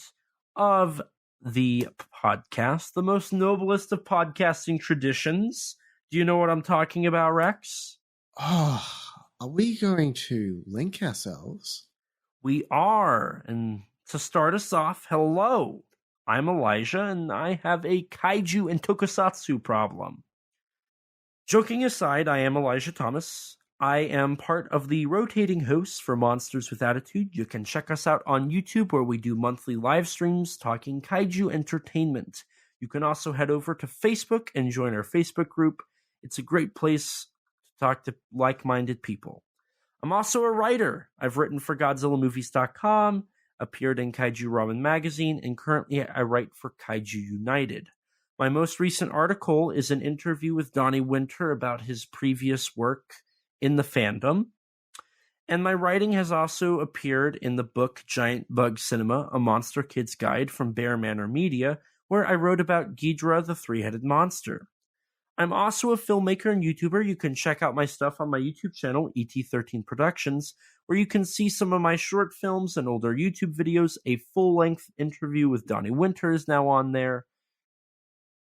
of the podcast, the most noblest of podcasting traditions. Do you know what I'm talking about, Rex? Oh, are we going to link ourselves? We are. And to start us off, hello. I'm Elijah, and I have a kaiju and tokusatsu problem. Joking aside, I am Elijah Thomas. I am part of the rotating hosts for Monsters with Attitude. You can check us out on YouTube, where we do monthly live streams talking kaiju entertainment. You can also head over to Facebook and join our Facebook group. It's a great place to talk to like-minded people. I'm also a writer. I've written for GodzillaMovies.com, appeared in Kaiju Ramen Magazine, and currently I write for Kaiju United. My most recent article is an interview with Donnie Winter about his previous work in the fandom. And my writing has also appeared in the book Giant Bug Cinema, A Monster Kid's Guide from Bear Manor Media, where I wrote about Ghidra the Three-Headed Monster. I'm also a filmmaker and YouTuber. You can check out my stuff on my YouTube channel, ET13 Productions, where you can see some of my short films and older YouTube videos. A full-length interview with Donnie Winter is now on there,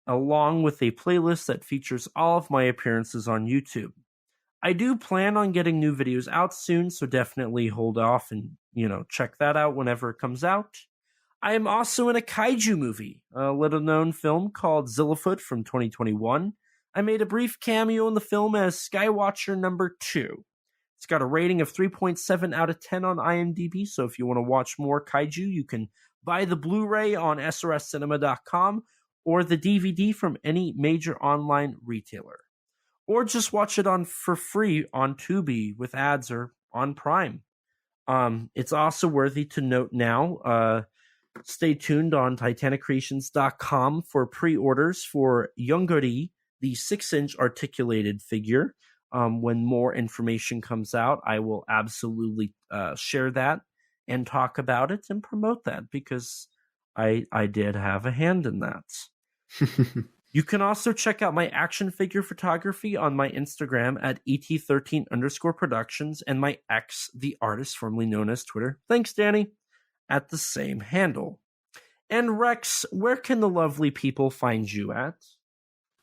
along with a playlist that features all of my appearances on YouTube. I do plan on getting new videos out soon, so definitely hold off and, check that out whenever it comes out. I am also in a kaiju movie, a little-known film called Zillafoot from 2021. I made a brief cameo in the film as Skywatcher number 2. It's got a rating of 3.7 out of 10 on IMDb, so if you want to watch more kaiju, you can buy the Blu-ray on srscinema.com or the DVD from any major online retailer. Or just watch it for free on Tubi with ads or on Prime. It's also worthy to note now, stay tuned on TitanicCreations.com for pre-orders for Yongori, the 6-inch articulated figure. When more information comes out, I will absolutely share that and talk about it and promote that, because I did have a hand in that. You can also check out my action figure photography on my Instagram at ET13_productions and my X, the artist formerly known as Twitter. Thanks, Danny. At the same handle. And Rex, where can the lovely people find you at?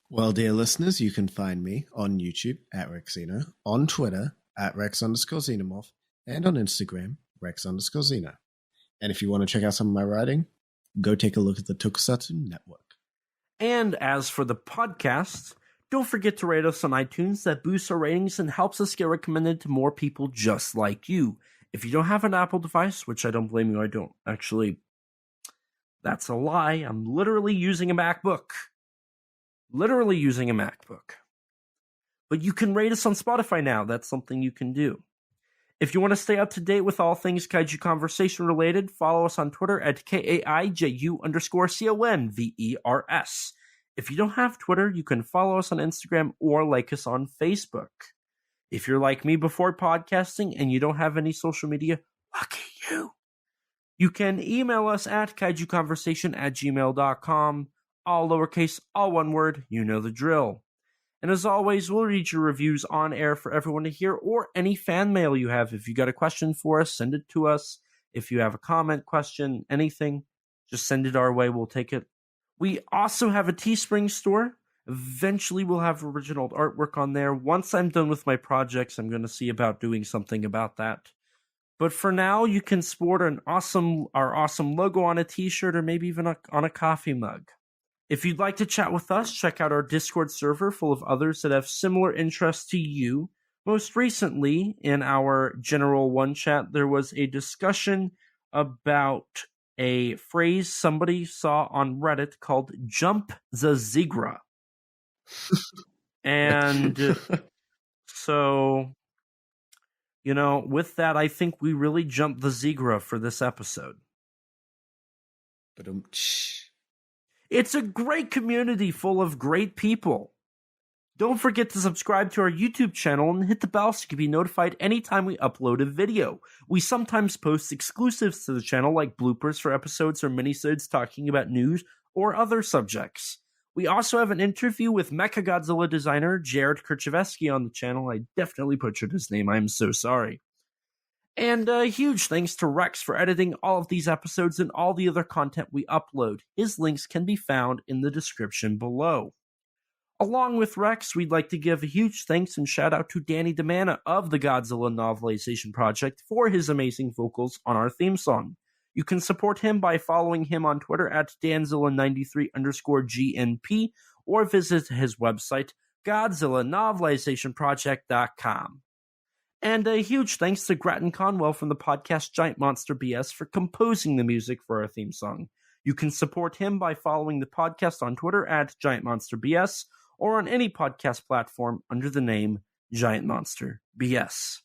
Well, dear listeners, you can find me on YouTube at Rexino, on Twitter at Rex_Xenomorph, and on Instagram, Rex_Xeno. And if you want to check out some of my writing, go take a look at the Tokusatsu Network. And as for the podcast, don't forget to rate us on iTunes. That boosts our ratings and helps us get recommended to more people just like you. If you don't have an Apple device, which I don't blame you, I don't. Actually, that's a lie. I'm literally using a MacBook. Literally using a MacBook. But you can rate us on Spotify now. That's something you can do. If you want to stay up to date with all things Kaiju Conversation related, follow us on Twitter at KAIJU_CONVERS. If you don't have Twitter, you can follow us on Instagram or like us on Facebook. If you're like me before podcasting and you don't have any social media, lucky you. You can email us at kaijuconversation@gmail.com. All lowercase, all one word, you know the drill. And as always, we'll read your reviews on air for everyone to hear, or any fan mail you have. If you got a question for us, send it to us. If you have a comment, question, anything, just send it our way. We'll take it. We also have a Teespring store. Eventually, we'll have original artwork on there. Once I'm done with my projects, I'm going to see about doing something about that. But for now, you can sport our awesome logo on a t-shirt or maybe even on a coffee mug. If you'd like to chat with us, check out our Discord server full of others that have similar interests to you. Most recently, in our General One chat, there was a discussion about a phrase somebody saw on Reddit called "jump the Zegra." And so, with that, I think we really jumped the Zegra for this episode. It's a great community full of great people. Don't forget to subscribe to our YouTube channel and hit the bell so you can be notified anytime we upload a video. We sometimes post exclusives to the channel like bloopers for episodes or minisodes talking about news or other subjects. We also have an interview with Mechagodzilla designer Jared Kerchevsky on the channel. I definitely butchered his name. I'm so sorry. And a huge thanks to Rex for editing all of these episodes and all the other content we upload. His links can be found in the description below. Along with Rex, we'd like to give a huge thanks and shout out to Danny DeManna of the Godzilla Novelization Project for his amazing vocals on our theme song. You can support him by following him on Twitter at Danzilla93_GNP or visit his website, GodzillaNovelizationProject.com. And a huge thanks to Grattan Conwell from the podcast Giant Monster BS for composing the music for our theme song. You can support him by following the podcast on Twitter at Giant Monster BS or on any podcast platform under the name Giant Monster BS.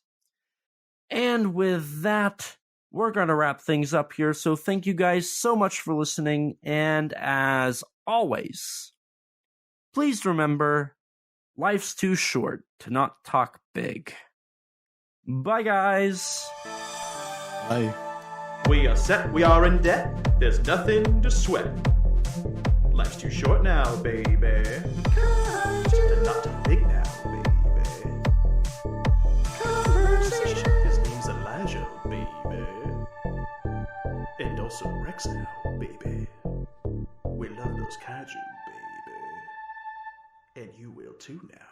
And with that, we're going to wrap things up here. So thank you guys so much for listening. And as always, please remember, life's too short to not talk big. Bye, guys. Bye. We are set, we are in debt, there's nothing to sweat. Life's too short now, baby. And not too big now, baby. Conversation. His name's Elijah, baby. And also Rex now, baby. We love those kaiju, baby. And you will too now.